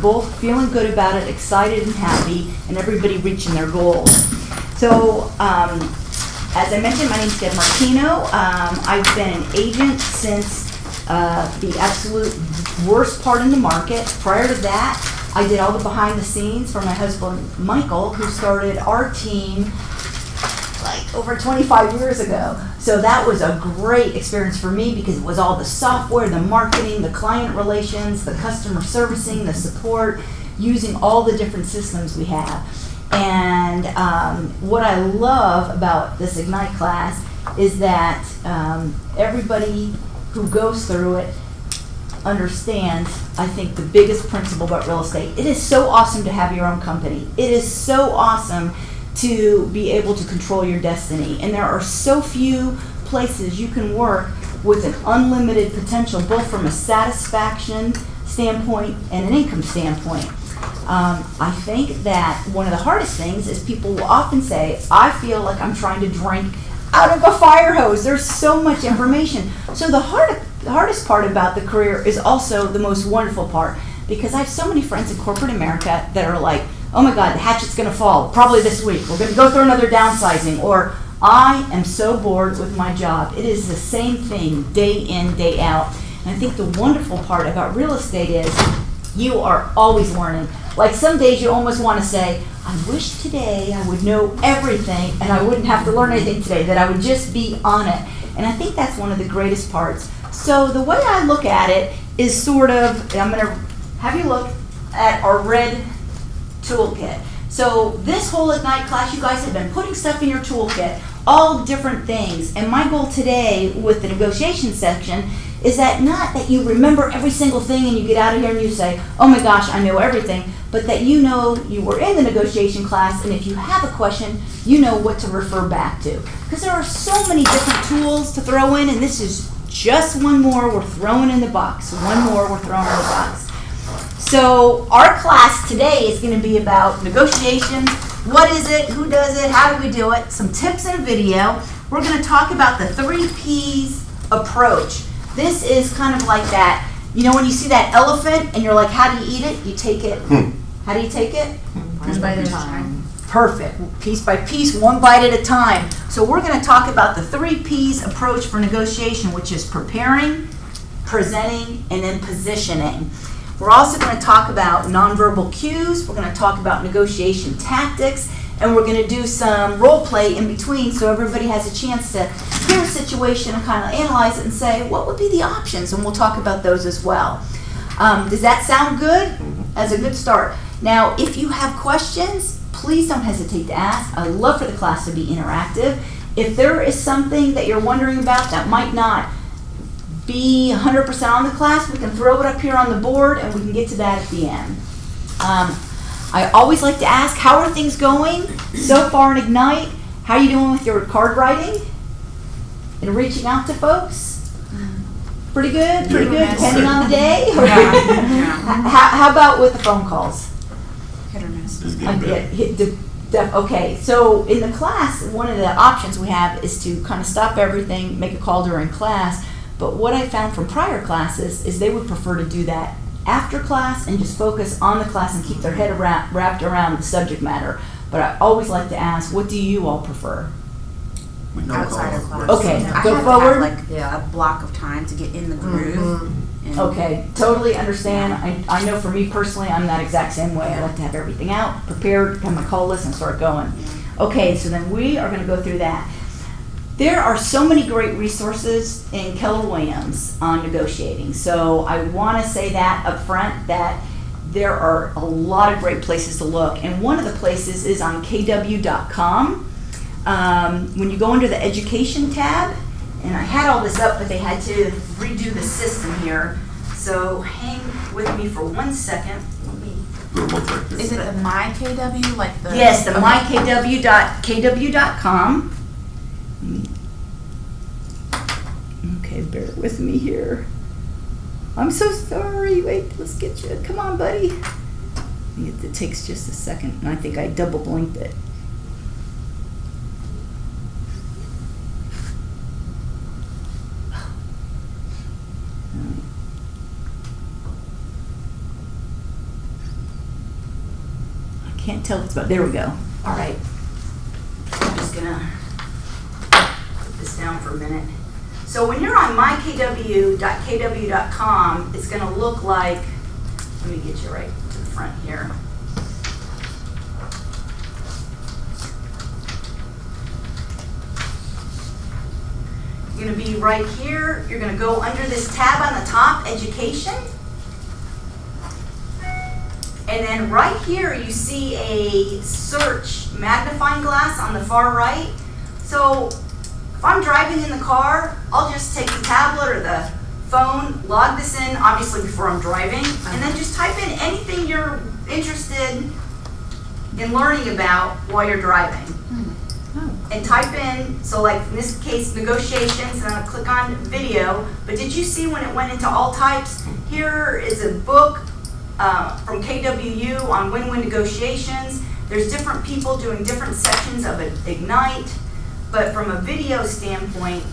both feeling good about it, excited and happy, and everybody reaching their goals. So, as I mentioned, my name is Deb Martino. I've been an agent since the absolute worst part in the market. Prior to that, I did all the behind the scenes for my husband, Michael, who started our team like over 25 years ago. So that was a great experience for me because it was all the software, the marketing, the client relations, the customer servicing, the support, using all the different systems we have. And what I love about this Ignite class is that everybody who goes through it understands, I think, the biggest principle about real estate. It is so awesome to have your own company. It is so awesome to be able to control your destiny. And there are so few places you can work with an unlimited potential, both from a satisfaction standpoint and an income standpoint. I think that one of the hardest things is people will often say, I feel like I'm trying to drink out of a fire hose. There's so much information. So the hardest part about the career is also the most wonderful part, because I have so many friends in corporate America that are like, oh my God, the hatchet's going to fall probably this week. We're going to go through another downsizing. Or I am so bored with my job. It is the same thing day in, day out. And I think the wonderful part about real estate is you are always learning. Like some days you almost want to say, I wish today I would know everything and I wouldn't have to learn anything today, that I would just be on it. And I think that's one of the greatest parts. So the way I look at it is sort of, I'm going to have you look at our red toolkit. So this whole Ignite class, you guys have been putting stuff in your toolkit, all different things. And my goal today with the negotiation section is that not that you remember every single thing and you get out of here and you say, oh my gosh, I know everything, but that you know you were in the negotiation class, and if you have a question, you know what to refer back to. Because there are so many different tools to throw in, and this is just one more we're throwing in the box. One more we're throwing in the box. So our class today is going to be about negotiations. What is it? Who does it? How do we do it? Some tips in a video. We're going to talk about the 3 P's approach. This is kind of like that, you know, when you see that elephant and you're like, how do you eat it? You take it. How do you take it? One bite at a time. Perfect. Piece by piece, one bite at a time. So we're going to talk about the 3 P's approach for negotiation, which is preparing, presenting, and then positioning. We're also going to talk about nonverbal cues. We're going to talk about negotiation tactics, and we're going to do some role play in between so everybody has a chance to hear a situation and kind of analyze it and say, what would be the options? And we'll talk about those as well. Does that sound good? As a good start. Now, if you have questions, please don't hesitate to ask. I'd love for the class to be interactive. If there is something that you're wondering about that might not be 100% on the class, we can throw it up here on the board and we can get to that at the end. I always like to ask, how are things going so far in Ignite? How are you doing with your card writing and reaching out to folks? Pretty good, depending on the day? How about with the phone calls? Hit or miss. Okay, so in the class, one of the options we have is to kind of stop everything, make a call during class. But what I found from prior classes is they would prefer to do that after class and just focus on the class and keep their head wrapped around the subject matter. But I always like to ask, what do you all prefer? Outside of class. Okay, I go have forward. to have a block of time to get in the groove. And Okay, totally understand. I know for me personally, I'm that exact same way. I like to have everything out, prepared, have my call list, and start going. Okay, so then we are going to go through that. There are so many great resources in Keller Williams on negotiating. So I want to say that up front, that there are a lot of great places to look. And one of the places is on kw.com. When you go under the education tab, and I had all this up, but they had to redo the system here. So hang with me for 1 second. Let me. is it the MyKW, like the? Yes, the mykw.kw.com. Okay, bear with me here. I'm so sorry. Wait, let's get you. Come on, buddy. It takes just a second, and I think I double blinked it. Can't tell if it's about, there we go. All right. I'm just gonna put this down for a minute. So when you're on mykw.kw.com, it's gonna look like, let me get you right to the front here. You're gonna be right here. You're gonna go under this tab on the top, Education. And then right here, you see a search magnifying glass on the far right. So if I'm driving in the car, I'll just take the tablet or the phone, log this in, obviously before I'm driving, and then just type in anything you're interested in learning about while you're driving. And type in, so like in this case, negotiations, and I'll click on video. But did you see when it went into all types? Here is a book from KWU on win-win negotiations. There's different people doing different sections of Ignite, but from a video standpoint,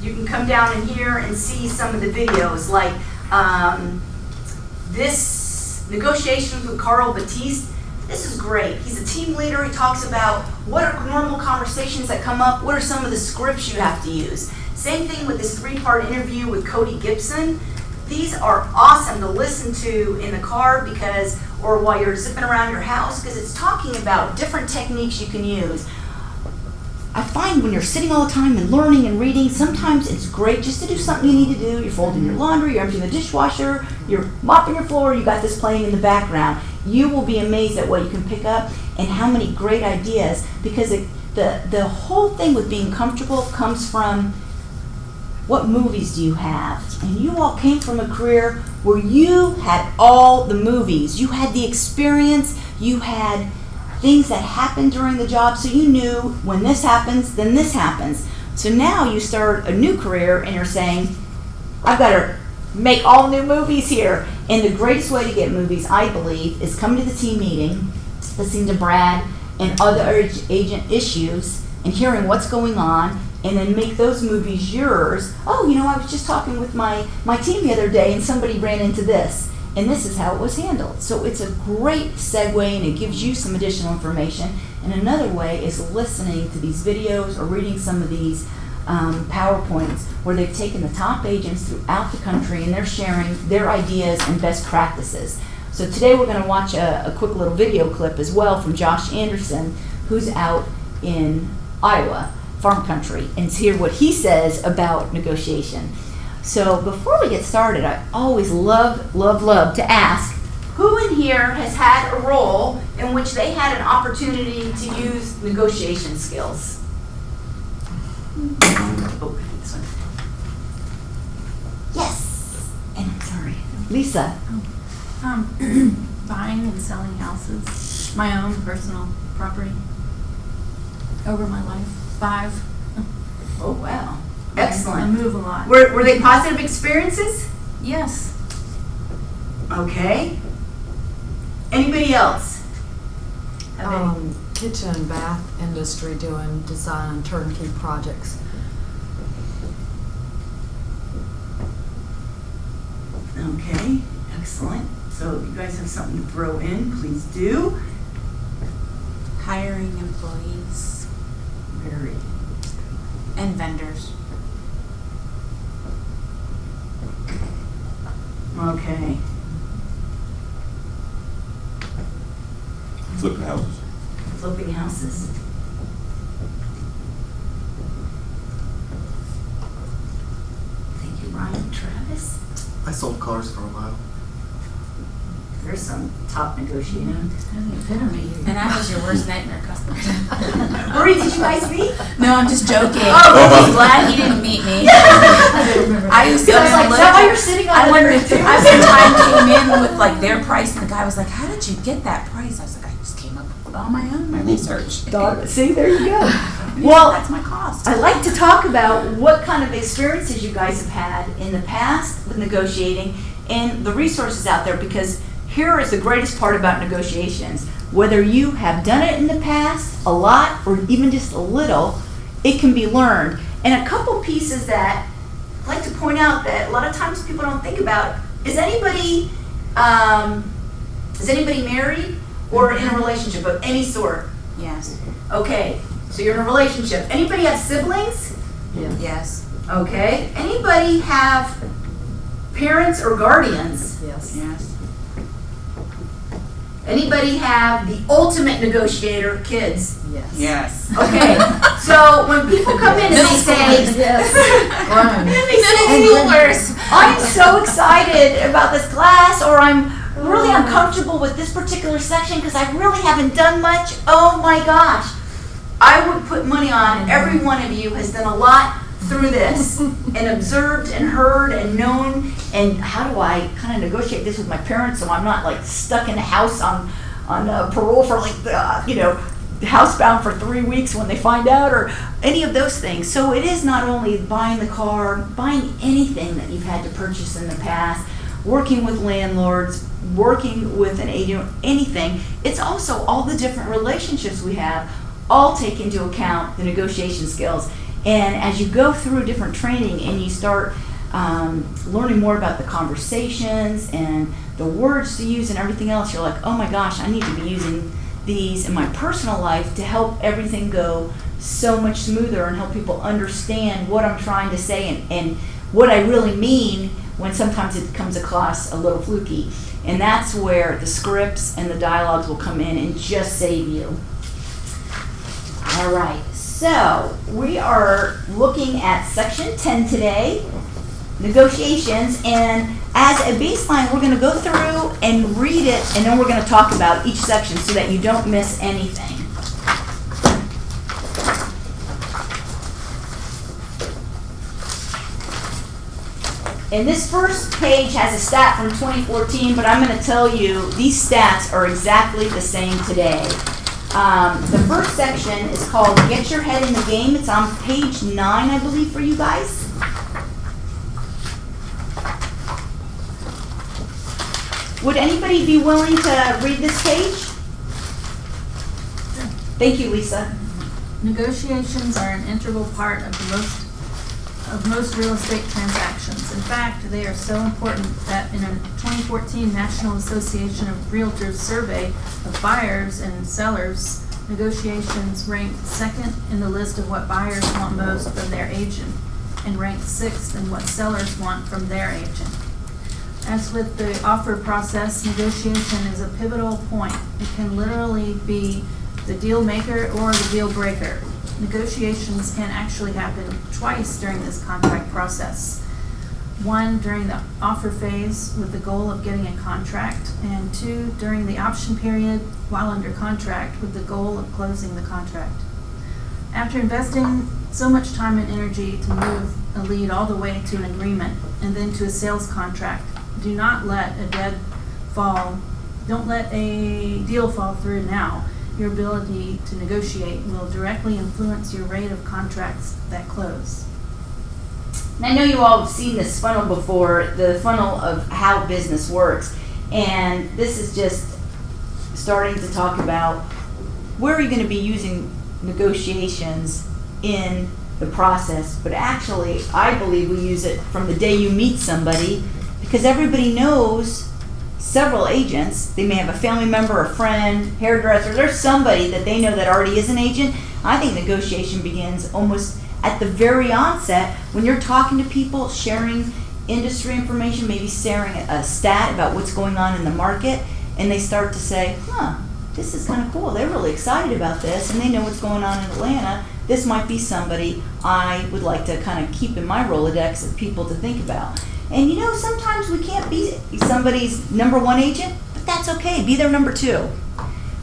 you can come down in here and see some of the videos, like this Negotiations with Carl Batiste. This is great. He's a team leader. He talks about what are normal conversations that come up, what are some of the scripts you have to use. Same thing with this 3-part interview with Cody Gibson. These are awesome to listen to in the car because, or while you're zipping around your house, because it's talking about different techniques you can use. I find when you're sitting all the time and learning and reading, sometimes it's great just to do something you need to do. You're folding your laundry, you're emptying the dishwasher, you're mopping your floor, you got this playing in the background. You will be amazed at what you can pick up and how many great ideas, because the whole thing with being comfortable comes from what movies do you have? And you all came from a career where you had all the movies. You had the experience, you had things that happened during the job, so you knew when this happens, then this happens. So now you start a new career and you're saying, I've got to make all new movies here. And the greatest way to get movies, I believe, is coming to the team meeting, listening to Brad and other agent issues and hearing what's going on, and then make those movies yours. Oh, you know, I was just talking with my team the other day and somebody ran into this. And this is how it was handled. So it's a great segue and it gives you some additional information. And another way is listening to these videos or reading some of these PowerPoints where they've taken the top agents throughout the country and they're sharing their ideas and best practices. So today we're going to watch a quick little video clip as well from Josh Anderson, who's out in Iowa, farm country, and hear what he says about negotiation. So before we get started, I always love to ask, who in here has had a role in which they had an opportunity to use negotiation skills? Oh, this one. Yes. And I'm sorry, Lisa. Buying and selling houses, my own personal property, over my life, 5. Oh wow. I Excellent. move a lot. Were they positive experiences? Yes. Okay. Anybody else? Have any? Kitchen and bath industry doing design and turnkey projects. Okay, excellent. So if you guys have something to throw in, please do. Hiring employees Very. and vendors. Okay. Flipping houses. Flipping houses. Thank you, Ryan. Travis? I sold cars for a while. There's some top negotiating. And I was your worst nightmare customer. Marie, did you guys meet? No, I'm just joking. Oh, I'm glad he didn't meet me. I used to I was like, is that why you're sitting on I the wondered, other too? I one time came in with like their price, and the guy was like, "How did you get that price?" I was like, "I just came up with it on my own, my research." See, there you go. Yeah, Well, that's my cost. I like to talk about what kind of experiences you guys have had in the past with negotiating and the resources out there, because here is the greatest part about negotiations. Whether you have done it in the past, a lot, or even just a little, it can be learned. And a couple pieces that I'd like to point out that a lot of times people don't think about is anybody married or in a relationship of any sort? Yes. Okay, so you're in a relationship. Anybody have siblings? Yes. Okay. Anybody have parents or guardians? Yes. Yes. Anybody have the ultimate negotiator, kids? Yes. Yes. Okay, so when people come in and they say, Grown. Schoolers. I'm so excited about this class, or I'm really uncomfortable with this particular section because I really haven't done much, oh my gosh. I would put money on every one of you has done a lot through this and observed and heard and known, and how do I kind of negotiate this with my parents so I'm not like stuck in a house on parole for like housebound for 3 weeks when they find out, or any of those things. So it is not only buying the car, buying anything that you've had to purchase in the past, working with landlords, working with an agent, anything. It's also all the different relationships we have, all take into account the negotiation skills. And as you go through different training and you start learning more about the conversations and the words to use and everything else, you're like, oh my gosh, I need to be using these in my personal life to help everything go so much smoother and help people understand what I'm trying to say and what I really mean when sometimes it comes across a little fluky. And that's where the scripts and the dialogues will come in and just save you. All right, so we are looking at section 10 today, negotiations, and as a baseline, we're going to go through and read it, and then we're going to talk about each section so that you don't miss anything. And this first page has a stat from 2014, but I'm going to tell you these stats are exactly the same today. The first section is called Get Your Head in the Game. It's on page 9, I believe, for you guys. Would anybody be willing to read this page? Thank you, Lisa. Negotiations are an integral part of most real estate transactions. In fact, they are so important that in a 2014 National Association of Realtors survey of buyers and sellers, negotiations ranked second in the list of what buyers want most from their agent and ranked sixth in what sellers want from their agent. As with the offer process, negotiation is a pivotal point. It can literally be the deal maker or the deal breaker. Negotiations can actually happen twice during this contract process. One, during the offer phase with the goal of getting a contract, and two, during the option period while under contract with the goal of closing the contract. After investing so much time and energy to move a lead all the way to an agreement and then to a sales contract, do not let a deal fall through now. Your ability to negotiate will directly influence your rate of contracts that close. And I know you all have seen this funnel before, the funnel of how business works. And this is just starting to talk about where are you going to be using negotiations in the process. But actually, I believe we use it from the day you meet somebody, because everybody knows several agents. They may have a family member, a friend, hairdresser. There's somebody that they know that already is an agent. I think negotiation begins almost at the very onset when you're talking to people, sharing industry information, maybe sharing a stat about what's going on in the market, and they start to say, this is kind of cool. They're really excited about this, and they know what's going on in Atlanta. This might be somebody I would like to kind of keep in my Rolodex of people to think about. And sometimes we can't be somebody's number one agent, but that's okay. Be their number two.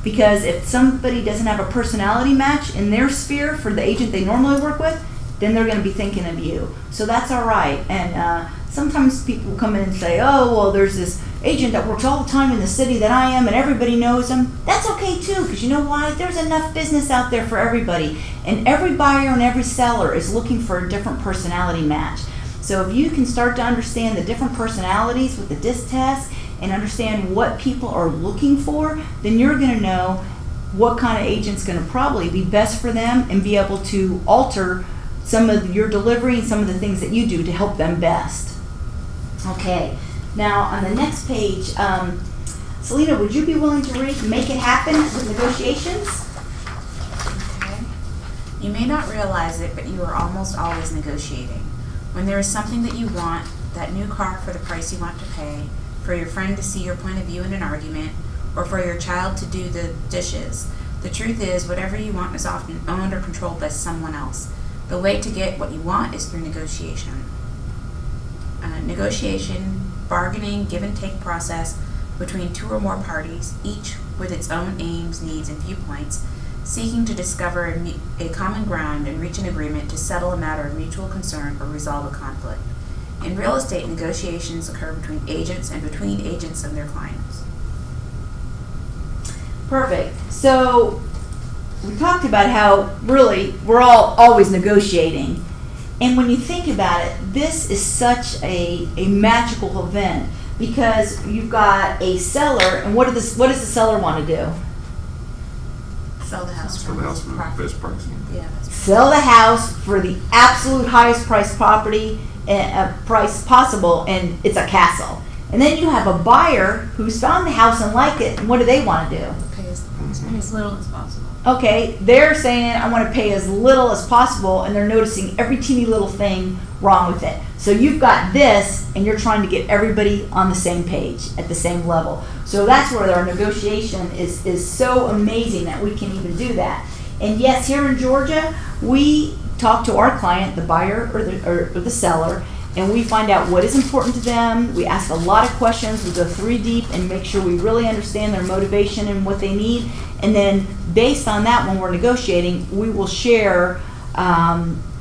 Because if somebody doesn't have a personality match in their sphere for the agent they normally work with, then they're going to be thinking of you. So that's all right. And sometimes people come in and say, oh, well, there's this agent that works all the time in the city that I am and everybody knows him. That's okay too, because you know why? There's enough business out there for everybody. And every buyer and every seller is looking for a different personality match. So if you can start to understand the different personalities with the DISC test and understand what people are looking for, then you're going to know what kind of agent's going to probably be best for them and be able to alter some of your delivery and some of the things that you do to help them best. Okay, Now, on the next page, Selena, would you be willing to read Make It Happen with Negotiations? Okay. You may not realize it, but you are almost always negotiating. When there is something that you want, that new car for the price you want to pay, for your friend to see your point of view in an argument, or for your child to do the dishes, the truth is whatever you want is often owned or controlled by someone else. The way to get what you want is through negotiation. Negotiation, bargaining, give and take process between two or more parties, each with its own aims, needs, and viewpoints, seeking to discover a common ground and reach an agreement to settle a matter of mutual concern or resolve a conflict. In real estate, negotiations occur between agents and between agents and their clients. Perfect. So we talked about how really we're all always negotiating. And when you think about it, this is such a magical event because you've got a seller, and what does the seller want to do? Sell the house For the house for the profit. best price. Yeah, that's Sell the house for the absolute highest priced property price possible, and it's a castle. And then you have a buyer who's found the house and like it, and what do they want to do? As little as possible. Okay, they're saying I want to pay as little as possible, and they're noticing every teeny little thing wrong with it. So you've got this, and you're trying to get everybody on the same page at the same level. So that's where our negotiation is so amazing that we can even do that. And yes, here in Georgia, we talk to our client, the buyer or the seller, and we find out what is important to them. We ask a lot of questions. We go 3 deep and make sure we really understand their motivation and what they need. And then based on that, when we're negotiating, we will share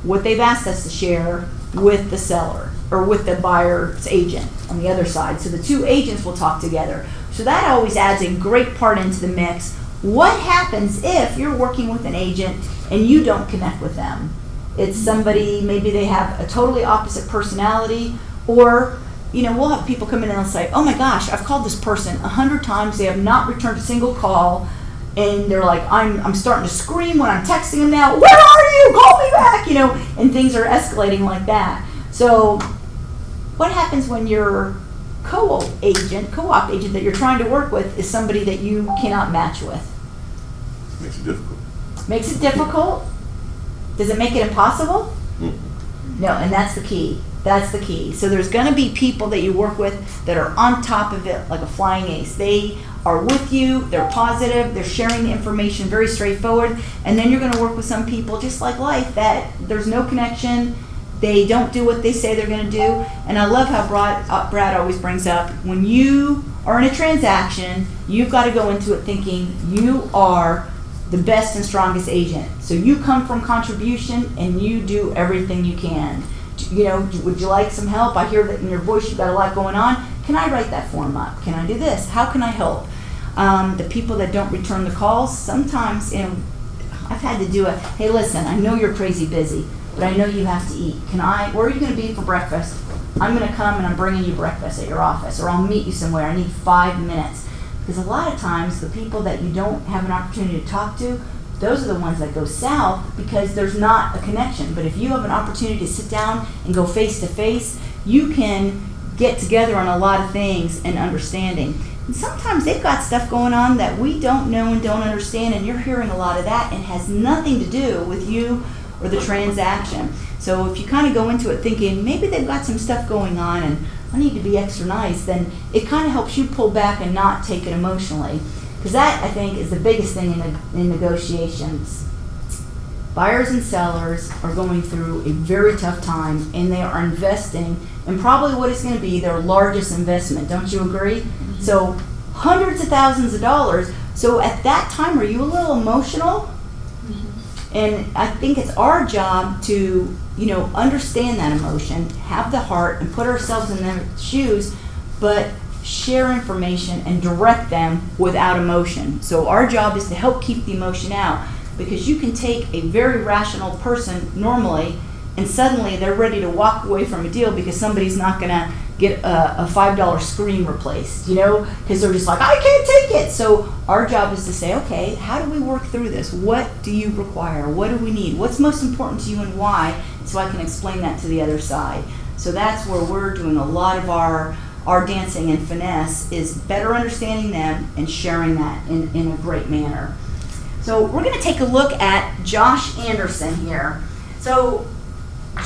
what they've asked us to share with the seller or with the buyer's agent on the other side. So the 2 agents will talk together. So that always adds a great part into the mix. What happens if you're working with an agent and you don't connect with them? It's somebody, maybe they have a totally opposite personality, or, we'll have people come in and they'll say, oh my gosh, I've called this person 100 times, they have not returned a single call, and they're like, I'm starting to scream when I'm texting them now, where are you, call me back, and things are escalating like that. So what happens when your co-op agent that you're trying to work with is somebody that you cannot match with? Makes it difficult. Makes it difficult? Does it make it impossible? No, and that's the key. That's the key. So there's going to be people that you work with that are on top of it like a flying ace. They are with you, they're positive, they're sharing the information very straightforward, and then you're going to work with some people just like life that there's no connection, they don't do what they say they're going to do. And I love how Brad always brings up, when you are in a transaction, you've got to go into it thinking you are the best and strongest agent. So you come from contribution and you do everything you can. Would you like some help? I hear that in your voice you've got a lot going on. Can I write that form up? Can I do this? How can I help? The people that don't return the calls, sometimes, I've had to do it. Hey, listen, I know you're crazy busy, but I know you have to eat. Where are you going to be for breakfast? I'm going to come and I'm bringing you breakfast at your office, or I'll meet you somewhere. I need 5 minutes. Because a lot of times the people that you don't have an opportunity to talk to, those are the ones that go south because there's not a connection. But if you have an opportunity to sit down and go face to face, you can get together on a lot of things and understanding. And sometimes they've got stuff going on that we don't know and don't understand, and you're hearing a lot of that and has nothing to do with you or the transaction. So if you kind of go into it thinking maybe they've got some stuff going on and I need to be extra nice, then it kind of helps you pull back and not take it emotionally. Because that, I think, is the biggest thing in negotiations. Buyers and sellers are going through a very tough time, and they are investing in probably what is going to be their largest investment. Don't you agree? Mm-hmm. So hundreds of thousands of dollars. So at that time, are you a little emotional? Mm-hmm. And I think it's our job to understand that emotion, have the heart, and put ourselves in their shoes, but share information and direct them without emotion. So our job is to help keep the emotion out, because you can take a very rational person normally, and suddenly they're ready to walk away from a deal because somebody's not going to get a $5 screen replaced, because they're just like, I can't take it. So our job is to say, okay, how do we work through this? What do you require? What do we need? What's most important to you and why? So I can explain that to the other side. So that's where we're doing a lot of our our dancing and finesse is better understanding them and sharing that in a great manner. So we're going to take a look at Josh Anderson here. So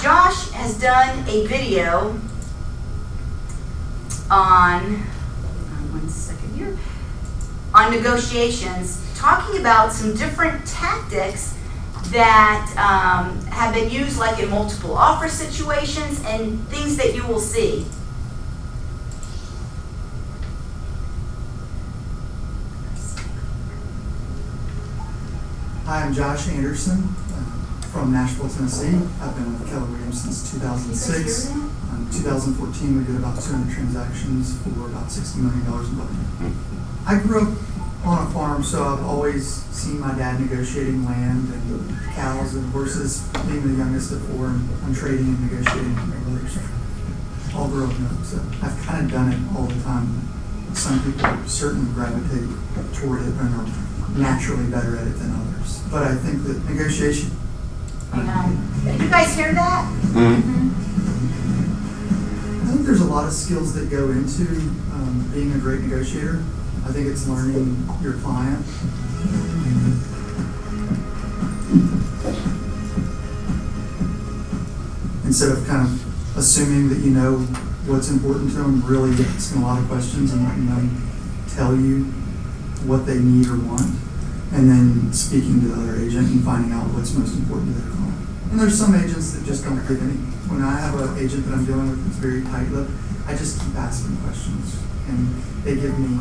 Josh has done a video on negotiations, talking about some different tactics that have been used, like in multiple offer situations and things that you will see. Hi, I'm Josh Anderson from Nashville, Tennessee. I've been with Keller Williams since 2006. In 2014, we did about 200 transactions for about $60 million in volume. I grew up on a farm, so I've always seen my dad negotiating land and cows and horses, being the youngest of four, and trading and negotiating with my brothers all growing up. So I've kind of done it all the time. Some people certainly gravitate toward it and are naturally better at it than others. But I think that negotiation. Hang on. Did you guys hear that? Mm-hmm. I think there's a lot of skills that go into being a great negotiator. I think it's learning your client. Instead of kind of assuming that you know what's important to them, really asking a lot of questions and letting them tell you what they need or want, and then speaking to the other agent and finding out what's most important to their client. And there's some agents that just don't give any. When I have an agent that I'm dealing with that's very tight-lipped, I just keep asking questions, and they give me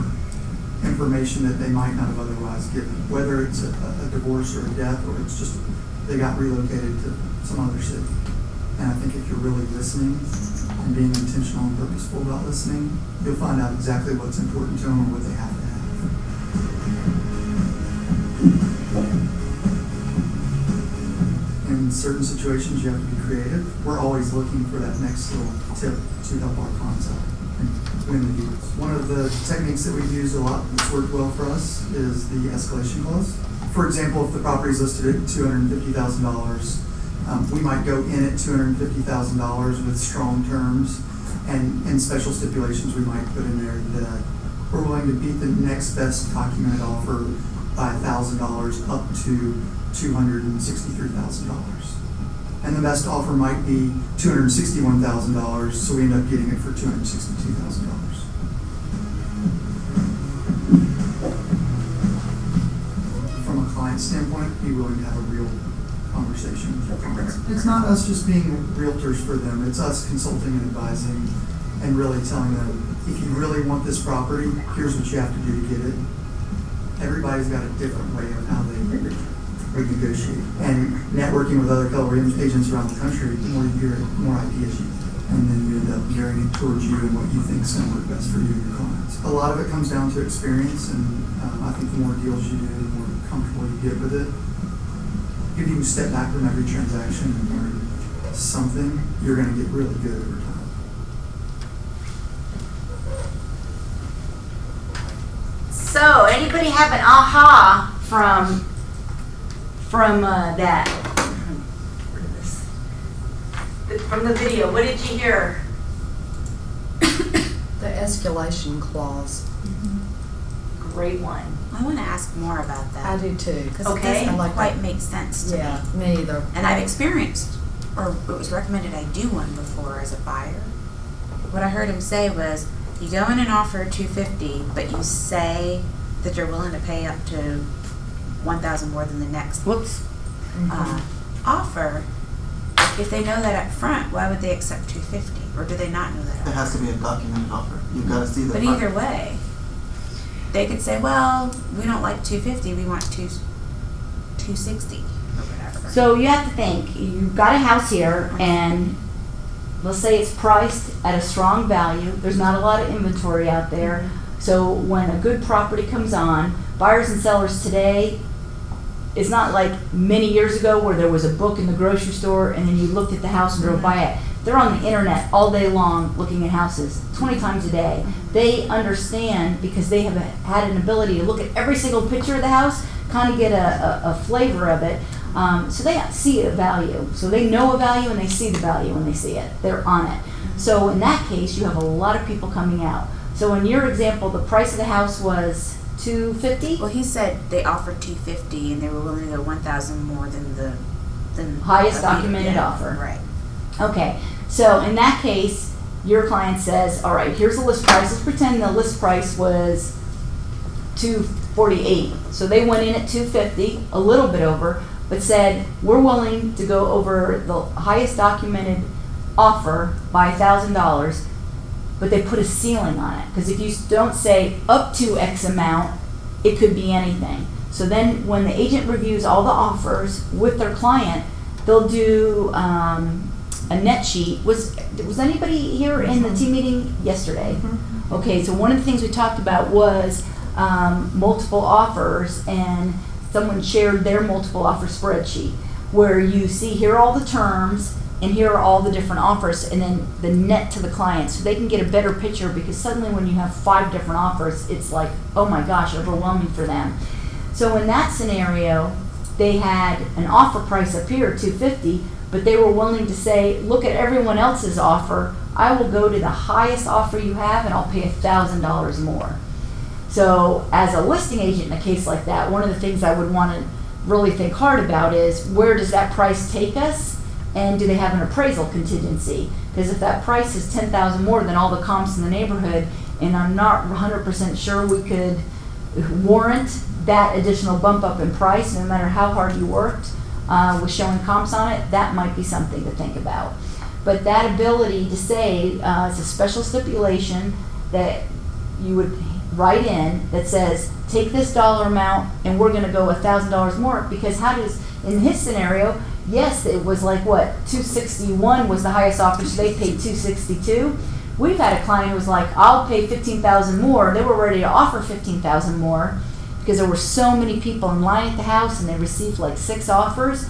information that they might not have otherwise given, whether it's a divorce or a death, or it's just they got relocated to some other city. And I think if you're really listening and being intentional and purposeful about listening, you'll find out exactly what's important to them or what they have to have. In certain situations, you have to be creative. We're always looking for that next little tip to help our clients out and win the deals. One of the techniques that we've used a lot that's worked well for us is the escalation clause. For example, if the property is listed at $250,000, we might go in at $250,000 with strong terms, and in special stipulations we might put in there that we're willing to beat the next best documented offer by $1,000 up to $263,000. And the best offer might be $261,000, so we end up getting it for $262,000. From a client standpoint, be willing to have a real conversation with your clients. It's not us just being realtors for them, it's us consulting and advising and really telling them, if you really want this property, here's what you have to do to get it. Everybody's got a different way of how they negotiate. And networking with other Keller Williams agents around the country, the more you hear it, the more ideas you get. And then you end up gearing it towards you and what you think is going to work best for you and your clients. A lot of it comes down to experience, and I think the more deals you do, the more comfortable you get with it. If you step back from every transaction and learn something, you're going to get really good over time. So, anybody have an aha from that? From the video, what did you hear? The escalation clause. Great one. I want to ask more about that. I do too. Because Okay. it doesn't I like quite that. make sense to Yeah, me. me either. And I've experienced, or it was recommended I do one before as a buyer. What I heard him say was, you go in and offer $250, but you say that you're willing to pay up to $1,000 more than the next Whoops. offer. If they know that up front, why would they accept $250, or do they not know that? It Up has to be a documented offer. You've got to see the. But either way, they could say, well, we don't like $250, we want $260 or whatever. So you have to think, you've got a house here, and let's say it's priced at a strong value. There's not a lot of inventory out there. So when a good property comes on, buyers and sellers today, it's not like many years ago where there was a book in the grocery store and then you looked at the house and drove by it. They're on the internet all day long looking at houses, 20 times a day. They understand, because they have had an ability to look at every single picture of the house, kind of get a flavor of it. So they see a value. So they know a value and they see the value when they see it. They're on it. So in that case, you have a lot of people coming out. So in your example, the price of the house was $250? Well, he said they offered $250 and they were willing to go $1,000 more than the Highest documented offer. Right. Okay, so in that case, your client says, all right, here's the list price. Let's pretend the list price was $248. So they went in at $250, a little bit over, but said, we're willing to go over the highest documented offer by $1,000, but they put a ceiling on it. Because if you don't say up to X amount, it could be anything. So then when the agent reviews all the offers with their client, they'll do a net sheet. Was anybody here in the team meeting yesterday? Okay, so one of the things we talked about was multiple offers, and someone shared their multiple offer spreadsheet where you see here are all the terms and here are all the different offers, and then the net to the client, so they can get a better picture, because suddenly when you have 5 different offers, it's like, oh my gosh, overwhelming for them. So in that scenario, they had an offer price up here, $250, but they were willing to say, look at everyone else's offer. I will go to the highest offer you have and I'll pay $1,000 more. So as a listing agent in a case like that, one of the things I would want to really think hard about is, where does that price take us? And do they have an appraisal contingency? Because if that price is $10,000 more than all the comps in the neighborhood, and I'm not 100% sure we could warrant that additional bump up in price, no matter how hard you worked with showing comps on it, that might be something to think about. But that ability to say, it's a special stipulation that you would write in that says, take this dollar amount and we're going to go $1,000 more, because how does, in his scenario, yes, it was like what, $261 was the highest offer, so they paid $262. We've had a client who was like, I'll pay $15,000 more. They were ready to offer $15,000 more because there were so many people in line at the house and they received like 6 offers.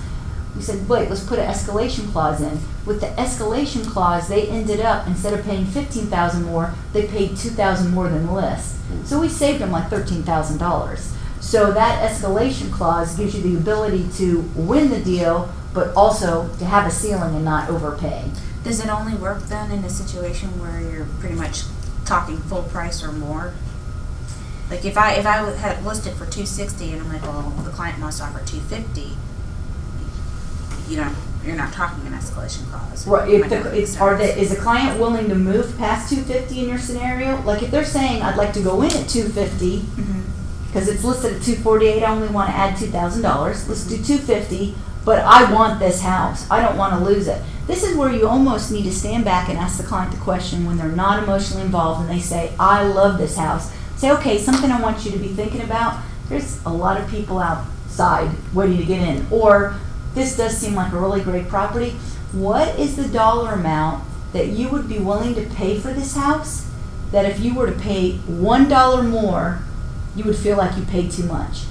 We said, wait, let's put an escalation clause in. With the escalation clause, they ended up, instead of paying $15,000 more, they paid $2,000 more than the list. So we saved them like $13,000. So that escalation clause gives you the ability to win the deal, but also to have a ceiling and not overpay. Does it only work then in a situation where you're pretty much talking full price or more? Like if I had listed for $260 and I'm like, well, the client must offer $250, you're not talking an escalation clause. Right, It might not make sense. is the client willing to move past $250 in your scenario? Like if they're saying, I'd like to go in at $250, because it's listed at $248, I only want to add $2,000, let's do $250, but I want this house, I don't want to lose it. This is where you almost need to stand back and ask the client the question when they're not emotionally involved and they say, I love this house. Say, okay, something I want you to be thinking about, there's a lot of people outside waiting to get in, or this does seem like a really great property. What is the dollar amount that you would be willing to pay for this house, that if you were to pay $1 more, you would feel like you paid too much?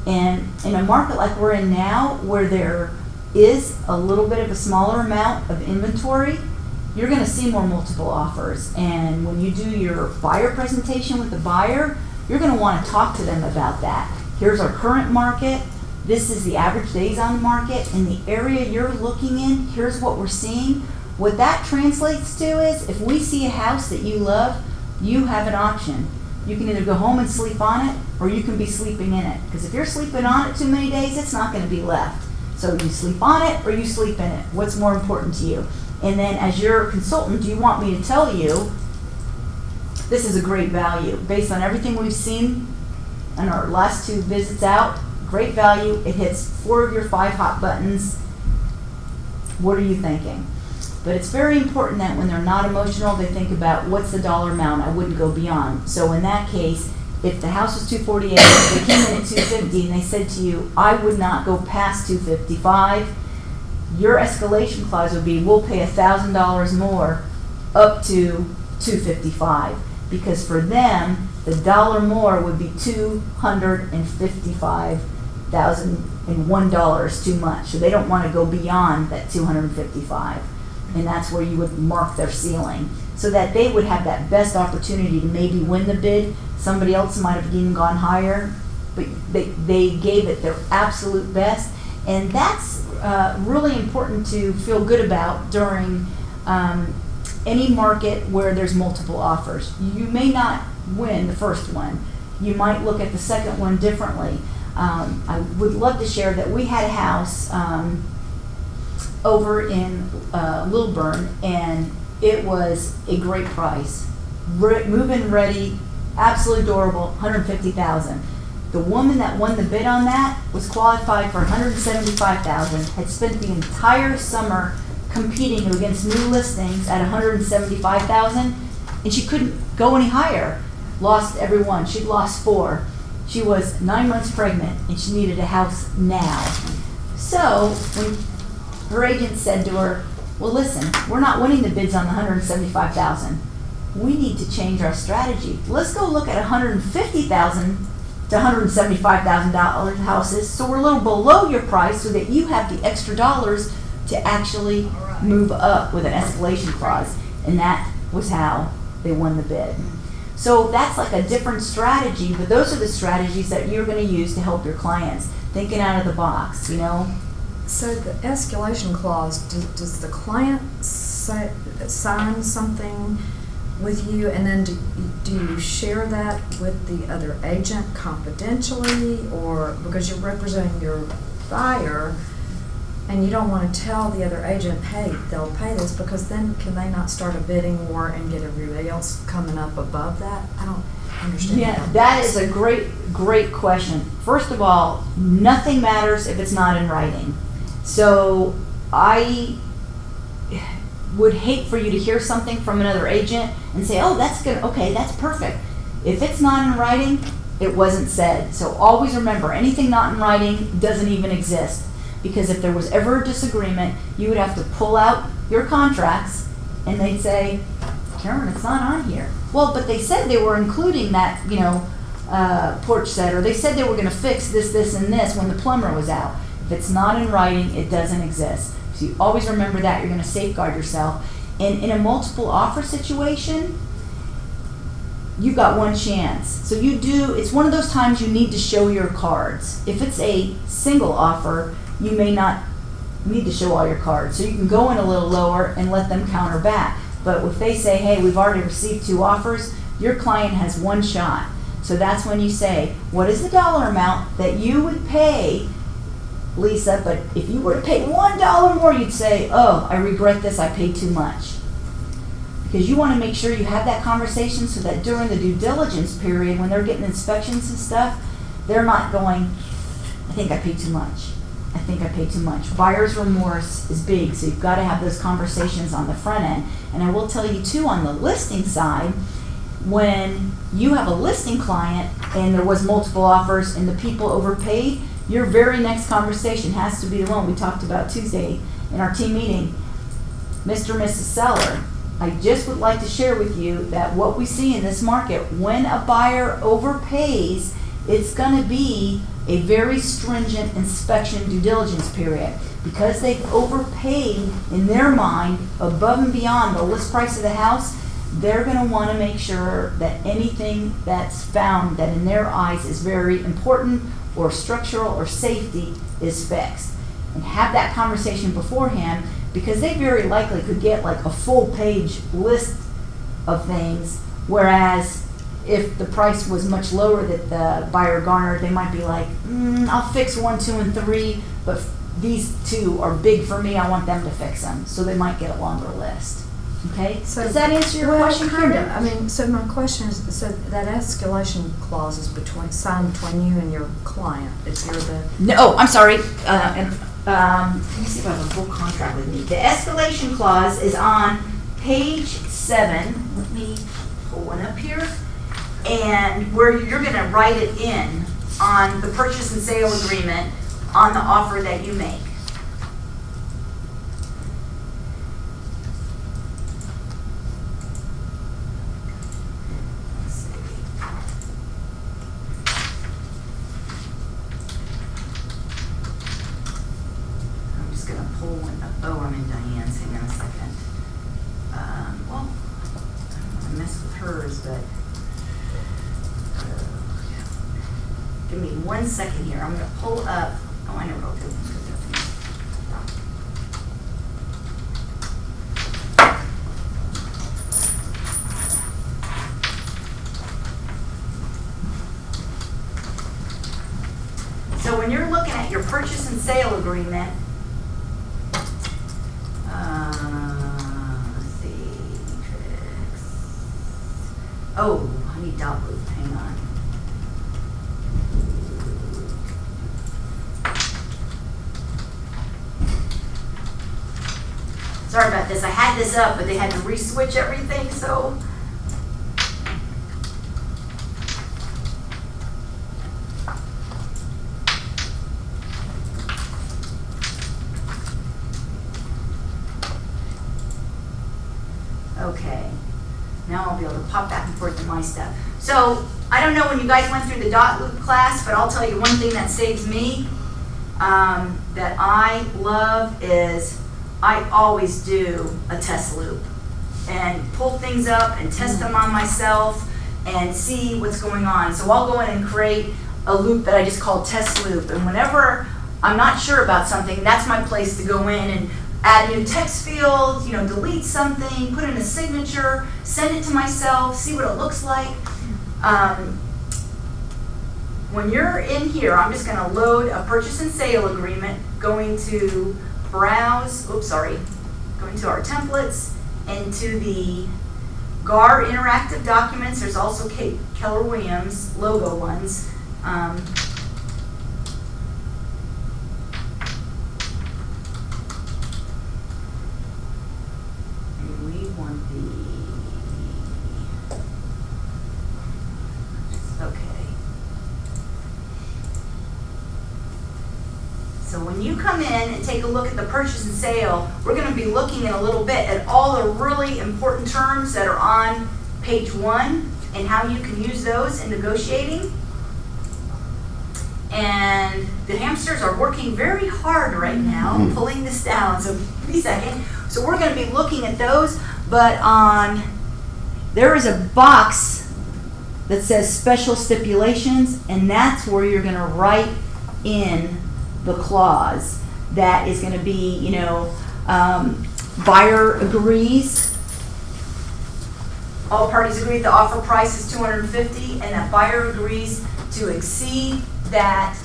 And in a market like we're in now, where there is a little bit of a smaller amount of inventory, you're going to see more multiple offers. And when you do your buyer presentation with the buyer, you're going to want to talk to them about that. Here's our current market. This is the average days on the market. In the area you're looking in, here's what we're seeing. What that translates to is, if we see a house that you love, you have an option. You can either go home and sleep on it, or you can be sleeping in it. Because if you're sleeping on it too many days, it's not going to be left. So you sleep on it or you sleep in it. What's more important to you? And then as your consultant, do you want me to tell you, this is a great value. Based on everything we've seen in our last 2 visits out, great value. It hits 4 of your 5 hot buttons. What are you thinking? But it's very important that when they're not emotional, they think about, what's the dollar amount I wouldn't go beyond. So in that case, if the house was $248, they came in at $250 and they said to you, I would not go past $255, your escalation clause would be, we'll pay $1,000 more up to $255. Because for them, the dollar more would be $255,001 too much. So they don't want to go beyond that $255. And that's where you would mark their ceiling, so that they would have that best opportunity to maybe win the bid. Somebody else might have even gone higher, but they gave it their absolute best. And that's really important to feel good about during any market where there's multiple offers. You may not win the first one. You might look at the second one differently. I would love to share that we had a house over in Lilburn, and it was a great price. Move-in ready, absolutely adorable, $150,000. The woman that won the bid on that was qualified for $175,000, had spent the entire summer competing against new listings at $175,000, and she couldn't go any higher. Lost every one. She'd lost 4. She was 9 months pregnant, and she needed a house now. So when her agent said to her, well, listen, we're not winning the bids on the $175,000. We need to change our strategy. Let's go look at $150,000 to $175,000 houses, so we're a little below your price so that you have the extra dollars to actually move up with an escalation clause. And that was how they won the bid. So that's like a different strategy, but those are the strategies that you're going to use to help your clients, thinking out of the box, you know? So the escalation clause, does the client sign something with you, and then do you share that with the other agent confidentially, or because you're representing your buyer and you don't want to tell the other agent, hey, they'll pay this, because then can they not start a bidding war and get everybody else coming up above that? I don't understand. Yeah, that is a great question. First of all, nothing matters if it's not in writing. So I would hate for you to hear something from another agent and say, oh, that's good, okay, that's perfect. If it's not in writing, it wasn't said. So always remember, anything not in writing doesn't even exist. Because if there was ever a disagreement, you would have to pull out your contracts and they'd say, Karen, it's not on here. Well, but they said they were including that, porch set, or they said they were gonna fix this, this, and this when the plumber was out. If it's not in writing, it doesn't exist. So you always remember that. You're going to safeguard yourself. And in a multiple offer situation, you've got one chance. So it's one of those times you need to show your cards. If it's a single offer, you may not need to show all your cards. So you can go in a little lower and let them counter back. But if they say, hey, we've already received 2 offers, your client has 1 shot. So that's when you say, what is the dollar amount that you would pay, Lisa, but if you were to pay $1 more, you'd say, oh, I regret this, I paid too much. Because you want to make sure you have that conversation so that during the due diligence period, when they're getting inspections and stuff, they're not going, I think I paid too much. I think I paid too much. Buyer's remorse is big, so you've got to have those conversations on the front end. And I will tell you too, on the listing side, when you have a listing client and there was multiple offers and the people overpaid, your very next conversation has to be the one we talked about Tuesday in our team meeting. Mr. and Mrs. Seller, I just would like to share with you that what we see in this market, when a buyer overpays, it's going to be a very stringent inspection due diligence period. Because they've overpaid in their mind above and beyond the list price of the house, they're going to want to make sure that anything that's found that in their eyes is very important or structural or safety is fixed. And have that conversation beforehand, because they very likely could get like a full page list of things, whereas if the price was much lower that the buyer garnered, they might be like, I'll fix 1, 2, and 3, but these 2 are big for me, I want them to fix them. So they might get a longer list. Okay, so does that answer your question, kind Karen? of. I mean, so my question is, so that escalation clause is signed between you and your client, if you're the... No, I'm sorry. Let me see if I have a full contract with me. The escalation clause is on page 7. Let me pull one up here. And where you're going to write it in on the purchase and sale agreement on the offer that you make. I'm just going to pull one up. Oh, I'm in Diane's. Hang on a second. Well, I don't want to mess with hers, but give me 1 second here. I'm going to pull up. Oh, I know what I'll do. So when you're looking at your purchase and sale agreement, let's see, matrix. Oh, I need dot loop, hang on. Sorry about this, I had this up, but they had to re-switch everything, so. Okay, now I'll be able to pop back and forth to my stuff. So, I don't know when you guys went through the dot loop class, but I'll tell you one thing that saves me, that I love is, I always do a test loop and pull things up and test them on myself and see what's going on. So I'll go in and create a loop that I just call test loop. And whenever I'm not sure about something, that's my place to go in and add a new text field, delete something, put in a signature, send it to myself, see what it looks like. When you're in here, I'm just gonna load a purchase and sale agreement, going to browse, going to our templates, and to the GAR interactive documents. There's also Keller Williams logo ones. And we want okay. So when you come in and take a look at the purchase and sale, we're going to be looking in a little bit at all the really important terms that are on page 1 and how you can use those in negotiating. And the hamsters are working very hard right now, pulling this down, so give me a second. So we're going to be looking at those, but there is a box that says special stipulations, and that's where you're going to write in the clause that is going to be, buyer agrees, all parties agree the offer price is $250, and that buyer agrees to exceed that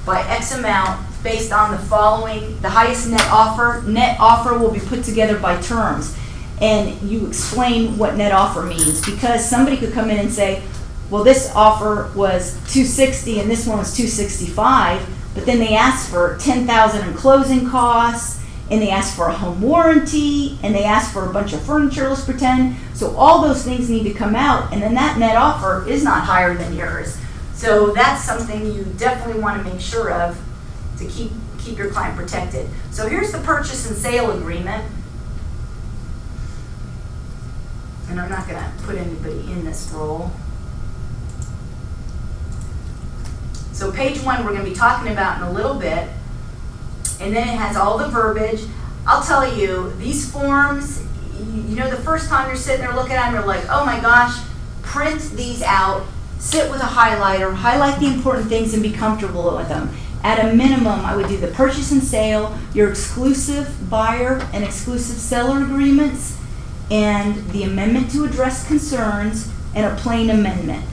by X amount based on the following, the highest net offer. Net offer will be put together by terms. And you explain what net offer means, because somebody could come in and say, well, this offer was $260 and this one was $265, but then they asked for $10,000 in closing costs, and they asked for a home warranty, and they asked for a bunch of furniture, let's pretend. So all those things need to come out, and then that net offer is not higher than yours. So that's something you definitely want to make sure of to keep your client protected. So here's the purchase and sale agreement. And I'm not going to put anybody in this role. So page 1 we're going to be talking about in a little bit. And then it has all the verbiage. I'll tell you, these forms, the first time you're sitting there looking at them, you're like, oh my gosh, print these out, sit with a highlighter, highlight the important things and be comfortable with them. At a minimum, I would do the purchase and sale, your exclusive buyer and exclusive seller agreements, and the amendment to address concerns, and a plain amendment.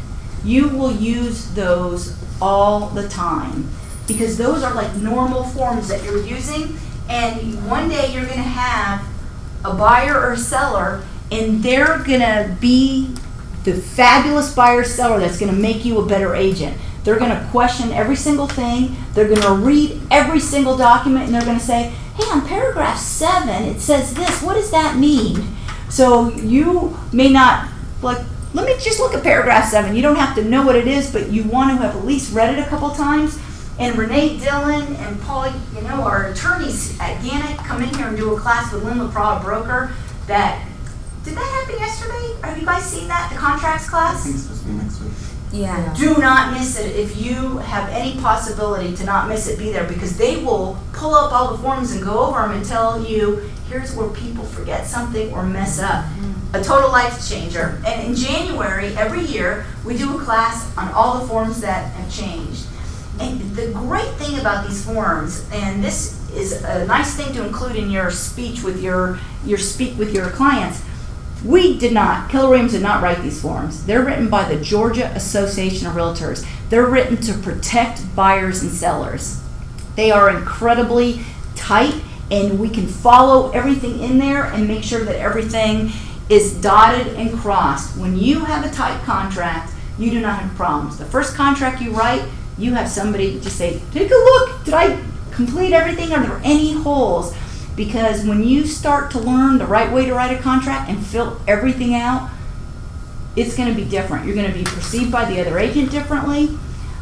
You will use those all the time, because those are like normal forms that you're using, and one day you're going to have a buyer or seller, and they're going to be the fabulous buyer seller that's going to make you a better agent. They're going to question every single thing. They're going to read every single document, and they're going to say, hey, on paragraph 7, it says this. What does that mean? So you may not, let me just look at paragraph 7. You don't have to know what it is, but you want to have at least read it a couple times. And Renee Dillon and Paul, our attorneys at Gannett come in here and do a class with Lynn LaPra, broker, did that happen yesterday? Have you guys seen that, the contracts I class? think it's supposed to be next week. Yeah. Do not miss it. If you have any possibility to not miss it, be there, because they will pull up all the forms and go over them and tell you, here's where people forget something or mess up. A total life changer. And in January, every year, we do a class on all the forms that have changed. And the great thing about these forms, and this is a nice thing to include in your speech with your speak with your clients, We did not, Keller Williams did not write these forms. They're written by the Georgia Association of Realtors. They're written to protect buyers and sellers. They are incredibly tight, and we can follow everything in there and make sure that everything is dotted and crossed. When you have a tight contract, you do not have problems. The first contract you write, you have somebody just say, take a look, did I complete everything? Are there any holes? Because when you start to learn the right way to write a contract and fill everything out, it's going to be different. You're going to be perceived by the other agent differently.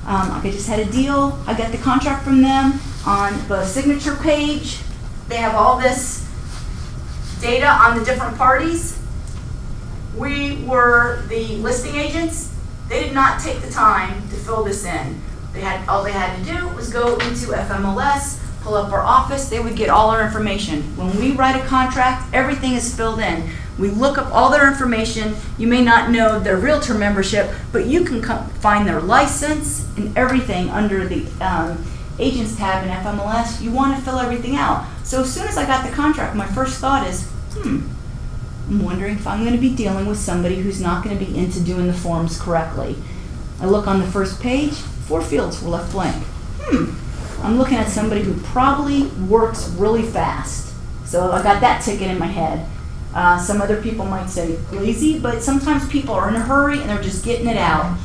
Like I just had a deal. I got the contract from them on the signature page. They have all this data on the different parties. We were the listing agents. They did not take the time to fill this in. All they had to do was go into FMLS, pull up our office. They would get all our information. When we write a contract, everything is filled in. We look up all their information. You may not know their realtor membership, but you can find their license and everything under the agents tab in FMLS. You want to fill everything out. So as soon as I got the contract, my first thought is, I'm wondering if I'm going to be dealing with somebody who's not going to be into doing the forms correctly. I look on the first page, 4 fields were left blank. I'm looking at somebody who probably works really fast. So I got that ticket in my head. Some other people might say lazy, but sometimes people are in a hurry and they're just getting it out.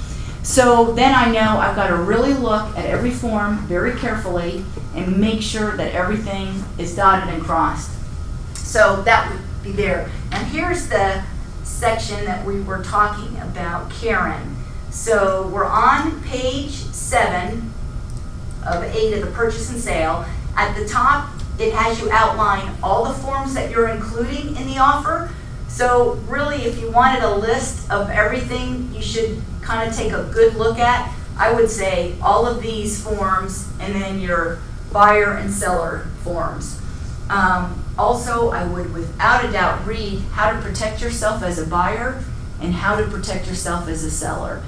So then I know I've got to really look at every form very carefully and make sure that everything is dotted and crossed. So that would be there. And here's the section that we were talking about, Karen. So we're on page 7 of 8 of the purchase and sale. At the top, it has you outline all the forms that you're including in the offer. So really, if you wanted a list of everything you should kind of take a good look at, I would say all of these forms and then your buyer and seller forms. Also, I would without a doubt read how to protect yourself as a buyer and how to protect yourself as a seller.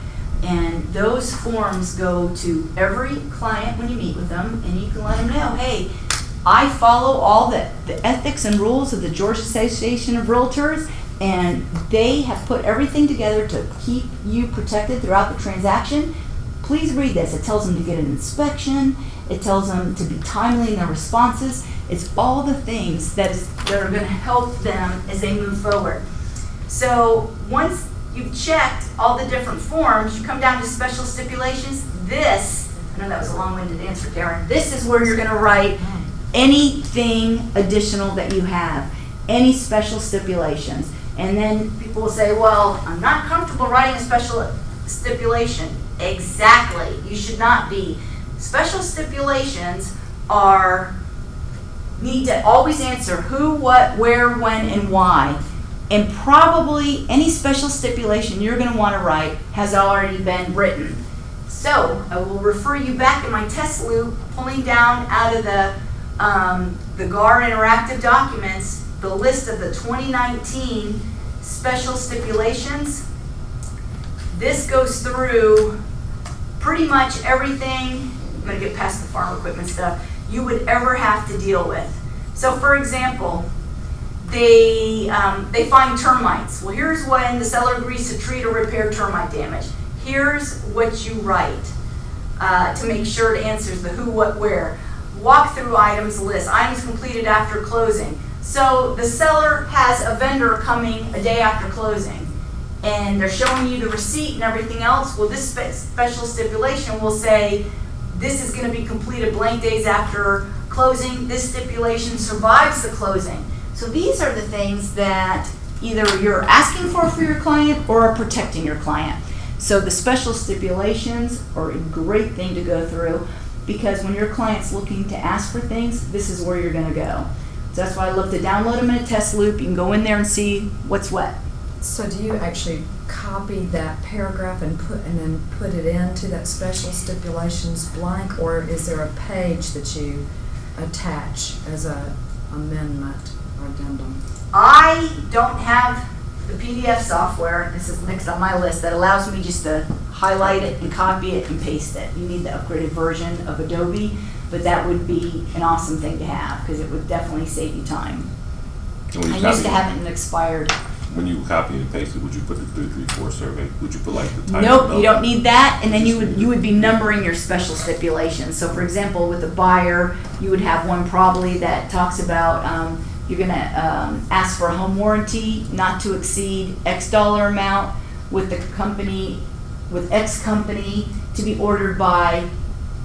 And those forms go to every client when you meet with them, and you can let them know, hey, I follow all the ethics and rules of the Georgia Association of Realtors, and they have put everything together to keep you protected throughout the transaction. Please read this. It tells them to get an inspection. It tells them to be timely in their responses. It's all the things that are going to help them as they move forward. So once you've checked all the different forms, you come down to special stipulations. This, I know that was a long-winded answer, Karen, this is where you're going to write anything additional that you have, any special stipulations. And then people will say, well, I'm not comfortable writing a special stipulation. Exactly. You should not be. Special stipulations need to always answer who, what, where, when, and why. And probably any special stipulation you're going to want to write has already been written. So I will refer you back in my test loop, pulling down out of the GAR interactive documents, the list of the 2019 special stipulations. This goes through pretty much everything, I'm going to get past the farm equipment stuff, you would ever have to deal with. So for example, they find termites. Well, here's when the seller agrees to treat or repair termite damage. Here's what you write to make sure it answers the who, what, where. Walkthrough items list, items completed after closing. So the seller has a vendor coming a day after closing, and they're showing you the receipt and everything else. Well, this special stipulation will say this is going to be completed blank days after closing. This stipulation survives the closing. So these are the things that either you're asking for your client or are protecting your client. So the special stipulations are a great thing to go through, because when your client's looking to ask for things, this is where you're going to go. So that's why I love to download them in a test loop. You can go in there and see what's what. So do you actually copy that paragraph and then put it into that special stipulations blank, or is there a page that you attach as a amendment or addendum? I don't have the PDF software, this is next on my list, that allows me just to highlight it and copy it and paste it. You need the upgraded version of Adobe, but that would be an awesome thing to have because it would definitely save you time. I used to have it in expired when you copy and paste it, would you put the 3, 3, 4 survey? Would you put like the title? Nope, you number? don't need that, and then you would be numbering your special stipulations. So for example, with a buyer, you would have one probably that talks about, you're gonna ask for a home warranty not to exceed X dollar amount with the company, with X company to be ordered by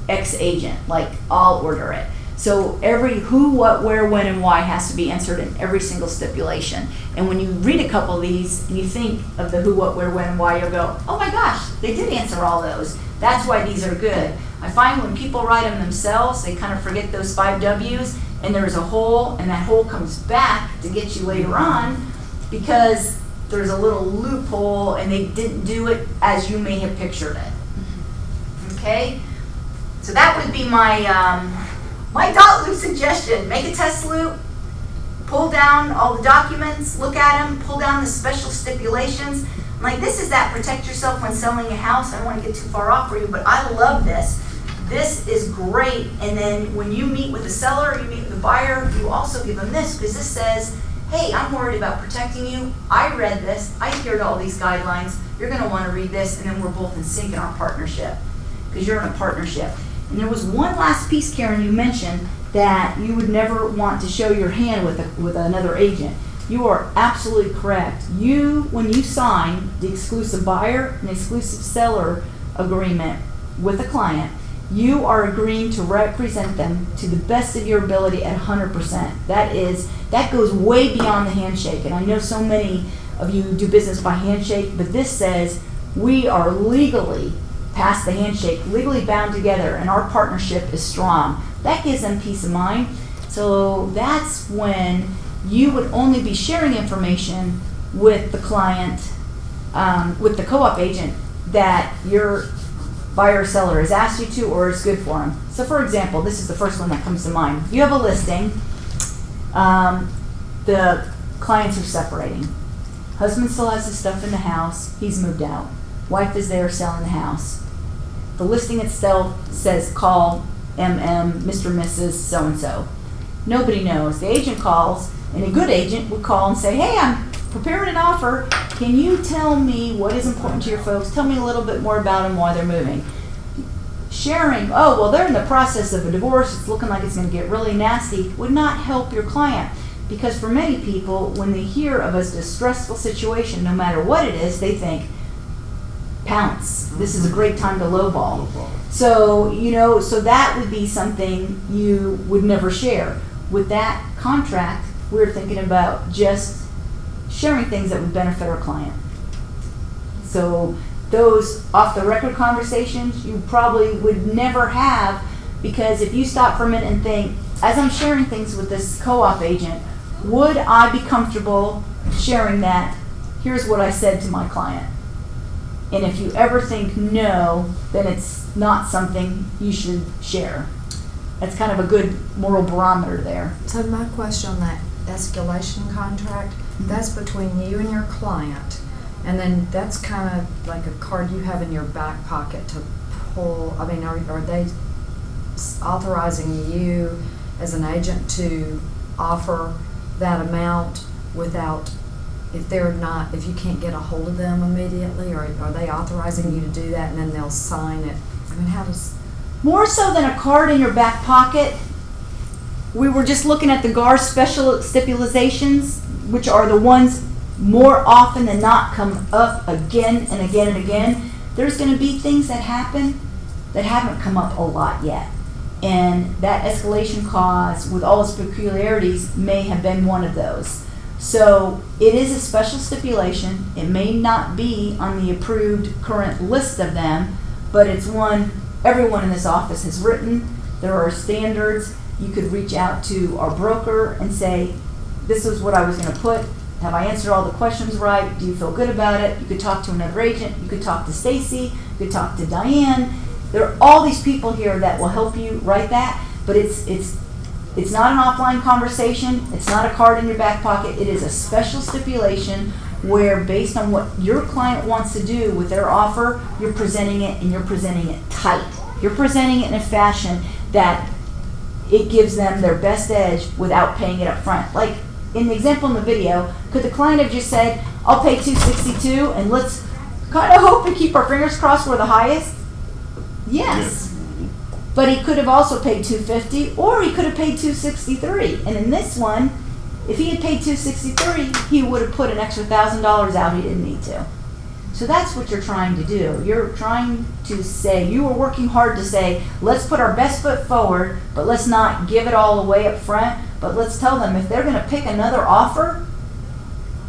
X agent, like I'll order it. So every who, what, where, when, and why has to be answered in every single stipulation. And when you read a couple of these and you think of the who, what, where, when, and why, you'll go, oh my gosh, they did answer all those. That's why these are good. I find when people write them themselves, they kind of forget those 5 W's, and there's a hole, and that hole comes back to get you later on because there's a little loophole and they didn't do it as you may have pictured it. Okay? So that would be my dot loop suggestion. Make a test loop, pull down all the documents, look at them, pull down the special stipulations. Like this is that protect yourself when selling a house. I don't want to get too far off for you, but I love this. This is great. And then when you meet with the seller, you meet with the buyer, you also give them this because this says, hey, I'm worried about protecting you. I read this. I adhere to all these guidelines. You're going to want to read this, and then we're both in sync in our partnership because you're in a partnership. And there was one last piece, Karen, you mentioned that you would never want to show your hand with another agent. You are absolutely correct. When you sign the exclusive buyer and exclusive seller agreement with a client, you are agreeing to represent them to the best of your ability at 100%. That goes way beyond the handshake. And I know so many of you do business by handshake, but this says we are legally past the handshake, legally bound together, and our partnership is strong. That gives them peace of mind. So that's when you would only be sharing information with the client, with the co-op agent that your buyer or seller has asked you to or is good for them. So for example, this is the first one that comes to mind. You have a listing, the clients are separating. Husband still has his stuff in the house, he's moved out. Wife is there selling the house. The listing itself says call MM, Mr. Mrs. so-and-so. Nobody knows. The agent calls, and a good agent would call and say, hey, I'm preparing an offer. Can you tell me what is important to your folks? Tell me a little bit more about them, why they're moving. Sharing, oh, well, they're in the process of a divorce. It's looking like it's going to get really nasty, would not help your client. Because for many people, when they hear of a distressful situation, no matter what it is, they think, pounce. This is a great time to lowball. So, so that would be something you would never share. With that contract, we're thinking about just sharing things that would benefit our client. So those off-the-record conversations you probably would never have, because if you stop for a minute and think, as I'm sharing things with this co-op agent, would I be comfortable sharing that? Here's what I said to my client. And if you ever think no, then it's not something you should share. That's kind of a good moral barometer there. So my question on that escalation contract, that's between you and your client, and then that's kind of like a card you have in your back pocket to pull. I mean, are they authorizing you as an agent to offer that amount without, if you can't get a hold of them immediately, or are they authorizing you to do that and then they'll sign it? I mean, how does... More so than a card in your back pocket, we were just looking at the GAR special stipulations, which are the ones more often than not come up again and again and again. There's going to be things that happen that haven't come up a lot yet. And that escalation clause, with all its peculiarities, may have been one of those. So it is a special stipulation. It may not be on the approved current list of them, but it's one everyone in this office has written. There are standards. You could reach out to our broker and say, this is what I was going to put. Have I answered all the questions right? Do you feel good about it? You could talk to another agent. You could talk to Stacy. You could talk to Diane. There are all these people here that will help you write that, but it's not an offline conversation. It's not a card in your back pocket. It is a special stipulation where, based on what your client wants to do with their offer, you're presenting it, and you're presenting it tight. You're presenting it in a fashion that it gives them their best edge without paying it up front. Like in the example in the video, could the client have just said, I'll pay 262 and let's kind of hope and keep our fingers crossed we're the highest? Yes. But he could have also paid 250 or he could have paid 263. And in this one, if he had paid 263, he would have put an extra $1,000 out he didn't need to. So that's what you're trying to do. You're trying to say, you were working hard to say, let's put our best foot forward, but let's not give it all away up front. But let's tell them if they're going to pick another offer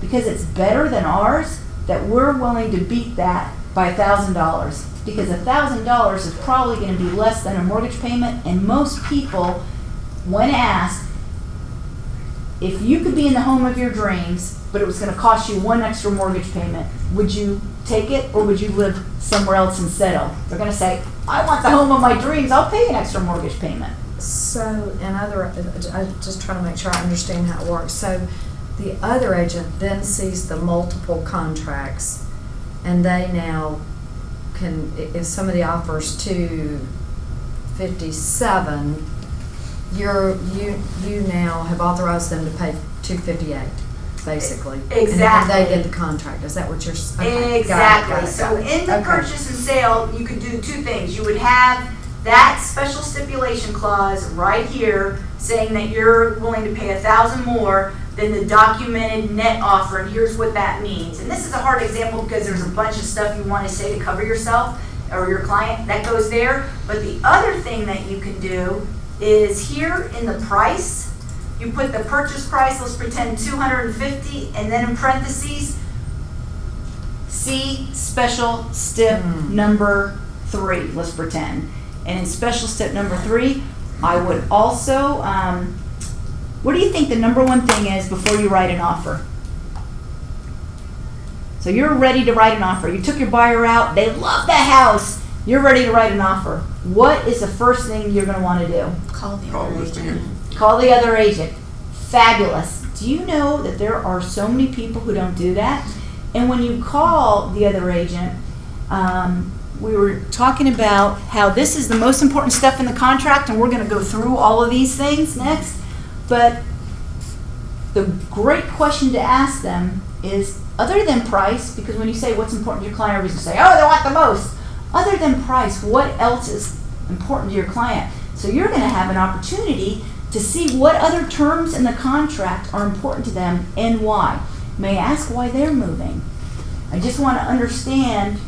because it's better than ours, that we're willing to beat that by $1,000. Because $1,000 is probably going to be less than a mortgage payment. And most people, when asked, if you could be in the home of your dreams, but it was going to cost you one extra mortgage payment, would you take it or would you live somewhere else and settle? They're going to say, I want the home of my dreams. I'll pay an extra mortgage payment. So, I just trying to make sure I understand how it works. So, the other agent then sees the multiple contracts, and they now can, if somebody offers 257, you now have authorized them to pay 258, basically. Exactly. And they get the contract. Is that what you're okay, Exactly. got it. So in the Okay. purchase and sale, you could do two things. You would have that special stipulation clause right here saying that you're willing to pay $1,000 more than the documented net offer, and here's what that means. And this is a hard example because there's a bunch of stuff you want to say to cover yourself or your client that goes there. But the other thing that you can do is here in the price, you put the purchase price, let's pretend $250, and then in parentheses, see special stip number 3, let's pretend. And in special step number 3, I would also, what do you think the number one thing is before you write an offer? So you're ready to write an offer. You took your buyer out, they love the house, you're ready to write an offer. What is the first thing you're going to want to do? Call the Call other listing agent. agent. Call the other agent. Fabulous. Do you know that there are so many people who don't do that? And when you call the other agent, we were talking about how this is the most important stuff in the contract, and we're going to go through all of these things next. But the great question to ask them is, other than price, because when you say what's important to your client, everybody's going to say, oh, they want the most. Other than price, what else is important to your client? So you're going to have an opportunity to see what other terms in the contract are important to them and why. May I ask why they're moving? I just want to understand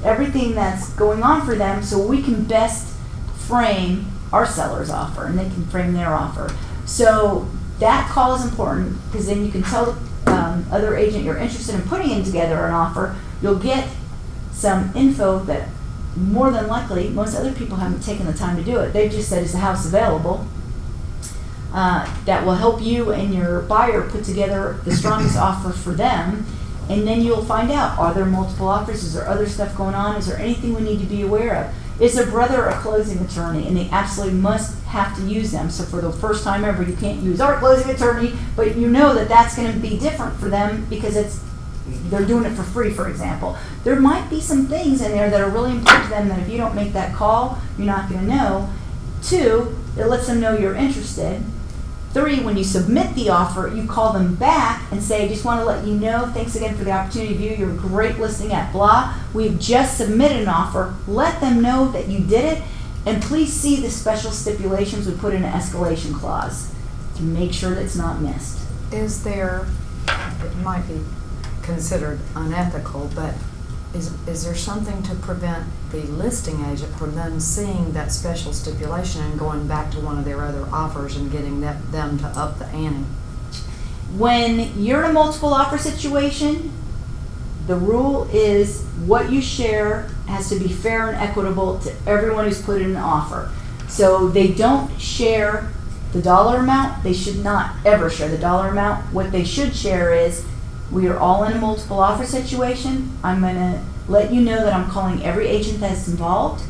everything that's going on for them so we can best frame our seller's offer and they can frame their offer. So that call is important because then you can tell the other agent you're interested in putting in together an offer. You'll get some info that more than likely most other people haven't taken the time to do it. They've just said, is the house available? That will help you and your buyer put together the strongest offer for them. And then you'll find out, are there multiple offers? Is there other stuff going on? Is there anything we need to be aware of? Is their brother a closing attorney? And they absolutely must have to use them. So for the first time ever, you can't use our closing attorney, but you know that that's going to be different for them because they're doing it for free, for example. There might be some things in there that are really important to them that if you don't make that call, you're not going to know. 2, it lets them know you're interested. 3, when you submit the offer, you call them back and say, I just want to let you know, thanks again for the opportunity to view your great listing at blah. We've just submitted an offer. Let them know that you did it, and please see the special stipulations we put in an escalation clause to make sure that it's not missed. Is there, it might be considered unethical, but is there something to prevent the listing agent from then seeing that special stipulation and going back to one of their other offers and getting them to up the ante? When you're in a multiple offer situation, the rule is what you share has to be fair and equitable to everyone who's put in an offer. So they don't share the dollar amount. They should not ever share the dollar amount. What they should share is, we are all in a multiple offer situation. I'm going to let you know that I'm calling every agent that's involved,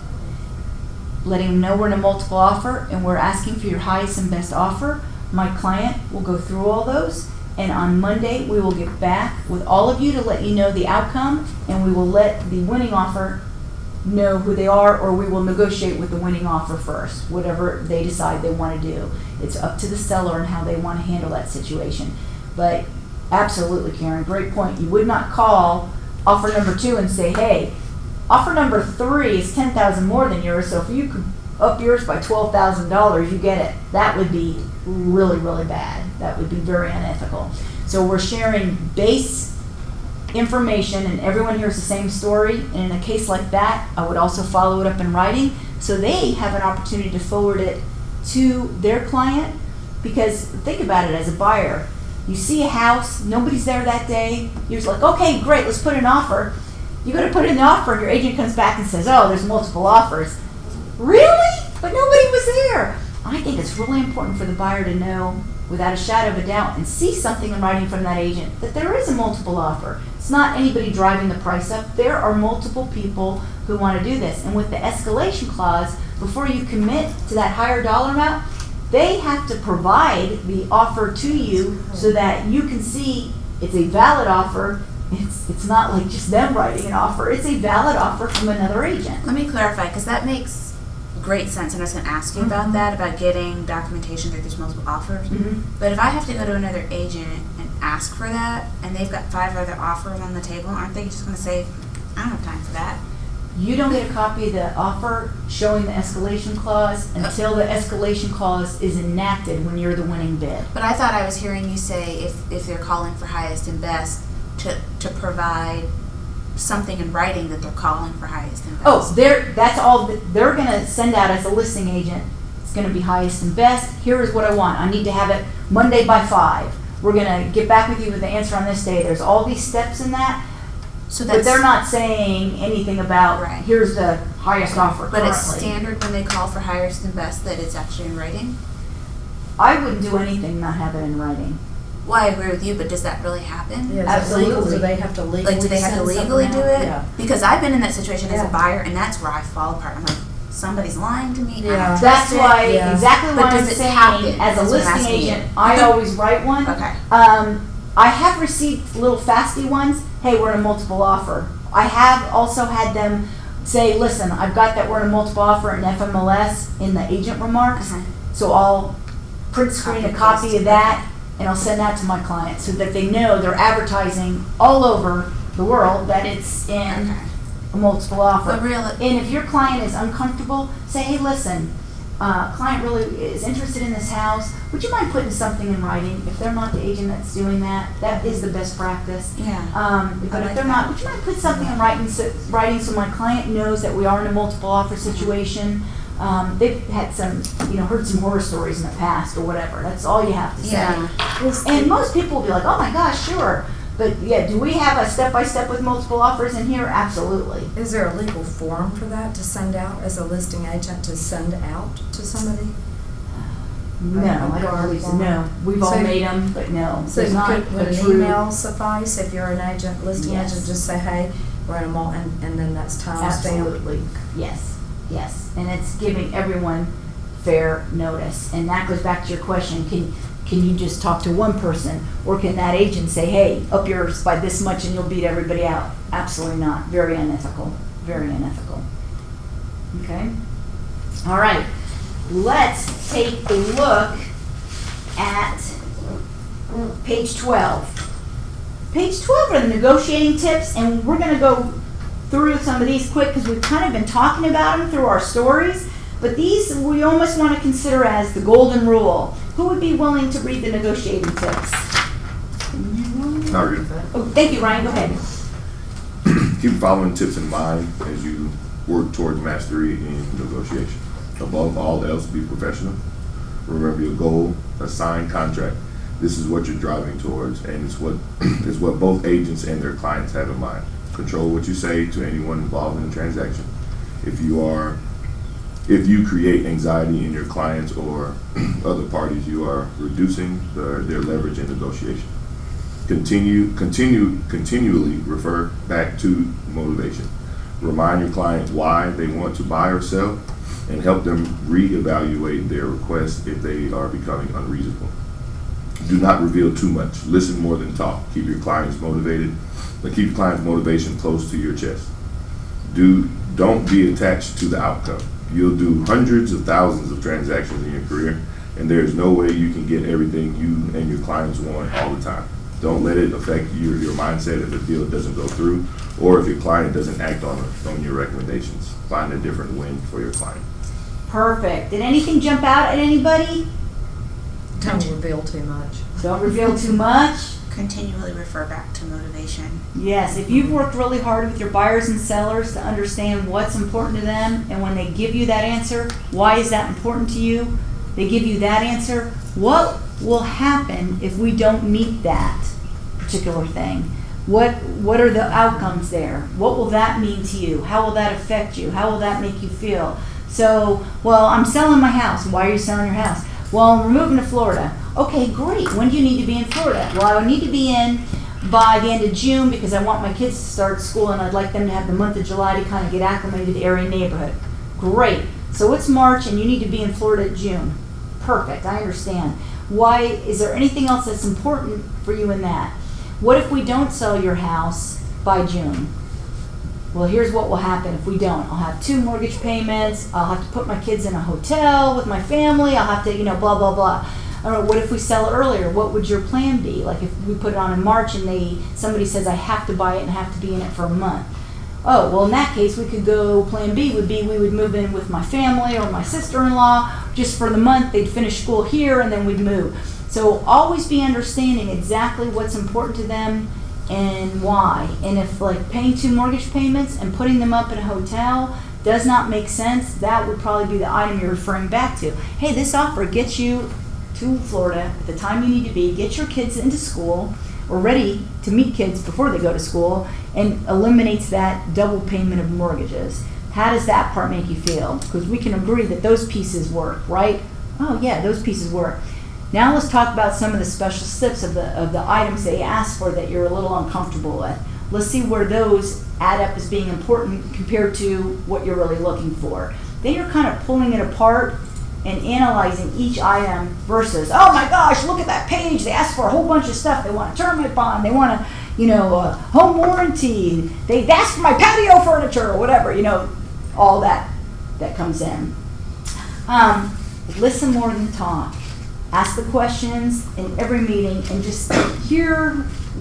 letting them know we're in a multiple offer and we're asking for your highest and best offer. My client will go through all those, and on Monday we will get back with all of you to let you know the outcome, and we will let the winning offer know who they are, or we will negotiate with the winning offer first, whatever they decide they want to do. It's up to the seller and how they want to handle that situation. But Absolutely, Karen, great point. You would not call offer number 2 and say, hey, offer number 3 is 10,000 more than yours, so if you could up yours by $12,000, you get it. That would be really, really bad. That would be very unethical. So we're sharing base information, and everyone hears the same story. And in a case like that, I would also follow it up in writing so they have an opportunity to forward it to their client. Because think about it as a buyer. You see a house, nobody's there that day. You're just like, okay, great, let's put an offer. You go to put in the offer, and your agent comes back and says, oh, there's multiple offers. Really? But nobody was there. I think it's really important for the buyer to know, without a shadow of a doubt, and see something in writing from that agent, that there is a multiple offer. It's not anybody driving the price up. There are multiple people who want to do this. And with the escalation clause, before you commit to that higher dollar amount, they have to provide the offer to you so that you can see it's a valid offer. It's not like just them writing an offer. It's a valid offer from another agent. Let me clarify, because that makes great sense, and I was going to ask you about that, about getting documentation that there's multiple offers. But if I have to go to another agent and ask for that, and they've got 5 other offers on the table, aren't they just going to say, I don't have time for that? You don't get a copy of the offer showing the escalation clause until the escalation clause is enacted when you're the winning bid. But I thought I was hearing you say if they're calling for highest and best, to provide something in writing that they're calling for highest and best. Oh, that's all they're going to send out as a listing agent. It's going to be highest and best. Here is what I want. I need to have it Monday by 5. We're going to get back with you with the answer on this day. There's all these steps in that. So But they're not saying anything about, Right. here's the highest offer But currently. it's standard when they call for highest and best that it's actually in writing? I wouldn't do anything not have it in writing. Well, I agree with you, but does that really happen? Yeah, is it Absolutely. legal? Do they have to legally Like, do they have to send something legally do out? it? Yeah. Because I've been in that situation as Yeah. a buyer, and that's where I fall apart. I'm like, somebody's lying to me. I don't Yeah. trust That's it. why, Yeah. exactly But what I'm does it saying, happen? as a That's what I'm listing asking you. agent, I always write one. Okay. I have received little fasty ones, hey, we're in a multiple offer. I have also had them say, listen, I've got that we're in a multiple offer in FMLS in the agent remarks, Uh-huh. so I'll print screen a copy of that, and I'll send that to my clients so that they know they're advertising all over the world that it's in Okay. a multiple offer. But really, And if your client is uncomfortable, say, hey, listen, client really is interested in this house. Would you mind putting something in writing? If they're not the agent that's doing that, that is the best practice. yeah. But like if they're that. not, would you mind put something in writing so my client knows that we are in a multiple offer situation? They've had some, heard some horror stories in the past or whatever. That's all you have to say. Yeah. And most people will be like, oh my gosh, sure. But yeah, do we have a step-by-step with multiple offers in here? Absolutely. Is there a legal form for that to send out as a listing agent to send out to somebody? No, I don't believe so. No, we've all So- made them, but no. So there's you not could, would a an true- email suffice if you're an agent, listing Yes. agent, just say, hey, we're in a mall, and then that's time stamp? Absolutely, yes, yes. And it's giving everyone fair notice. And that goes back to your question, can you just talk to one person? Or can that agent say, hey, up yours by this much and you'll beat everybody out? Absolutely not. Very unethical, very unethical. Okay? All right, let's take a look at page 12. Page 12 are the negotiating tips, and we're going to go through some of these quick because we've kind of been talking about them through our stories, but these we almost want to consider as the golden rule. Who would be willing to read the negotiating tips? I'll read it. Oh, thank you, Ryan. Go ahead. Keep the following tips in mind as you work towards mastery in negotiation. Above all else, be professional. Remember your goal, a signed contract. This is what you're driving towards, and it's what both agents and their clients have in mind. Control what you say to anyone involved in the transaction. If you create anxiety in your clients or other parties, you are reducing their leverage in negotiation. Continually refer back to motivation. Remind your client why they want to buy or sell, and help them reevaluate their requests if they are becoming unreasonable. Do not reveal too much. Listen more than talk. Keep your clients motivated, but keep your client's motivation close to your chest. Don't be attached to the outcome. You'll do hundreds of thousands of transactions in your career, and there is no way you can get everything you and your clients want all the time. Don't let it affect your mindset if the deal doesn't go through, or if your client doesn't act on your recommendations. Find a different win for your client. Perfect. Did anything jump out at anybody? Don't reveal too much. Don't reveal too much. Continually refer back to motivation. Yes, if you've worked really hard with your buyers and sellers to understand what's important to them, and when they give you that answer, why is that important to you? They give you that answer. What will happen if we don't meet that particular thing? What are the outcomes there? What will that mean to you? How will that affect you? How will that make you feel? So, well, I'm selling my house. Why are you selling your house? Well, we're moving to Florida. Okay, great. When do you need to be in Florida? Well, I need to be in by the end of June because I want my kids to start school and I'd like them to have the month of July to kind of get acclimated to the area neighborhood. Great. So it's March and you need to be in Florida June. Perfect. I understand. Why? Is there anything else that's important for you in that? What if we don't sell your house by June? Well, here's what will happen if we don't. I'll have 2 mortgage payments. I'll have to put my kids in a hotel with my family. I'll have to, blah, blah, blah. I don't know, what if we sell it earlier? What would your plan be? Like if we put it on in March and somebody says I have to buy it and have to be in it for a month. Oh, well in that case we could go, plan B would be we would move in with my family or my sister-in-law just for the month. They'd finish school here and then we'd move. So always be understanding exactly what's important to them and why. And if like paying 2 mortgage payments and putting them up in a hotel does not make sense, that would probably be the item you're referring back to. Hey, this offer gets you to Florida at the time you need to be, get your kids into school or ready to meet kids before they go to school, and eliminates that double payment of mortgages. How does that part make you feel? Because we can agree that those pieces work, right? Oh yeah, those pieces work. Now let's talk about some of the special steps of the items they ask for that you're a little uncomfortable with. Let's see where those add up as being important compared to what you're really looking for. Then you're kind of pulling it apart and analyzing each item versus, oh my gosh, look at that page. They asked for a whole bunch of stuff. They want a termite bond. They want a home warranty. They asked for my patio furniture or whatever, all that comes in. Listen more than talk. Ask the questions in every meeting and just hear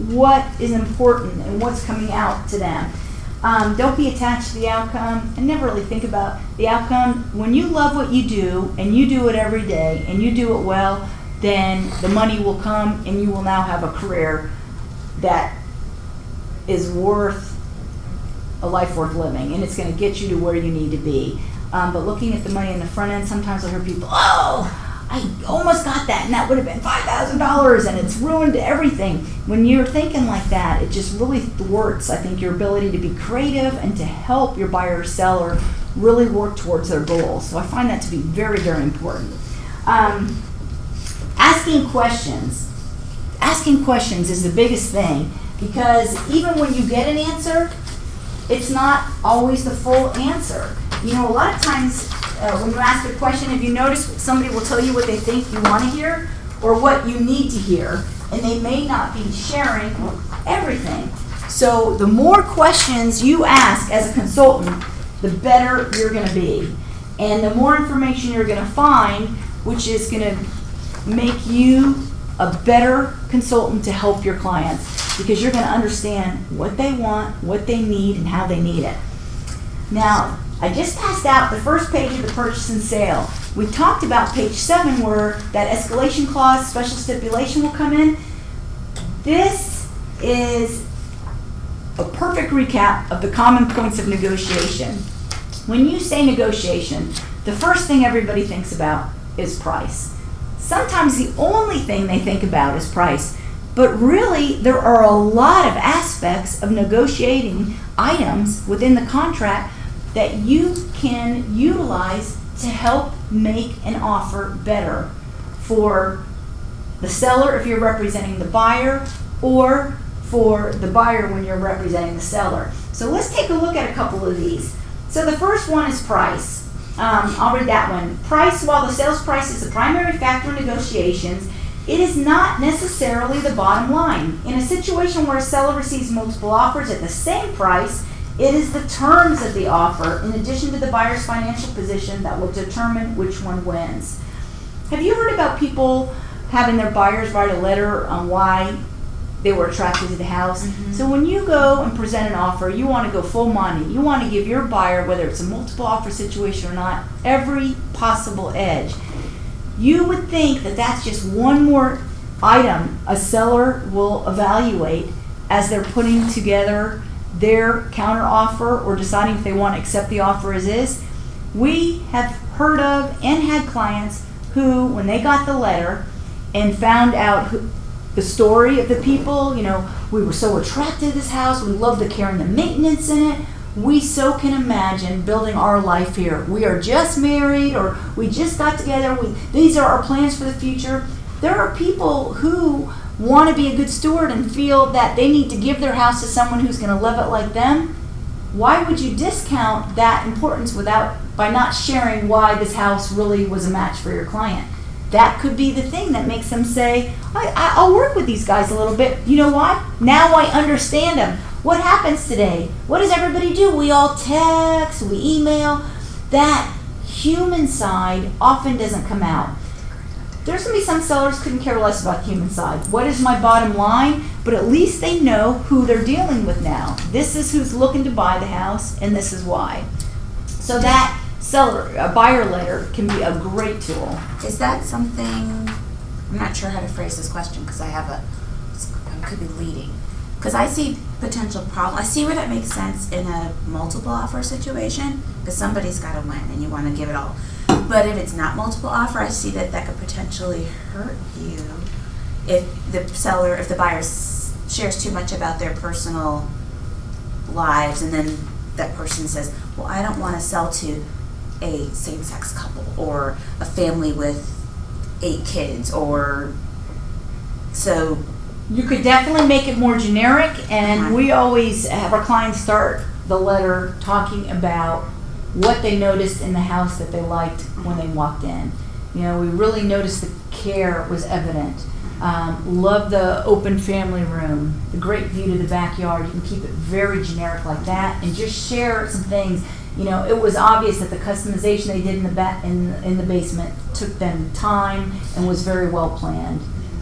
what is important and what's coming out to them. Don't be attached to the outcome and never really think about the outcome. When you love what you do and you do it every day and you do it well, then the money will come and you will now have a career that is worth a life worth living, and it's going to get you to where you need to be. But looking at the money in the front end, sometimes I hear people, oh, I almost got that, and that would have been $5,000, and it's ruined everything. When you're thinking like that, it just really thwarts, I think, your ability to be creative and to help your buyer or seller really work towards their goals. So I find that to be very, very important. Asking questions. Asking questions is the biggest thing, because even when you get an answer, it's not always the full answer. A lot of times when you ask a question, if you notice, somebody will tell you what they think you want to hear or what you need to hear, and they may not be sharing everything. So the more questions you ask as a consultant, the better you're going to be. And the more information you're going to find, which is going to make you a better consultant to help your clients, because you're going to understand what they want, what they need, and how they need it. Now, I just passed out the first page of the purchase and sale. We talked about page 7 where that escalation clause, special stipulation will come in. This is a perfect recap of the common points of negotiation. When you say negotiation, the first thing everybody thinks about is price. Sometimes the only thing they think about is price, but really there are a lot of aspects of negotiating items within the contract that you can utilize to help make an offer better for the seller if you're representing the buyer, or for the buyer when you're representing the seller. So let's take a look at a couple of these. So the first one is price. I'll read that one. Price, while the sales price is the primary factor in negotiations, it is not necessarily the bottom line. In a situation where a seller receives multiple offers at the same price, it is the terms of the offer, in addition to the buyer's financial position, that will determine which one wins. Have you heard about people having their buyers write a letter on why they were attracted to the house. So when you go and present an offer, you want to go full money. You want to give your buyer, whether it's a multiple offer situation or not, every possible edge. You would think that that's just one more item a seller will evaluate as they're putting together their counter offer or deciding if they want to accept the offer as is. We have heard of and had clients who, when they got the letter and found out the story of the people, we were so attracted to this house, we love the care and the maintenance in it, we so can imagine building our life here. We are just married, or we just got together, these are our plans for the future. There are people who want to be a good steward and feel that they need to give their house to someone who's going to love it like them. Why would you discount that importance by not sharing why this house really was a match for your client? That could be the thing that makes them say, I'll work with these guys a little bit. You know why? Now I understand them. What happens today? What does everybody do? We all text, we email. That human side often doesn't come out. There's going to be some sellers couldn't care less about the human side. What is my bottom line? But at least they know who they're dealing with now. This is who's looking to buy the house, and this is why. So that buyer letter can be a great tool. Is that something, I'm not sure how to phrase this question because I could be leading. Because I see potential problem. I see where that makes sense in a multiple offer situation because somebody's got to win and you want to give it all. But if it's not multiple offer, I see that could potentially hurt you if the buyer shares too much about their personal lives and then that person says, well, I don't want to sell to a same-sex couple or a family with 8 kids or so. You could definitely make it more generic, and we always have our clients start the letter talking about what they noticed in the house that they liked when they walked in. We really noticed the care was evident. Love the open family room, the great view to the backyard. You can keep it very generic like that and just share some things. It was obvious that the customization they did in the basement took them time and was very well planned.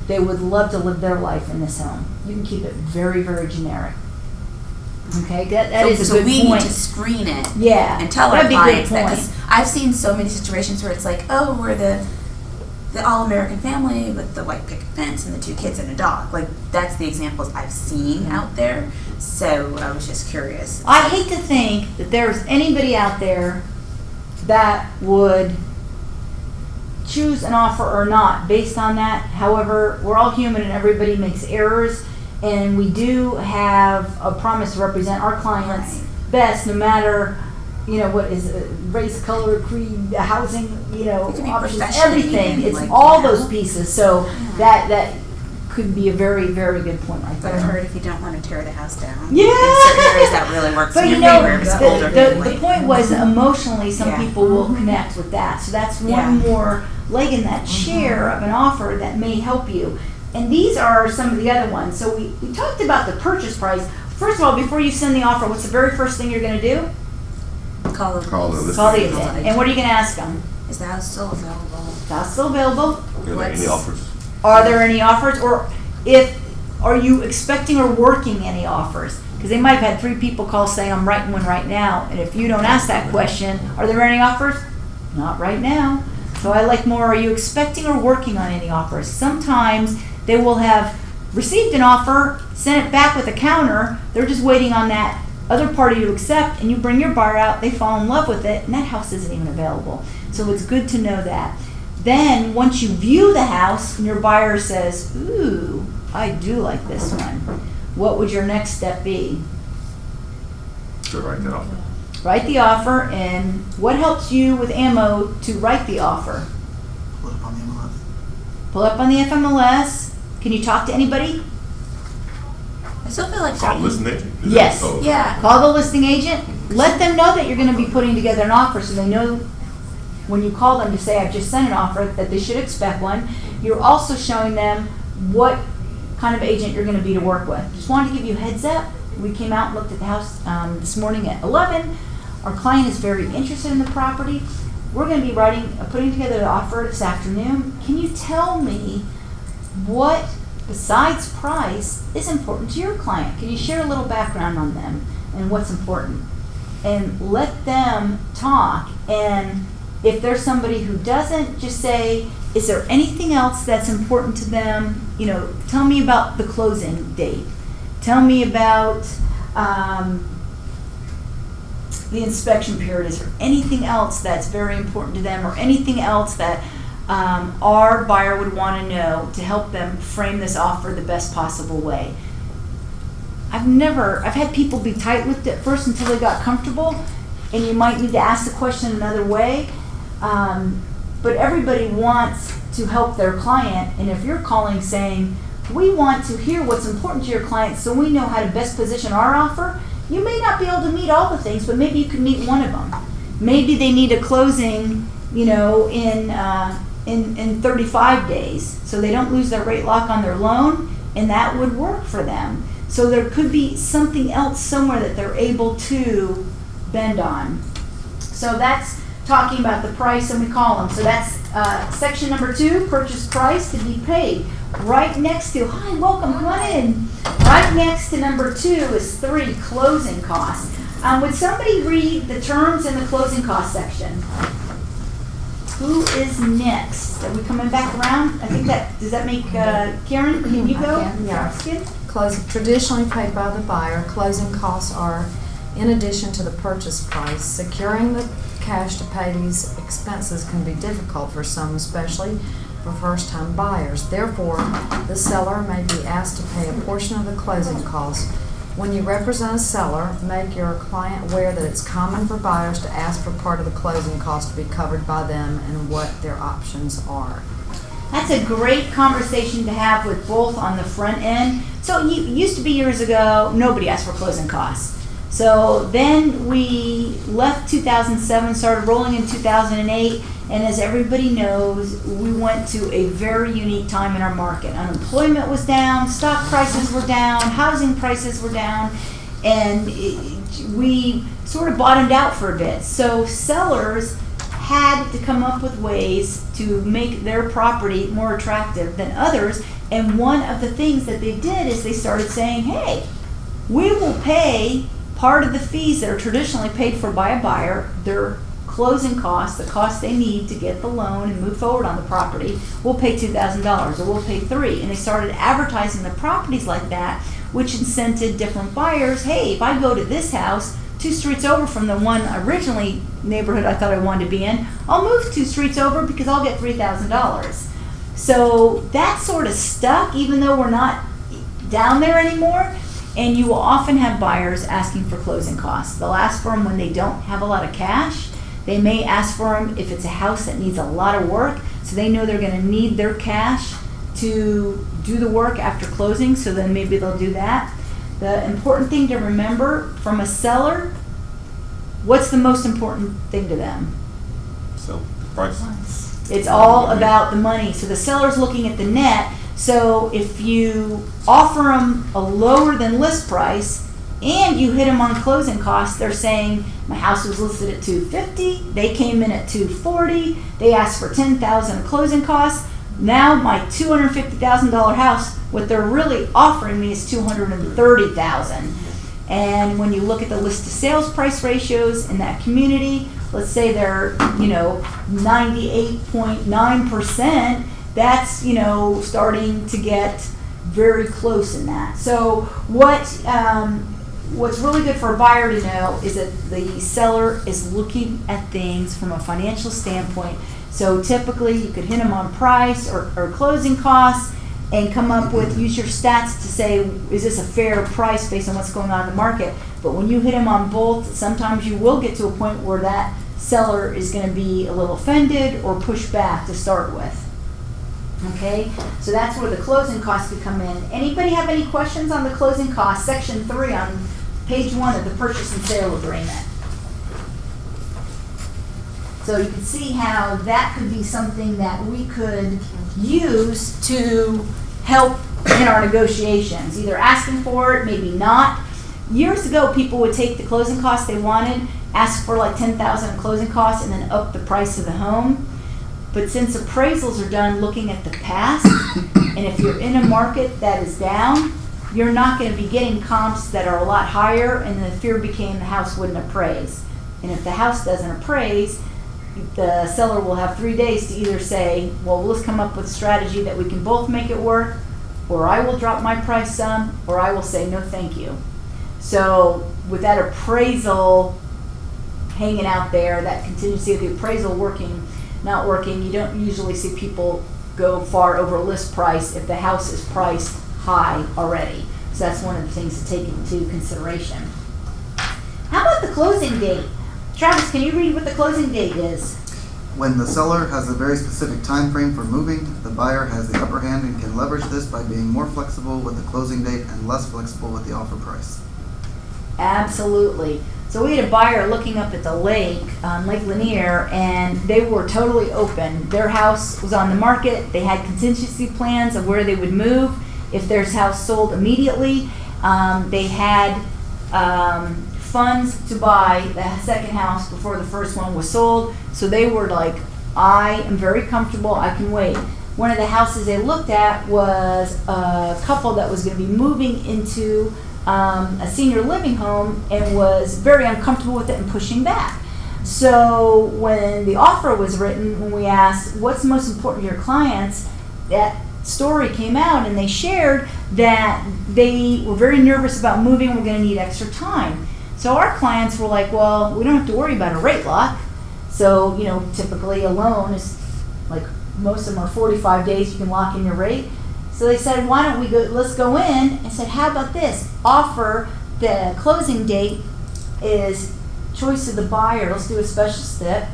They would love to live their life in this home. You can keep it very, very generic. Okay, that is a good point. So we need to screen it. Yeah, and tell our that'd be a clients good that. point. 'Cause I've seen so many situations where it's like, oh, we're the all-American family with the white picket fence and the 2 kids and a dog. Like, that's the examples I've seen out there. So I was just curious. I hate to think that there's anybody out there that would choose an offer or not based on that. However, we're all human and everybody makes errors, and we do have a promise to represent our clients best, no matter what is race, color, creed, housing, options, everything. It's all those pieces. So that could be a very, very good point right But there. I've heard if you don't want to tear the house down, Yeah. in certain areas that really works But in your you know, favor if it's older family. the point was emotionally some Yeah. people will connect with that. So that's one more leg in that chair of an offer that may help you. And these are some of the other ones. So we talked about the purchase price. First of all, before you send the offer, what's the very first thing you're going to do? Call the Call the listing. Call the agent. And what are you going to ask them? Is the house still available? That's still available. Are there any offers? Are there any offers? Or are you expecting or working any offers? Because they might have had 3 people call saying, I'm writing one right now. And if you don't ask that question, are there any offers? Not right now. So I like more, are you expecting or working on any offers? Sometimes they will have received an offer, sent it back with a counter. They're just waiting on that other party to accept, and you bring your buyer out, they fall in love with it, and that house isn't even available. So it's good to know that. Then once you view the house and your buyer says, ooh, I do like this one, what would your next step be? To write that offer. Write the offer, and what helps you with ammo to write the offer? Pull it up on the MLS. Pull up on the FMLS. Can you talk to anybody? I still feel like Call listing agent? Is Yes. that- oh. Yeah. Call the listing agent. Let them know that you're going to be putting together an offer, so they know when you call them to say, I've just sent an offer, that they should expect one. You're also showing them what kind of agent you're going to be to work with. Just wanted to give you a heads up. We came out and looked at the house this morning at 11. Our client is very interested in the property. We're going to be putting together the offer this afternoon. Can you tell me what besides price, is important to your client? Can you share a little background on them and what's important? And let them talk. And if there's somebody who doesn't, just say, is there anything else that's important to them? You know, tell me about the closing date. Tell me about the inspection period. Is there anything else that's very important to them, or anything else that our buyer would want to know to help them frame this offer the best possible way? I've had people be tight-lipped at first until they got comfortable, and you might need to ask the question another way. But everybody wants to help their client, and if you're calling saying, we want to hear what's important to your client so we know how to best position our offer, you may not be able to meet all the things, but maybe you can meet one of them. Maybe they need a closing, you know, in 35 days, so they don't lose their rate lock on their loan, and that would work for them. So there could be something else somewhere that they're able to bend on. So that's talking about the price, and we call them. So that's section number 2, purchase price to be paid. Right next to, hi, welcome, come on in. Right next to number 2 is 3, closing costs. Would somebody read the terms in the closing cost section? Who is next? Are we coming back around? I think that, does that make, Karen, can you go? I can, yeah. Good. Traditionally paid by the buyer, closing costs are in addition to the purchase price. Securing the cash to pay these expenses can be difficult for some, especially for first-time buyers. Therefore, the seller may be asked to pay a portion of the closing costs. When you represent a seller, make your client aware that it's common for buyers to ask for part of the closing cost to be covered by them and what their options are. That's a great conversation to have with both on the front end. So it used to be years ago, nobody asked for closing costs. So then we left 2007, started rolling in 2008, and as everybody knows, we went to a very unique time in our market. Unemployment was down, stock prices were down, housing prices were down, and we sort of bottomed out for a bit. So sellers had to come up with ways to make their property more attractive than others, and one of the things that they did is they started saying, hey, we will pay part of the fees that are traditionally paid for by a buyer, their closing costs, the cost they need to get the loan and move forward on the property, we'll pay $2,000 or we'll pay $3,000. And they started advertising the properties like that, which incented different buyers, hey, if I go to this house 2 streets over from the one originally neighborhood I thought I wanted to be in, I'll move 2 streets over because I'll get $3,000. So that sort of stuck, even though we're not down there anymore. And you will often have buyers asking for closing costs. They'll ask for them when they don't have a lot of cash. They may ask for them if it's a house that needs a lot of work, so they know they're going to need their cash to do the work after closing, so then maybe they'll do that. The important thing to remember from a seller, what's the most important thing to them? So the price. It's all about the money. So the seller's looking at the net. So if you offer them a lower than list price and you hit them on closing costs, they're saying my house was listed at $250, they came in at $240, they asked for $10,000 of closing costs. Now my $250,000 house, what they're really offering me is $230,000. And when you look at the list to sales price ratios in that community, let's say they're 98.9%. That's, starting to get very close in that. So what's really good for a buyer to know is that the seller is looking at things from a financial standpoint. So typically you could hit them on price or closing costs and come up with, use your stats to say, is this a fair price based on what's going on in the market? But when you hit them on both, sometimes you will get to a point where that seller is going to be a little offended or push back to start with. Okay, so that's where the closing costs could come in. Anybody have any questions on the closing costs? Section 3 on page 1 of the purchase and sale agreement. So you can see how that could be something that we could use to help in our negotiations. Either asking for it, maybe not. Years ago, people would take the closing costs they wanted, ask for like $10,000 in closing costs, and then up the price of the home. But since appraisals are done looking at the past, And if you're in a market that is down, you're not gonna be getting comps that are a lot higher, and the fear became the house wouldn't appraise. And if the house doesn't appraise, the seller will have 3 days to either say, well, let's come up with a strategy that we can both make it work, or I will drop my price some, or I will say, no, thank you. So with that appraisal hanging out there, that contingency of the appraisal working, not working, you don't usually see people go far over list price if the house is priced high already. So that's one of the things to take into consideration. How about the closing date? Travis, can you read what the closing date is? When the seller has a very specific time frame for moving, the buyer has the upper hand and can leverage this by being more flexible with the closing date and less flexible with the offer price. Absolutely. So we had a buyer looking up at the lake, Lake Lanier, and they were totally open. Their house was on the market. They had contingency plans of where they would move if their house sold immediately. They had funds to buy the second house before the first one was sold. So they were like, I am very comfortable, I can wait. One of the houses they looked at was a couple that was going to be moving into a senior living home and was very uncomfortable with it and pushing back. So when the offer was written, when we asked what's most important to your clients, that story came out and they shared that they were very nervous about moving, we're going to need extra time. So our clients were like, well, we don't have to worry about a rate lock. So, typically a loan is like, most of them are 45 days, you can lock in your rate. So they said, why don't we let's go in and said, how about this? Offer the closing date is choice of the buyer. Let's do a special step.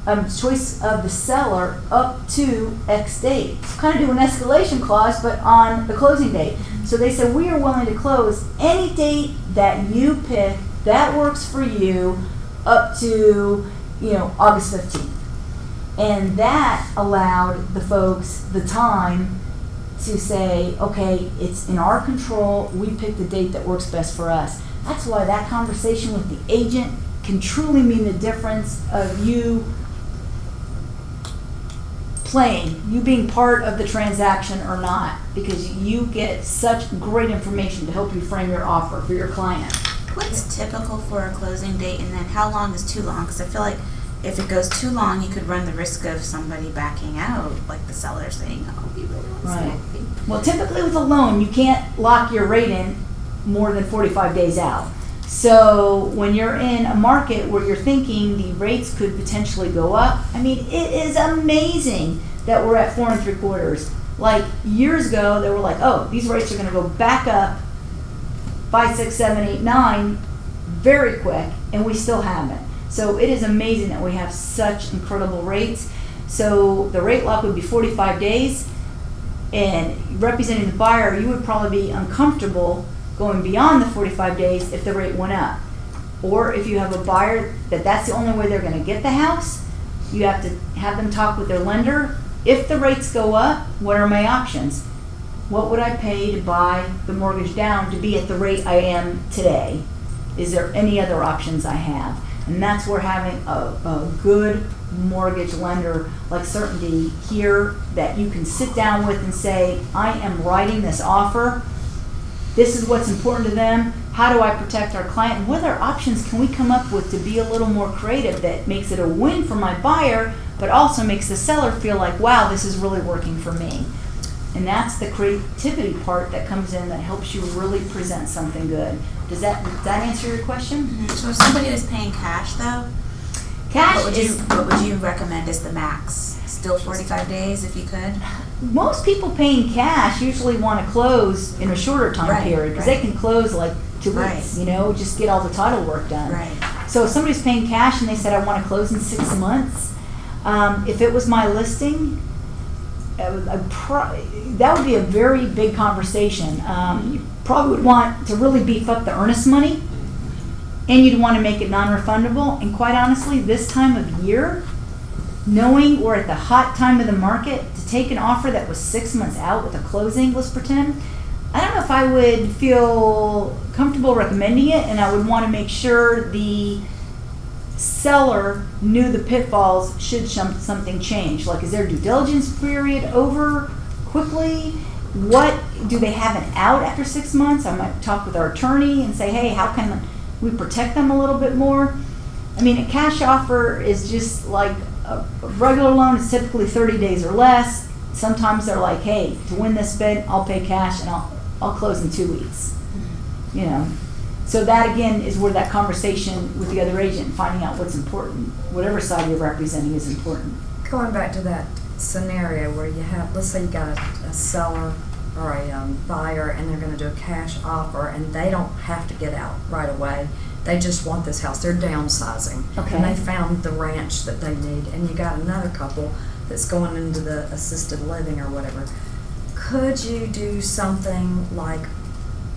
Choice of the seller up to X date. Kind of do an escalation clause, but on the closing date. So they said, we are willing to close any date that you pick that works for you up to, August 15th. And that allowed the folks the time to say, okay, it's in our control, we pick the date that works best for us. That's why that conversation with the agent can truly mean the difference of you playing, you being part of the transaction or not, because you get such great information to help you frame your offer for your client. What's typical for a closing date, and then how long is too long? Because I feel like if it goes too long, you could run the risk of somebody backing out, like the seller saying, oh, we really want to Right. Well, typically with a loan, you can't lock your rate in more than 45 days out. So when you're in a market where you're thinking the rates could potentially go up, I mean, it is amazing that we're at 4 3/4. Like years ago, they were like, oh, these rates are going to go back up 5, 6, 7, 8, 9 very quick, and we still haven't. So it is amazing that we have such incredible rates. So the rate lock would be 45 days, and representing the buyer, you would probably be uncomfortable going beyond the 45 days if the rate went up. Or if you have a buyer that's the only way they're going to get the house, you have to have them talk with their lender. If the rates go up, what are my options? What would I pay to buy the mortgage down to be at the rate I am today? Is there any other options I have? And that's where having a good mortgage lender like Certainty here that you can sit down with and say, I am writing this offer. This is what's important to them. How do I protect our client? And what other options can we come up with to be a little more creative that makes it a win for my buyer, but also makes the seller feel like, wow, this is really working for me. And that's the creativity part that comes in that helps you really present something good. Does that answer your question? So if somebody was paying cash though, Cash what is, would you recommend is the max? Still 45 days if you could? most people paying cash usually want to close in a shorter time Right, period because right. they can close like 2 Right. weeks, just get all the title work done. Right. So if somebody's paying cash and they said, I want to close in 6 months, if it was my listing, that would be a very big conversation. You probably would want to really beef up the earnest money, and you'd want to make it non-refundable. And quite honestly, this time of year, knowing we're at the hot time of the market, to take an offer that was 6 months out with a closing, let's pretend, I don't know if I would feel comfortable recommending it, and I would want to make sure the seller knew the pitfalls should something change. Like, is their due diligence period over quickly? What, do they have an out after 6 months? I might talk with our attorney and say, hey, how can we protect them a little bit more? I mean, a cash offer is just like a regular loan is typically 30 days or less. Sometimes they're like, hey, to win this bid, I'll pay cash and I'll close in 2 weeks. You know, so that again is where that conversation with the other agent, finding out what's important, whatever side you're representing is important. Going back to that scenario where you have, let's say you got a seller or a buyer and they're gonna do a cash offer and they don't have to get out right away. They just want this house, they're downsizing. Okay. And they found the ranch that they need, and you got another couple that's going into the assisted living or whatever. Could you do something like,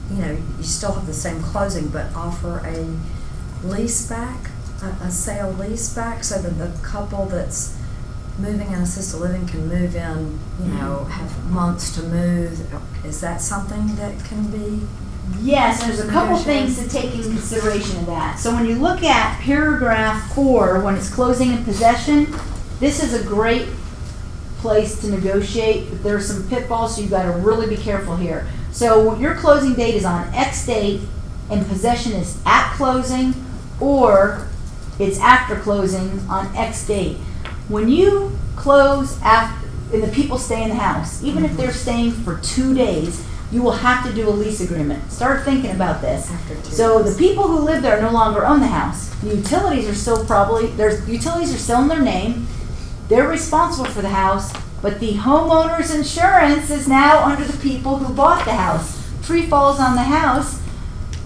you know, you still have the same closing, but offer a lease back, a sale lease back, so that the couple that's moving in assisted living can move in, you know, have months to move? Is that something that can be? Yes, there's a couple things to take into consideration of that. So when you look at paragraph 4, when it's closing in possession, this is a great place to negotiate, but there's some pitfalls, so you've got to really be careful here. So your closing date is on X date and possession is at closing, or it's after closing on X date. When you close after, and the people stay in the house, even if they're staying for 2 days, you will have to do a lease agreement. Start thinking about this. So the people who live there no longer own the house. The utilities are still utilities are still in their name. They're responsible for the house, but the homeowner's insurance is now under the people who bought the house. Tree falls on the house,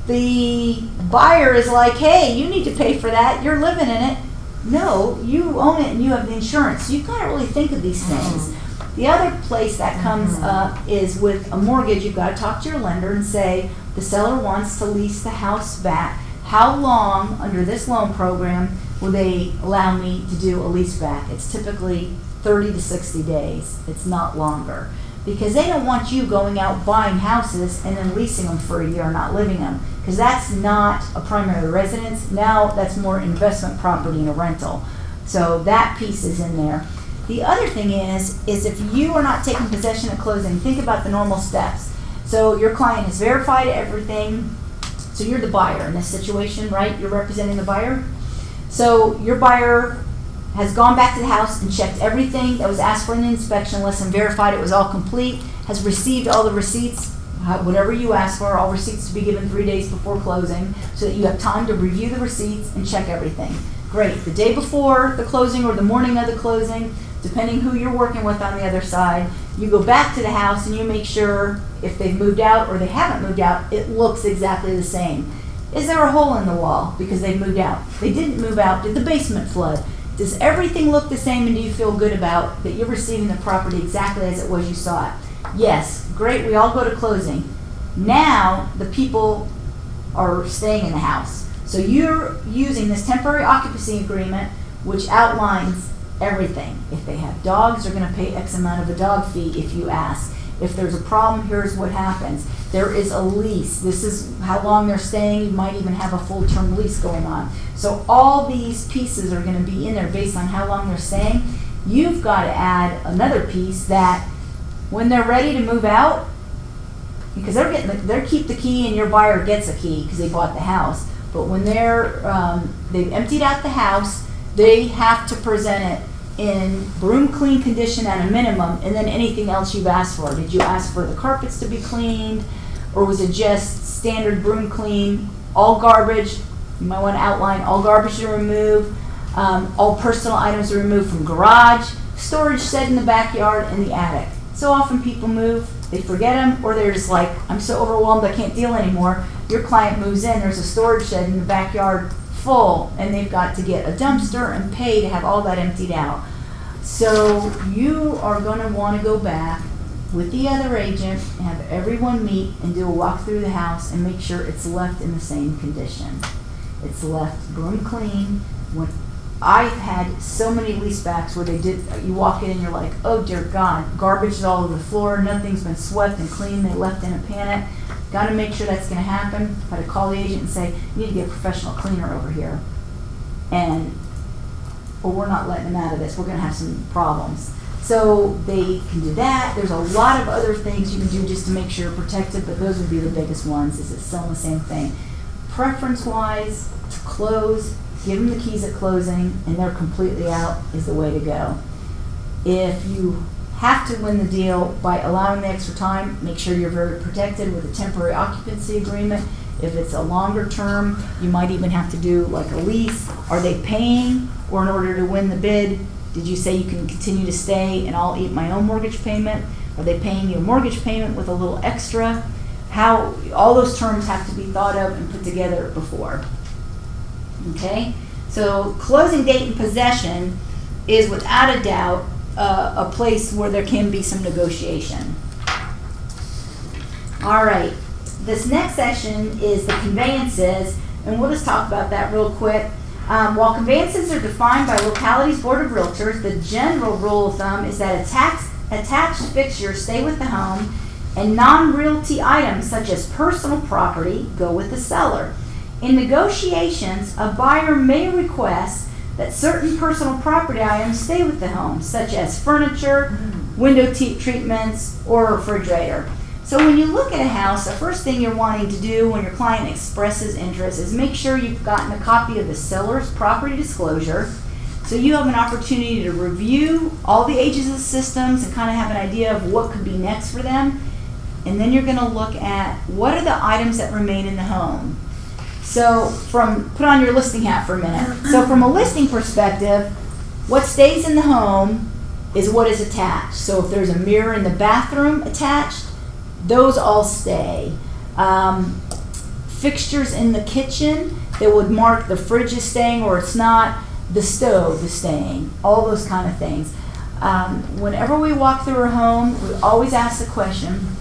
the buyer is like, hey, you need to pay for that, you're living in it. No, you own it and you have the insurance. So you've got to really think of these things. The other place that comes up is with a mortgage. You've got to talk to your lender and say, the seller wants to lease the house back. How long under this loan program will they allow me to do a lease back? It's typically 30 to 60 days. It's not longer. Because they don't want you going out buying houses and then leasing them for a year, not living them. Because that's not a primary residence. Now that's more investment property and a rental. So that piece is in there. The other thing is if you are not taking possession at closing, think about the normal steps. So your client has verified everything. So you're the buyer in this situation, right? You're representing the buyer. So your buyer has gone back to the house and checked everything that was asked for in the inspection list and verified it was all complete, has received all the receipts, whatever you asked for, all receipts to be given 3 days before closing, so that you have time to review the receipts and check everything. Great. The day before the closing or the morning of the closing, depending who you're working with on the other side, you go back to the house and you make sure if they've moved out or they haven't moved out, it looks exactly the same. Is there a hole in the wall because they've moved out? They didn't move out. Did the basement flood? Does everything look the same, and do you feel good about that you're receiving the property exactly as it was you saw it? Yes, great, we all go to closing. Now the people are staying in the house. So you're using this temporary occupancy agreement, which outlines everything. If they have dogs, they're going to pay X amount of a dog fee if you ask. If there's a problem, here's what happens. There is a lease. This is how long they're staying. You might even have a full-term lease going on. So all these pieces are going to be in there based on how long they're staying. You've got to add another piece that when they're ready to move out, because they keep the key and your buyer gets a key because they bought the house. But when they've emptied out the house, they have to present it in broom clean condition at a minimum, and then anything else you've asked for. Did you ask for the carpets to be cleaned, or was it just standard broom clean? All garbage, you might want to outline all garbage to remove, all personal items are removed from garage, storage shed in the backyard, and the attic. So often people move, they forget them, or they're just like, I'm so overwhelmed I can't deal anymore. Your client moves in, there's a storage shed in the backyard full, and they've got to get a dumpster and pay to have all that emptied out. So you are going to want to go back with the other agent and have everyone meet and do a walk through the house and make sure it's left in the same condition. It's left broom clean. When I've had so many leasebacks where you walk in and you're like, oh dear God, garbage is all over the floor, nothing's been swept and cleaned, they left in a panic. Got to make sure that's going to happen. Got to call the agent and say, you need to get a professional cleaner over here. Or we're not letting them out of this. We're going to have some problems. So they can do that. There's a lot of other things you can do just to make sure you're protected, but those would be the biggest ones. Is it's still the same thing. Preference-wise, to close, give them the keys at closing, and they're completely out is the way to go. If you have to win the deal by allowing the extra time, make sure you're very protected with a temporary occupancy agreement. If it's a longer term, you might even have to do like a lease. Are they paying, or in order to win the bid, did you say you can continue to stay and I'll eat my own mortgage payment? Are they paying you a mortgage payment with a little extra? How, all those terms have to be thought of and put together before. Okay? So closing date and possession is without a doubt a place where there can be some negotiation. All right. This next section is the conveyances, and we'll just talk about that real quick. While conveyances are defined by locality's board of realtors, the general rule of thumb is that attached fixtures stay with the home, and non-realty items such as personal property go with the seller. In negotiations, a buyer may request that certain personal property items stay with the home, such as furniture, window treatments, or a refrigerator. So when you look at a house, the first thing you're wanting to do when your client expresses interest is make sure you've gotten a copy of the seller's property disclosure, so you have an opportunity to review all the ages of the systems and kind of have an idea of what could be next for them. And then you're going to look at what are the items that remain in the home. So put on your listing hat for a minute. So from a listing perspective, what stays in the home is what is attached. So if there's a mirror in the bathroom attached, those all stay. Fixtures in the kitchen that would mark the fridge is staying or it's not, the stove is staying, all those kind of things. Whenever we walk through a home, we always ask the question,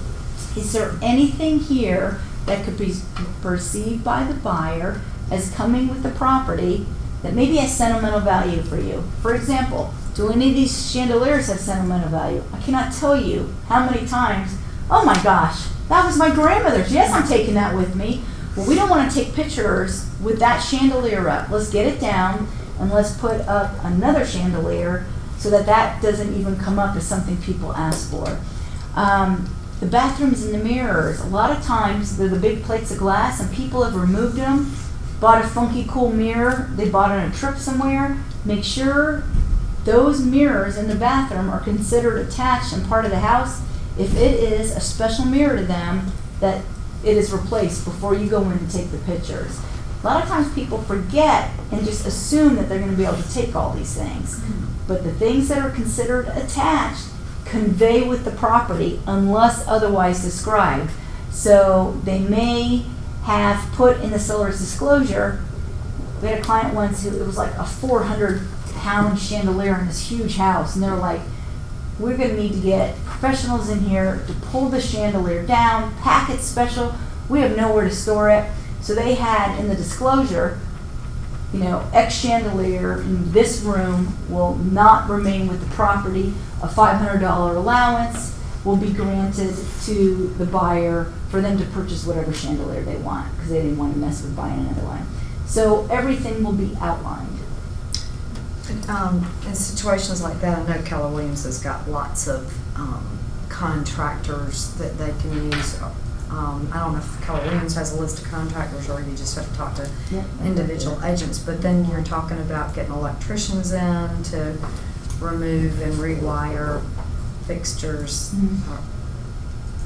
is there anything here that could be perceived by the buyer as coming with the property that maybe has sentimental value for you? For example, do any of these chandeliers have sentimental value? I cannot tell you how many times, oh my gosh, that was my grandmother's. Yes, I'm taking that with me. Well, we don't want to take pictures with that chandelier up. Let's get it down and let's put up another chandelier so that that doesn't even come up as something people ask for. The bathrooms and the mirrors, a lot of times they're the big plates of glass and people have removed them, bought a funky cool mirror, they bought on a trip somewhere. Make sure those mirrors in the bathroom are considered attached and part of the house. If it is a special mirror to them, that it is replaced before you go in and take the pictures. A lot of times people forget and just assume that they're going to be able to take all these things. But the things that are considered attached convey with the property unless otherwise described. So they may have put in the seller's disclosure, we had a client once who, it was like a 400-pound chandelier in this huge house, and they're like, we're going to need to get professionals in here to pull the chandelier down, pack it special, we have nowhere to store it. So they had in the disclosure, X chandelier in this room will not remain with the property. A $500 allowance will be granted to the buyer for them to purchase whatever chandelier they want because they didn't want to mess with buying another one. So everything will be outlined. In situations like that, I know Keller Williams has got lots of contractors that they can use. I don't know if Keller Williams has a list of contractors or you just have to talk to individual agents, but then you're talking about getting electricians in to remove and rewire fixtures.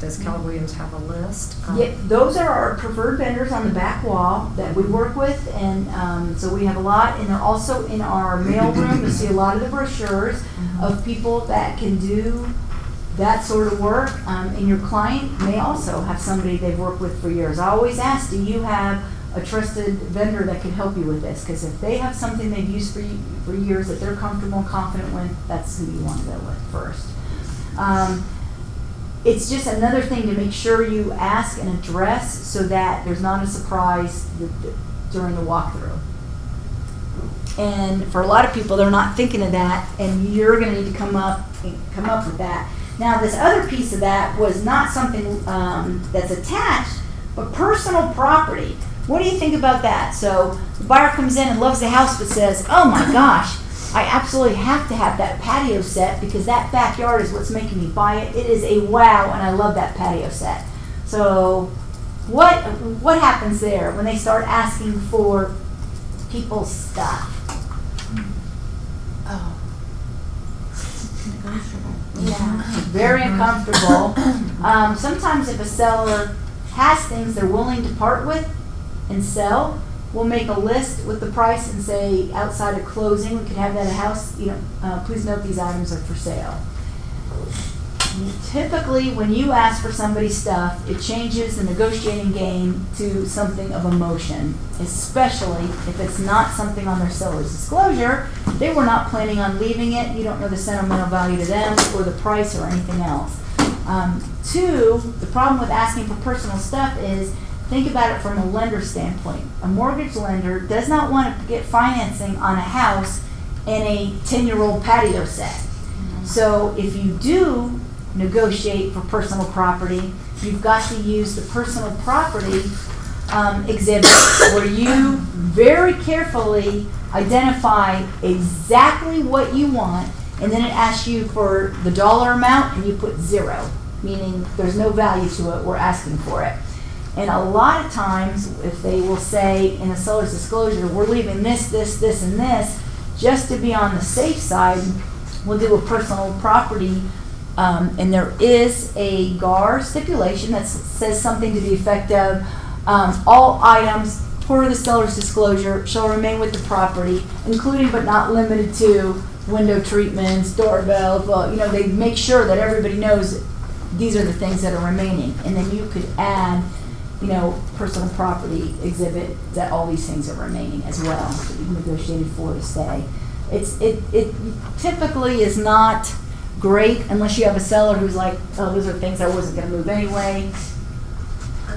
Does Keller Williams have a list? Yeah, those are our preferred vendors on the back wall that we work with, and so we have a lot, and they're also in our mail room. You'll see a lot of the brochures of people that can do that sort of work, and your client may also have somebody they've worked with for years. I always ask, do you have a trusted vendor that can help you with this? Because if they have something they've used for years that they're comfortable and confident with, that's who you want to go with first. It's just another thing to make sure you ask and address so that there's not a surprise during the walkthrough. And for a lot of people, they're not thinking of that, and you're going to need to come up with that. Now, this other piece of that was not something that's attached, but personal property. What do you think about that? So the buyer comes in and loves the house but says, oh my gosh, I absolutely have to have that patio set because that backyard is what's making me buy it. It is a wow, and I love that patio set. So what happens there when they start asking for people's stuff? Oh. Yeah. Very uncomfortable. Sometimes if a seller has things they're willing to part with and sell, we'll make a list with the price and say outside of closing, we could have that at house, please note these items are for sale. Typically, when you ask for somebody's stuff, it changes the negotiating game to something of emotion, especially if it's not something on their seller's disclosure. They were not planning on leaving it. You don't know the sentimental value to them or the price or anything else. Two, the problem with asking for personal stuff is, think about it from a lender standpoint. A mortgage lender does not want to get financing on a house and a 10-year-old patio set. So if you do negotiate for personal property, you've got to use the personal property exhibit where you very carefully identify exactly what you want, and then it asks you for the dollar amount and you put 0, meaning there's no value to it, we're asking for it. And a lot of times, if they will say in a seller's disclosure, we're leaving this, this, this, and this, just to be on the safe side, we'll do a personal property, and there is a GAR stipulation that says something to the effect of, all items per the seller's disclosure shall remain with the property, including but not limited to window treatments, doorbells, they make sure that everybody knows these are the things that are remaining. And then you could add, personal property exhibit that all these things are remaining as well, that you've negotiated for to stay. It typically is not great unless you have a seller who's like, oh, those are things I wasn't going to move anyway.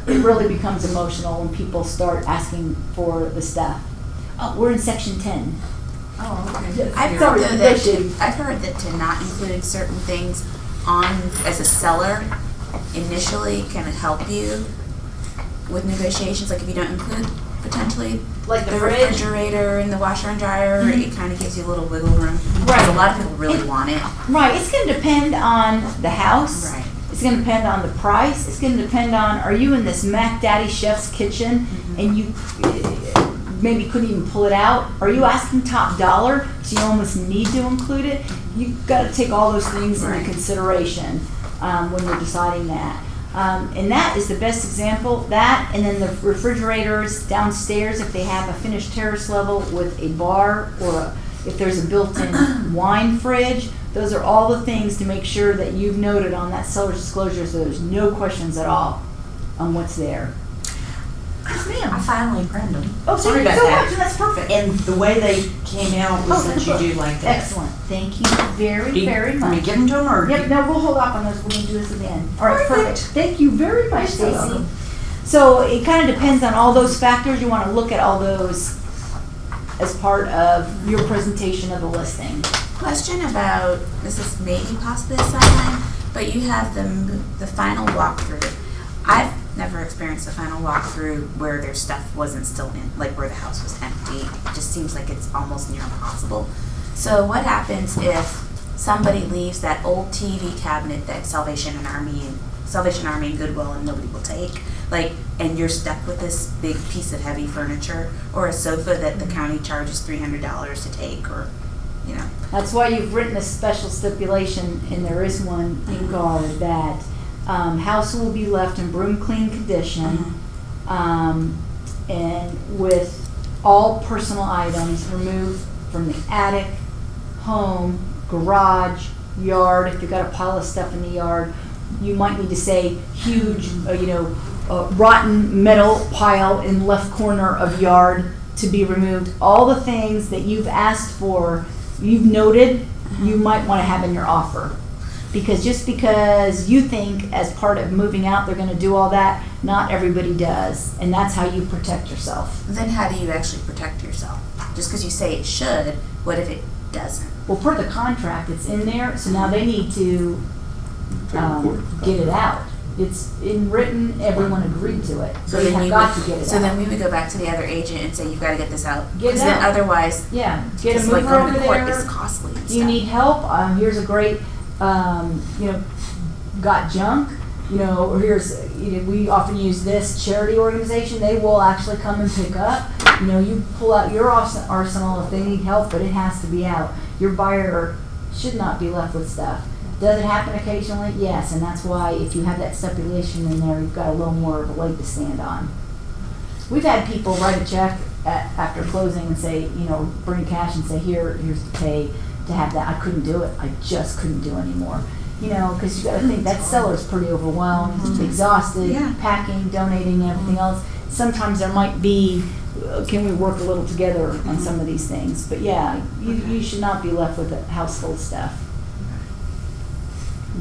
It really becomes emotional when people start asking for the stuff. Oh, we're in section 10. Oh, okay. I've heard that to not include certain things on as a seller initially can help you with negotiations. Like if you don't include potentially Like the fridge? refrigerator and the washer and dryer, it kind of gives you a little wiggle room. Right. Because a lot of people really want it. Right, it's going to depend on the house. Right. It's going to depend on the price. It's going to depend on, are you in this Mac Daddy chef's kitchen and you maybe couldn't even pull it out? Are you asking top dollar, so you almost need to include it? You've got to take all those things into consideration when you're deciding that. And that is the best example. That, and then the refrigerators downstairs, if they have a finished terrace level with a bar, or if there's a built-in wine fridge, those are all the things to make sure that you've noted on that seller's disclosure, so there's no questions at all on what's there. Yes, ma'am. I finally printed them. Oh, Sorry thank you about so that. much, and that's perfect. And the way they came out was that you do like that. Excellent. Thank you very, very Can we much. give them to them or? Yep, no, we'll hold off on those. We're going to do this again. All right, Perfect. perfect. Thank you very much, You're Stacy. welcome. So it kind of depends on all those factors. You want to look at all those as part of your presentation of the listing. Question about, this is maybe possibly a sideline, but you have the final walkthrough. I've never experienced a final walkthrough where their stuff wasn't still in, like where the house was empty. It just seems like it's almost near impossible. So what happens if somebody leaves that old TV cabinet that Salvation Army and Goodwill and nobody will take, and you're stuck with this big piece of heavy furniture, or a sofa that the county charges $300 to take, or That's why you've written a special stipulation, and there is one in GAR, that house will be left in broom clean condition, and with all personal items removed from the attic, home, garage, yard. If you've got a pile of stuff in the yard, you might need to say huge, rotten metal pile in left corner of yard to be removed. All the things that you've asked for, you've noted, you might want to have in your offer. Because just because you think as part of moving out they're going to do all that, not everybody does. And that's how you protect yourself. then how do you actually protect yourself? Just because you say it should, what if it doesn't? Well, per the contract, it's in there, so now they need to get it out. It's in written, everyone agreed to it, so they then have you got would- to get it out. So then we would go back to the other agent and say, you've gotta get this out. Get it 'Cause then out. otherwise, Yeah, get a it's like mover going over to court there. is costly and Do you stuff. need help? Here's a great, got junk, or here's, we often use this charity organization. They will actually come and pick up. You pull out your arsenal if they need help, but it has to be out. Your buyer should not be left with stuff. Does it happen occasionally? Yes, and that's why if you have that stipulation in there, you've got a little more of a leg to stand on. We've had people write a check after closing and say, bring cash and say, here's the pay to have that. I couldn't do it. I just couldn't do anymore. Because you got to think that seller's pretty overwhelmed, exhausted, Yeah. packing, donating, everything else. Sometimes there might be, can we work a little together on some of these things? But yeah, you should not be left with a house full of stuff.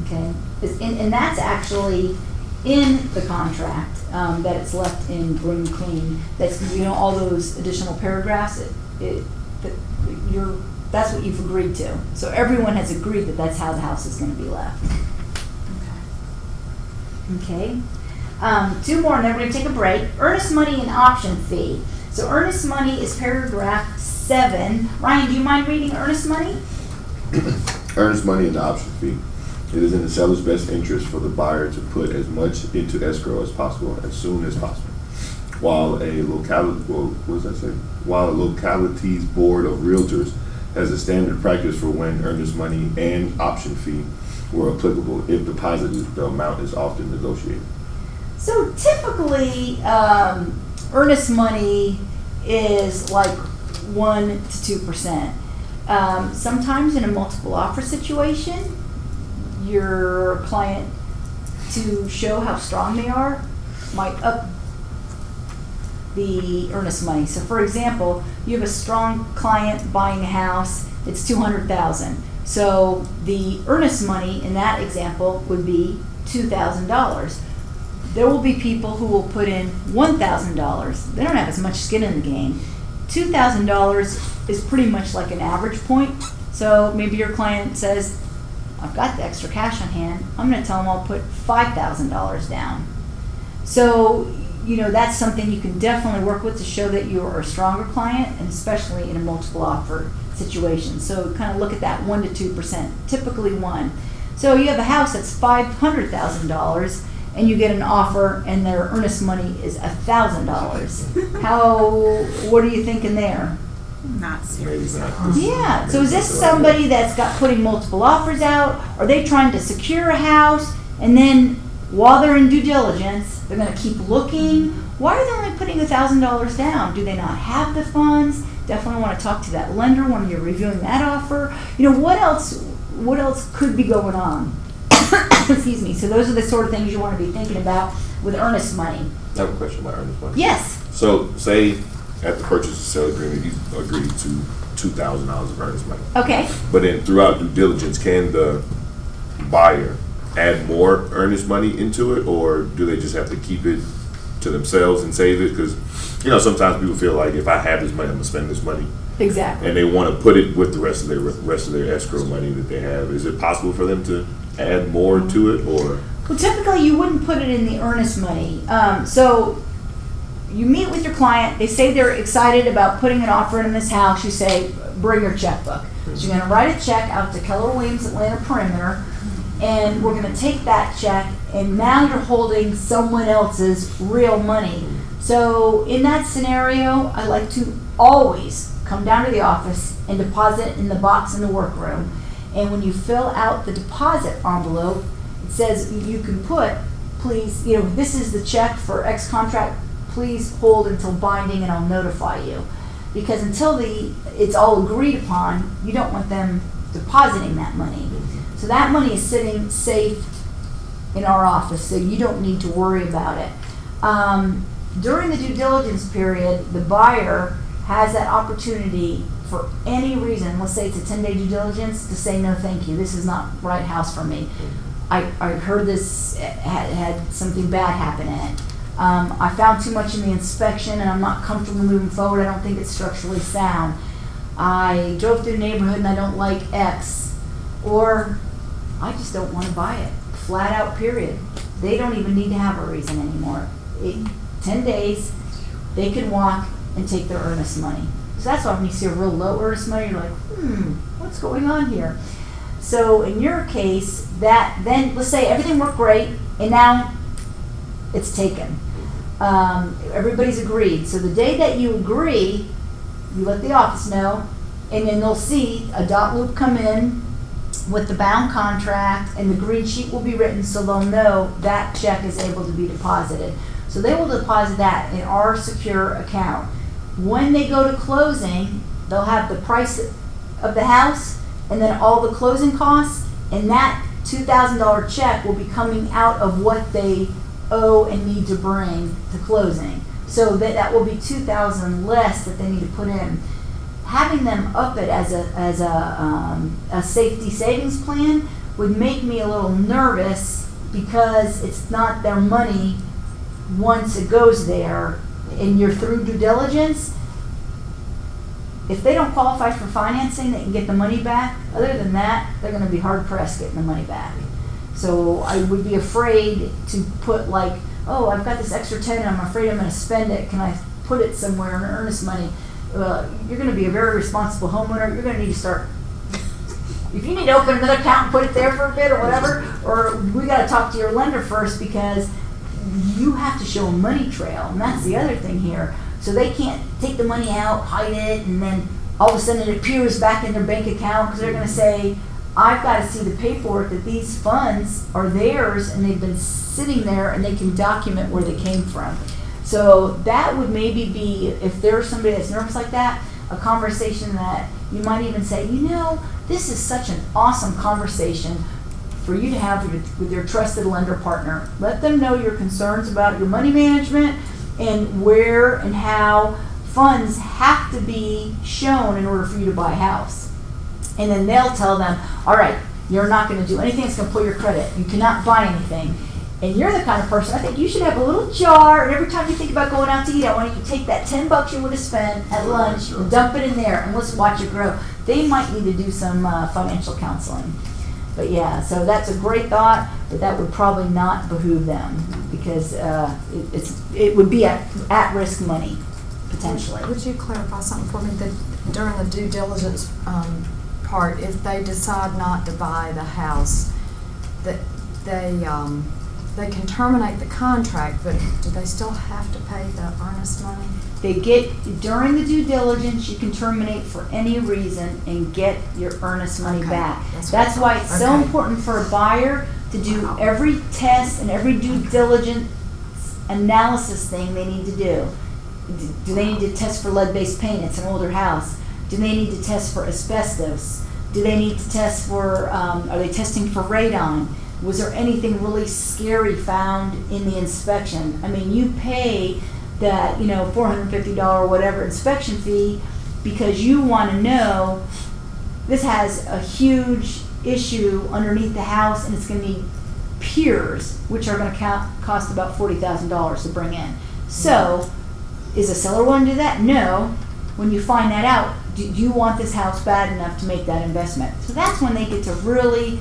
Okay, and that's actually in the contract, that it's left in bring clean. That's, all those additional paragraphs, that's what you've agreed to. So everyone has agreed that that's how the house is gonna be left. Okay, 2 more and then we're gonna take a break. Earnest money and option fee. So earnest money is paragraph 7. Ryan, do you mind reading earnest money? Earnest money and the option fee. It is in the seller's best interest for the buyer to put as much into escrow as possible as soon as possible. While a locality's board of realtors has a standard practice for when earnest money and option fee were applicable, if deposited, the amount is often negotiated. So typically, earnest money is like 1 to 2%. Sometimes in a multiple offer situation, your client, to show how strong they are, might up the earnest money. So for example, you have a strong client buying a house, it's $200,000. So the earnest money in that example would be $2,000. There will be people who will put in $1,000. They don't have as much skin in the game. $2,000 is pretty much like an average point. So maybe your client says, I've got the extra cash on hand, I'm gonna tell them I'll put $5,000 down. So, that's something you can definitely work with to show that you are a stronger client, and especially in a multiple offer situation. So kind of look at that 1 to 2%, typically 1. So you have a house that's $500,000 and you get an offer and their earnest money is $1,000. What are you thinking there? Not serious. Maybe not. Yeah, so is this somebody that's putting multiple offers out? Are they trying to secure a house and then while they're in due diligence, they're gonna keep looking? Why are they only putting $1,000 down? Do they not have the funds? Definitely wanna talk to that lender when you're reviewing that offer. What else could be going on? Excuse me, so those are the sort of things you wanna be thinking about with earnest money. I have a question about earnest money. Yes, So say at the purchase and sale agreement, you agreed to $2,000 of earnest money. okay. But then throughout due diligence, can the buyer add more earnest money into it, or do they just have to keep it to themselves and save it? Because sometimes people feel like if I have this money, I'm gonna spend this money, Exactly. and they want to put it with the rest of their escrow money that they have. Is it possible for them to add more to it, or? Well, typically you wouldn't put it in the earnest money. So you meet with your client, they say they're excited about putting an offer in this house, you say, bring your checkbook. So you're gonna write a check out to Keller Williams Atlanta Perimeter, and we're gonna take that check, and now you're holding someone else's real money. So in that scenario, I like to always come down to the office and deposit in the box in the workroom. And when you fill out the deposit envelope, it says you can put, please, this is the check for X contract, please hold until binding and I'll notify you. Because until it's all agreed upon, you don't want them depositing that money. So that money is sitting safe in our office, so you don't need to worry about it. During the due diligence period, the buyer has that opportunity for any reason, let's say it's a 10-day due diligence, to say no thank you, this is not the right house for me. I heard this had something bad happen in it. I found too much in the inspection and I'm not comfortable moving forward, I don't think it's structurally sound. I drove through the neighborhood and I don't like X. Or I just don't want to buy it, flat out period. they don't even need to have a reason anymore. 10 days, they can walk and take their earnest money. So that's why when you see a real low earnest money, you're like, what's going on here? So in your case, that then, let's say everything worked great, and now it's taken. Everybody's agreed. So the day that you agree, you let the office know, and then they'll see a dot loop come in with the bound contract, and the green sheet will be written, so they'll know that check is able to be deposited. So they will deposit that in our secure account. When they go to closing, they'll have the price of the house and then all the closing costs, and that $2,000 check will be coming out of what they owe and need to bring to closing. So that will be $2,000 less that they need to put in. Having them up it as a safety savings plan would make me a little nervous, because it's not their money once it goes there and you're through due diligence. If they don't qualify for financing, they can get the money back. Other than that, they're going to be hard pressed getting the money back. So I would be afraid to put like, oh, I've got this extra 10 and I'm afraid I'm going to spend it. Can I put it somewhere in earnest money? You're going to be a very responsible homeowner. You're going to need to start, if you need to open another account and put it there for a bit or whatever, or we got to talk to your lender first, because you have to show a money trail. And that's the other thing here. So they can't take the money out, hide it, and then all of a sudden it appears back in their bank account, because they're going to say, I've got to see the paperwork that these funds are theirs and they've been sitting there, and they can document where they came from. So that would maybe be, if there's somebody that's nervous like that, a conversation that you might even say, this is such an awesome conversation for you to have with your trusted lender partner. Let them know your concerns about your money management and where and how funds have to be shown in order for you to buy a house. And then they'll tell them, all right, you're not going to do anything that's going to pull your credit. You cannot buy anything. And you're the kind of person, I think you should have a little jar, and every time you think about going out to eat, I want you to take that $10 you would have spent at lunch and dump it in there, and let's watch it grow. They might need to do some financial counseling. But yeah, so that's a great thought, but that would probably not behoove them, because it would be at-risk money, potentially. Would you clarify something for me, that during the due diligence part, if they decide not to buy the house, that they can terminate the contract, but do they still have to pay the earnest money? During the due diligence, you can terminate for any reason and get your earnest money back. That's why it's so important for a buyer to do every test and every due diligence analysis thing they need to do. Do they need to test for lead-based paint? It's an older house. Do they need to test for asbestos? Do they need to test for, are they testing for radon? Was there anything really scary found in the inspection? I mean, you pay that, $450 whatever inspection fee because you want to know this has a huge issue underneath the house, and it's going to need piers, which are going to cost about $40,000 to bring in. So, is a seller willing to do that? No. When you find that out, do you want this house bad enough to make that investment? So that's when they get to really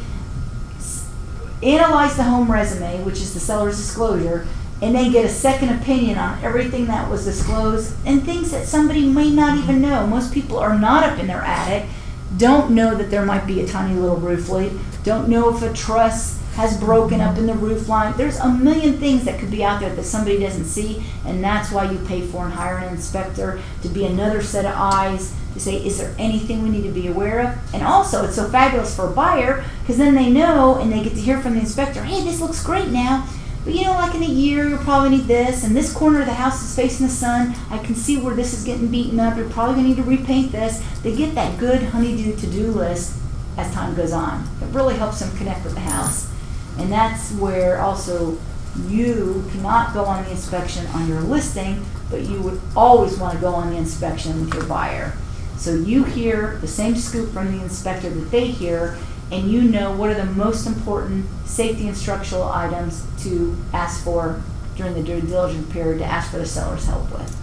analyze the home resume, which is the seller's disclosure, and then get a second opinion on everything that was disclosed and things that somebody may not even know. Most people are not up in their attic, don't know that there might be a tiny little roof leak, don't know if a truss has broken up in the roof line. There's a million things that could be out there that somebody doesn't see, and that's why you pay for and hire an inspector to be another set of eyes to say, is there anything we need to be aware of? And also, it's so fabulous for a buyer, because then they know and they get to hear from the inspector, hey, this looks great now, but like in a year, you'll probably need this, and this corner of the house is facing the sun. I can see where this is getting beaten up. You're probably going to need to repaint this. They get that good honeydew to-do list as time goes on. It really helps them connect with the house. And that's where also you cannot go on the inspection on your listing, but you would always want to go on the inspection with your buyer. So you hear the same scoop from the inspector that they hear, and you know what are the most important safety and structural items to ask for during the due diligence period to ask for the seller's help with.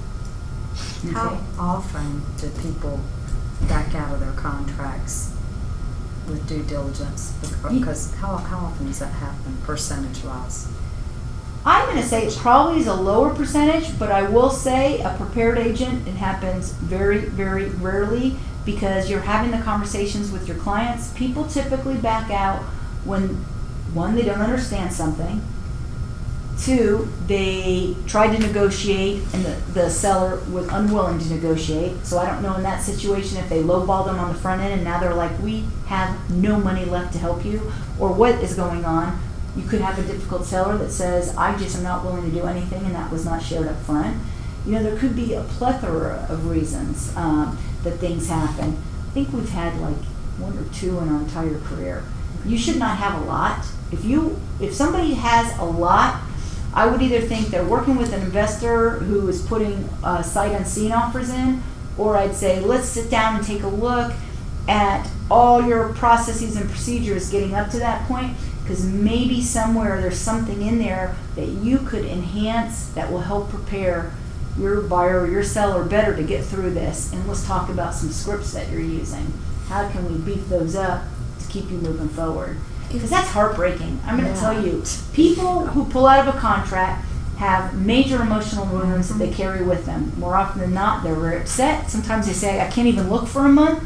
How Okay. often do people back out of their contracts with due diligence? Because how often does that happen, percentage-wise? I'm gonna say it probably is a lower percentage, but I will say a prepared agent, it happens very, very rarely because you're having the conversations with your clients. People typically back out when, one, they don't understand something. Two, they tried to negotiate and the seller was unwilling to negotiate. So I don't know in that situation if they lowballed them on the front end and now they're like, we have no money left to help you, or what is going on. You could have a difficult seller that says, I just am not willing to do anything, and that was not shared up front. You know, there could be a plethora of reasons that things happen. I think we've had like one or two in our entire career. You should not have a lot. If somebody has a lot, I would either think they're working with an investor who is putting sight unseen offers in, or I'd say, let's sit down and take a look at all your processes and procedures getting up to that point, because maybe somewhere there's something in there that you could enhance that will help prepare your buyer or your seller better to get through this. And let's talk about some scripts that you're using. How can we beef those up to keep you moving forward? Because that's heartbreaking. I'm going to tell you, people who pull out of a contract have major emotional wounds that they carry with them. More often than not, they're very upset. Sometimes they say, I can't even look for a month.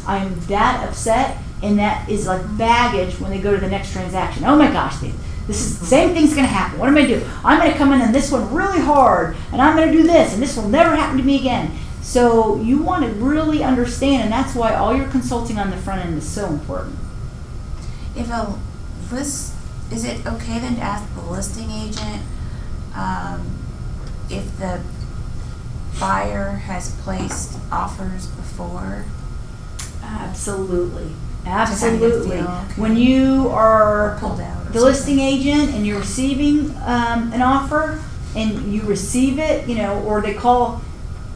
I'm that upset. And that is like baggage when they go to the next transaction. Oh my gosh, this is the same thing's going to happen. What am I going to do? I'm going to come in on this one really hard, and I'm going to do this, and this will never happen to me again. So you want to really understand, and that's why all your consulting on the front end is so important. Is it okay then to ask the listing agent if the buyer has placed offers before? Absolutely. To kind of Absolutely. feel, okay. When you are Pulled out or the listing agent and you're receiving an offer and you receive it, you know, or they call,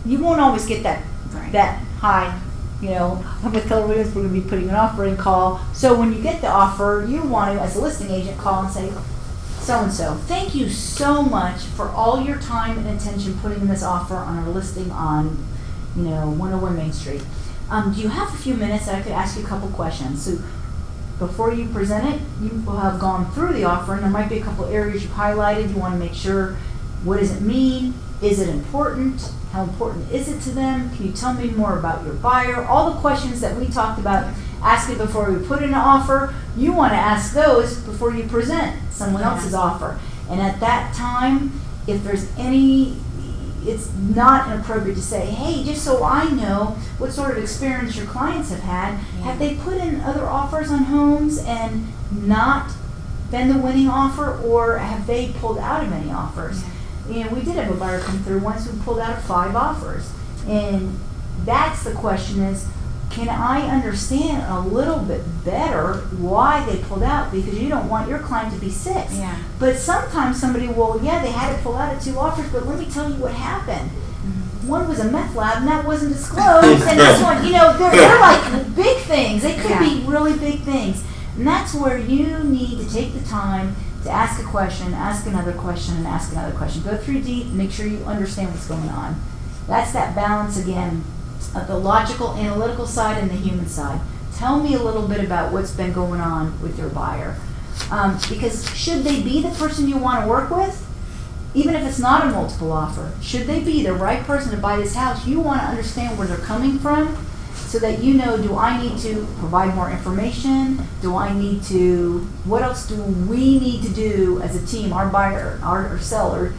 you won't always get that Right. that high, you know, with Keller Williams, we're going to be putting an offer in call. So when you get the offer, you want to, as a listing agent, call and say, so-and-so, thank you so much for all your time and attention putting this offer on our listing on, you know, 101 Main Street. Do you have a few minutes that I could ask you a couple questions? So before you present it, you will have gone through the offer, and there might be a couple areas you've highlighted. You want to make sure, what does it mean? Is it important? How important is it to them? Can you tell me more about your buyer? All the questions that we talked about asking before we put in an offer, you want to ask those before you present someone else's offer. And at that time, if there's any, it's not inappropriate to say, hey, just so I know what sort of experience your clients have had, have they put in other offers on homes and not been the winning offer, or have they pulled out of any offers? You know, we did have a buyer come through once who pulled out of 5 offers. And that's the question is, can I understand a little bit better why they pulled out? Because you don't want your client to be 6. Yeah. But sometimes somebody will, they had to pull out of 2 offers, but let me tell you what happened. One was a meth lab, and that wasn't disclosed. And this one, they're like big things. They could be really big things. And that's where you need to take the time to ask a question, ask another question, and ask another question. Go through deep, make sure you understand what's going on. That's that balance again of the logical, analytical side and the human side. Tell me a little bit about what's been going on with your buyer. Because should they be the person you want to work with, even if it's not a multiple offer, should they be the right person to buy this house, you want to understand where they're coming from so that you know, do I need to provide more information? What else do we need to do as a team, our buyer, our seller,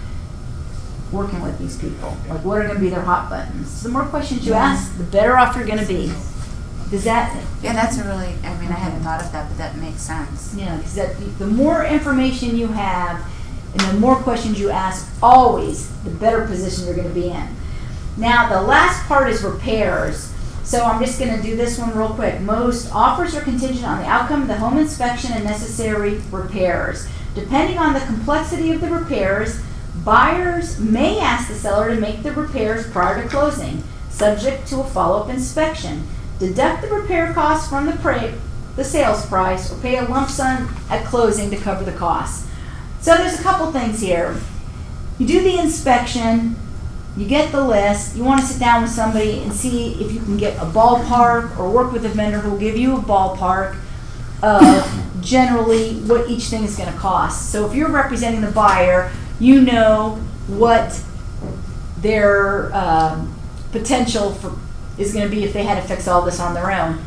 working with these people? Like, what are going to be their hot buttons? So the more questions you ask, the better off you're going to be. Does that? Yeah, that's a really, I hadn't thought of that, but that makes sense. Yeah, because the more information you have and the more questions you ask, always the better position you're going to be in. Now, the last part is repairs. So I'm just going to do this one real quick. Most offers are contingent on the outcome of the home inspection and necessary repairs. Depending on the complexity of the repairs, buyers may ask the seller to make the repairs prior to closing, subject to a follow-up inspection. Deduct the repair costs from the sales price, or pay a lump sum at closing to cover the costs. So there's a couple things here. You do the inspection, you get the list, you want to sit down with somebody and see if you can get a ballpark, or work with a vendor who will give you a ballpark of generally what each thing is going to cost. So if you're representing the buyer, you know what their potential for is going to be if they had to fix all this on their own.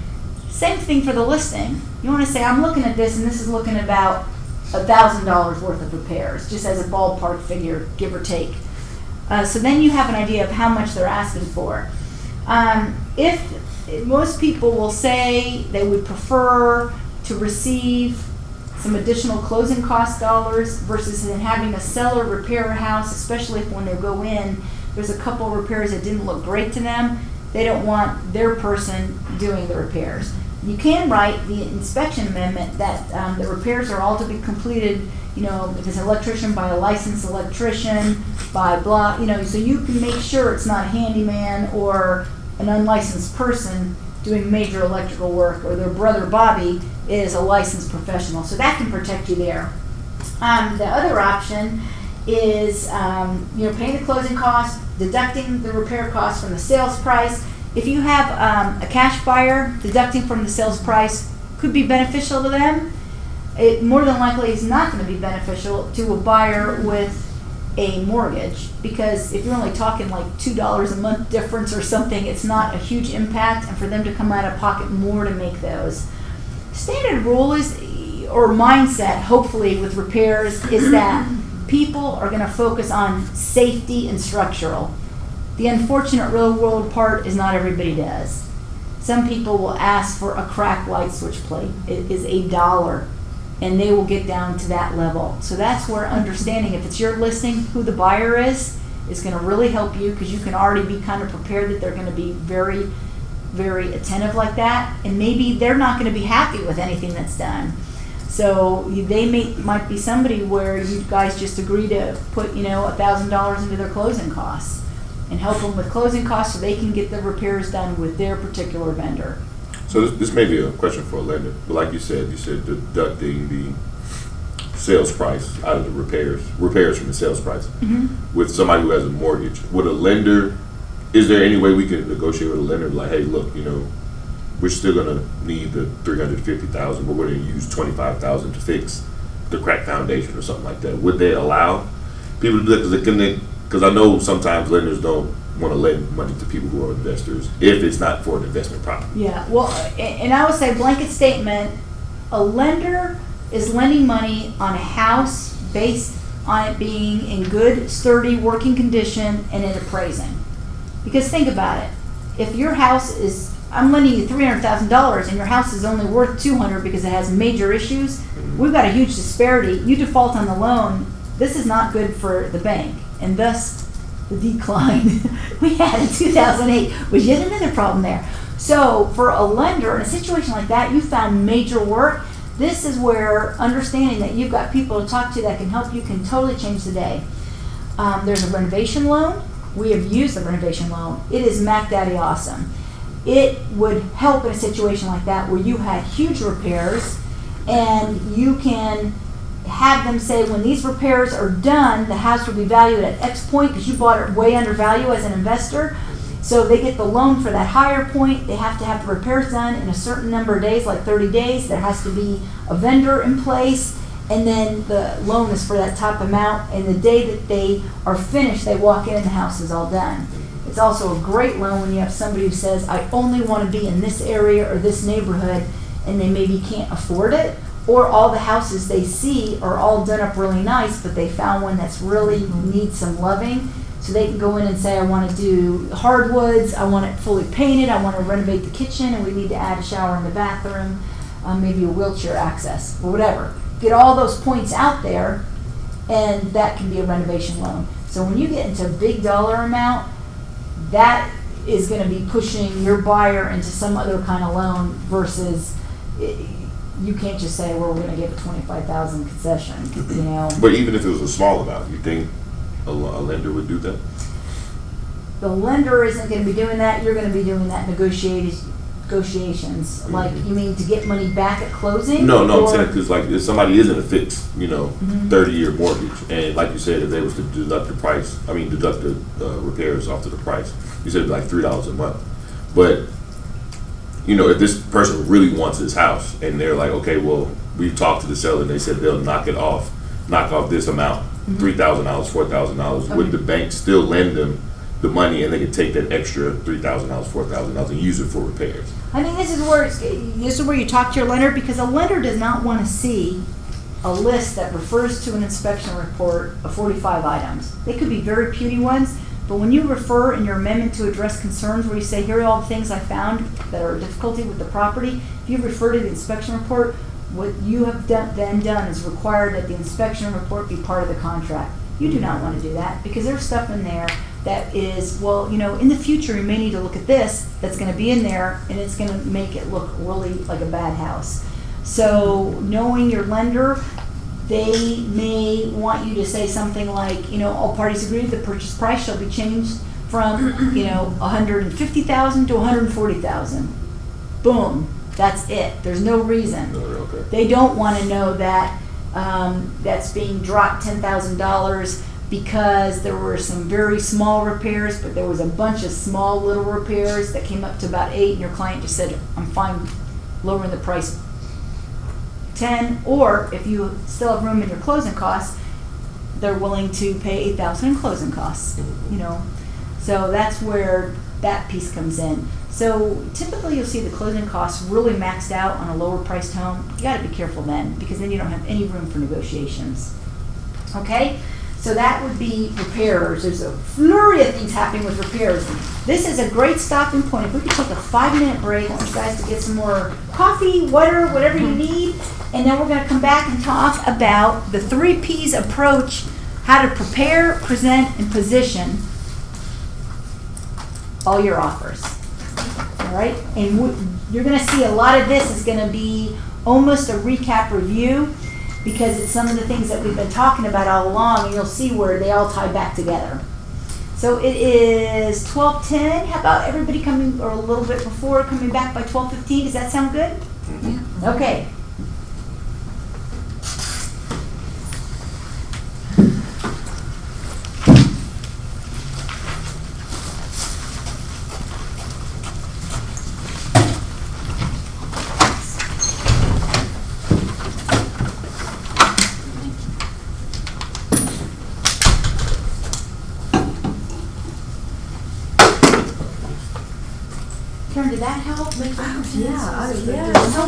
Same thing for the listing. You want to say, I'm looking at this, and this is looking about $1,000 worth of repairs, just as a ballpark figure, give or take. So then you have an idea of how much they're asking for. If most people will say they would prefer to receive some additional closing cost dollars versus in having a seller repair a house, especially if when they go in, there's a couple repairs that didn't look great to them. They don't want their person doing the repairs. You can write the inspection amendment that the repairs are all to be completed, if it's an electrician, by a licensed electrician, by blah, so you can make sure it's not a handyman or an unlicensed person doing major electrical work, or their brother Bobby is a licensed professional. So that can protect you there. The other option is, paying the closing costs, deducting the repair costs from the sales price. If you have a cash buyer, deducting from the sales price could be beneficial to them. It more than likely is not going to be beneficial to a buyer with a mortgage, because if you're only talking like $2 a month difference or something, it's not a huge impact, and for them to come out of pocket more to make those. Standard rule is, or mindset, hopefully with repairs, is that people are going to focus on safety and structural. The unfortunate real world part is not everybody does. Some people will ask for a cracked light switch plate. It is $1, and they will get down to that level. So that's where understanding, if it's your listing, who the buyer is going to really help you, because you can already be kind of prepared that they're going to be very, very attentive like that, and maybe they're not going to be happy with anything that's done. So they might be somebody where you guys just agree to put $1,000 into their closing costs and help them with closing costs so they can get the repairs done with their particular vendor. So this may be a question for a lender, but like you said deducting the sales price out of the repairs from the sales price. Mm-hmm. With somebody who has a mortgage, would a lender, is there any way we can negotiate with a lender, like, hey, look, we're still gonna need the $350,000, but we're gonna use $25,000 to fix the cracked foundation or something like that? Would they allow people to do that? Because I know sometimes lenders don't want to lend money to people who are investors if it's not for an investment property. Yeah, well, and I would say blanket statement, a lender is lending money on a house based on it being in good, sturdy, working condition and it appraising. Because think about it, if your house is, I'm lending you $300,000 and your house is only worth $200 because it has major issues, we've got a huge disparity. You default on the loan, this is not good for the bank, and thus the decline we had in 2008 was yet another problem there. So for a lender in a situation like that, you found major work. This is where understanding that you've got people to talk to that can help you can totally change the day. There's a renovation loan. We have used the renovation loan. It is Mac Daddy awesome. It would help in a situation like that where you had huge repairs, and you can have them say, when these repairs are done, the house will be valued at X point because you bought it way under value as an investor. So they get the loan for that higher point. They have to have the repairs done in a certain number of days, like 30 days. There has to be a vendor in place, and then the loan is for that top amount. And the day that they are finished, they walk in and the house is all done. It's also a great loan when you have somebody who says, I only want to be in this area or this neighborhood, and they maybe can't afford it. Or all the houses they see are all done up really nice, but they found one that's really needs some loving. So they can go in and say, I want to do hardwoods, I want it fully painted, I want to renovate the kitchen, and we need to add a shower in the bathroom, maybe a wheelchair access, or whatever. Get all those points out there, and that can be a renovation loan. So when you get into a big dollar amount, that is going to be pushing your buyer into some other kind of loan versus... You can't just say, well, we're going to give a $25,000 concession, But even if it was a small amount, you think a lender would do that? The lender isn't going to be doing that. You're going to be doing that negotiations. Like, you mean to get money back at closing? No, I'm saying because like if somebody is in a fixed, 30-year mortgage, and like you said, if they was to deduct the repairs off to the price, you said it'd be like $3 a month. But if this person really wants this house and they're like, okay, well, we've talked to the seller and they said they'll knock it off knock off this amount, $3,000, $4,000. Would the bank still lend them the money and they could take that extra $3,000, $4,000 and use it for repairs? I think this is where you talk to your lender, because a lender does not want to see a list that refers to an inspection report of 45 items. They could be very puny ones, but when you refer in your amendment to address concerns where you say, here are all the things I found that are a difficulty with the property, if you refer to the inspection report, what you have then done is required that the inspection report be part of the contract. You do not want to do that, because there's stuff in there that is, well, in the future you may need to look at this, that's going to be in there, and it's going to make it look really like a bad house. So knowing your lender, they may want you to say something like, all parties agree the purchase price shall be changed from, $150,000 to $140,000. Boom, that's it. There's no reason. Okay. They don't want to know that that's being dropped $10,000 because there were some very small repairs, but there was a bunch of small little repairs that came up to about 8, and your client just said, I'm fine lowering the price 10, or if you still have room in your closing costs, they're willing to pay $8,000 in closing costs, So that's where that piece comes in. So typically you'll see the closing costs really maxed out on a lower priced home. You gotta be careful then, because then you don't have any room for negotiations. Okay? So that would be repairs. There's a flurry of things happening with repairs. This is a great stopping point. If we could take a 5-minute break, I want you guys to get some more coffee, water, whatever you need, and then we're going to come back and talk about the 3 P's approach, how to prepare, present, and position all your offers. All right? And you're going to see a lot of this is going to be almost a recap review, because it's some of the things that we've been talking about all along, and you'll see where they all tie back together. So it is 12:10. How about everybody coming, or a little bit before, coming back by 12:15? Does that sound good? Yeah. Okay. Karen, did that help? Yeah,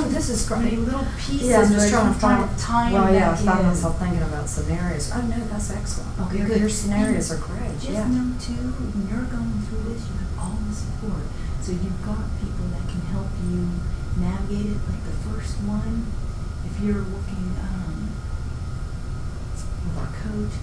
this is great. Many little pieces. Yeah, I'm just trying to trying find, to tie well, them yeah, I back found in. myself thinking about scenarios. Oh, no, that's excellent. Okay, Your- good. Your scenarios are great, Just yeah. know too, when you're going through this, you have all the support. So you've got people that can help you navigate it. Like the first one, if you're working with our coach,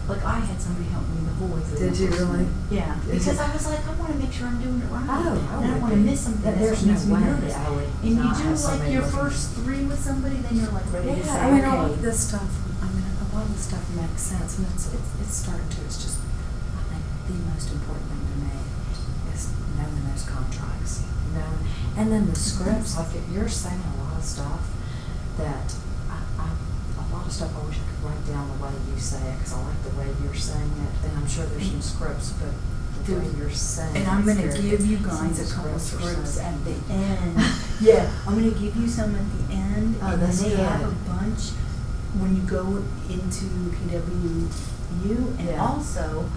like I had somebody help me the whole way through. Did the you first really? one. Yeah, Is because it- I was like, I want to make sure I'm doing it right. Oh, and I don't want to miss something. That That's there's what no makes me way nervous. I would And you not do have like somebody your looking. first 3 with somebody, then you're like ready to say, Yeah, I mean, okay. all of this stuff, a lot of the stuff makes sense, and it's starting to, it's just, I think the most important thing to me is knowing those contracts, and then the scripts, like you're saying a lot of stuff that a lot of stuff I wish I could write down the way you say it, because I like the way you're saying it, and I'm sure there's some scripts, but the way you're saying it. And I'm is gonna very give you good. Some of guys the a couple scripts are scripts so- at the end. Yeah, I'm gonna give you some at the end, Oh, and then that's they have a good. bunch when you go into PWU, and Yeah. also,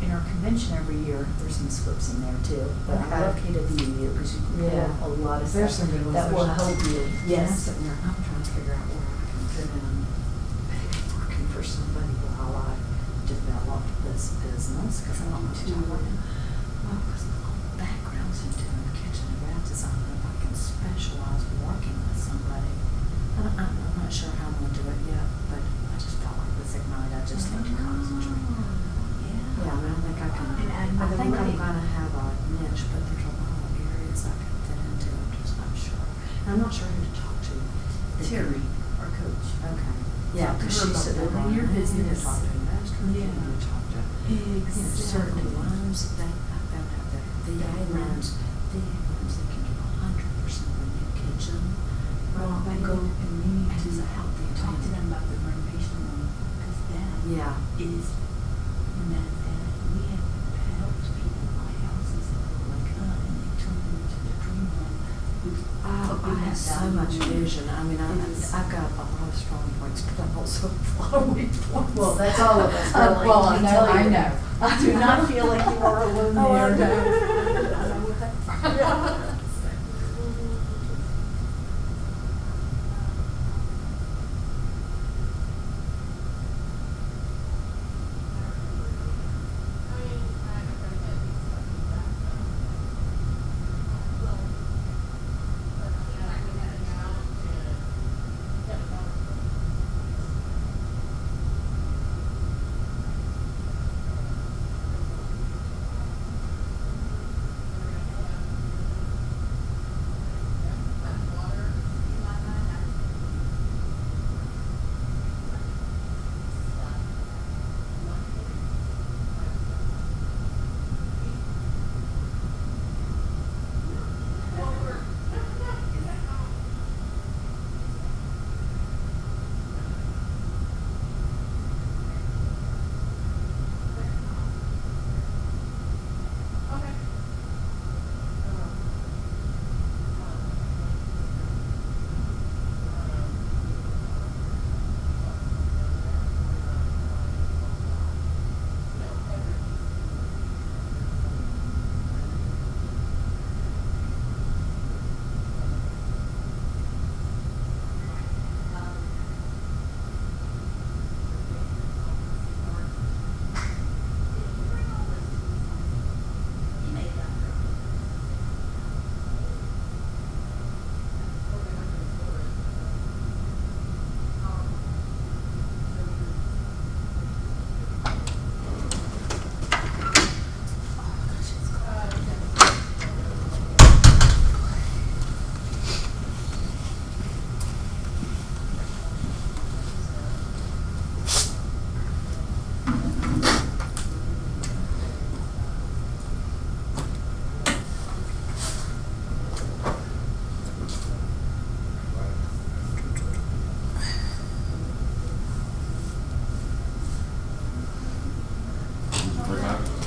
in our convention every year, there's some scripts in there too. But Okay. I love KWU because you can Yeah. pull a lot of There's stuff some good ones. that will help you. And I'm Yes. sitting there, I'm trying to figure out where I can fit in maybe working for somebody while I develop this business, because I don't know too well, because my whole background's in doing kitchen and bath design, and if I can specialize working with somebody, I'm not sure how I'm gonna do it yet, but I just felt like with Ignite, I just need to concentrate. Yeah, I mean, I think I can, And add I another think I'm way. gonna have a niche, but there's a lot of areas I can fit into, I'm just not sure. And I'm not sure who to talk to. Terry, our coach. Okay. Yeah, Talk to because her she's about sitting there building going, your you need to business. talk to investors, you Yeah. need to talk to, certain loans, I found out that VA loans, they can do 100% of a new kitchen. Well, and go, and you need And to it's a healthy talk to thing. them about the renovation loan, because that Yeah. is, when we have helped people buy houses that were like, and they turned them into their dream home. Oh, I have so much vision. I mean, I've got a lot of strong points, but I'm also a lot of weak points. Well, that's all of us, really. Well, I Let me know, tell you. I know. I do not feel like you are alone Oh, I there. know. I know what that.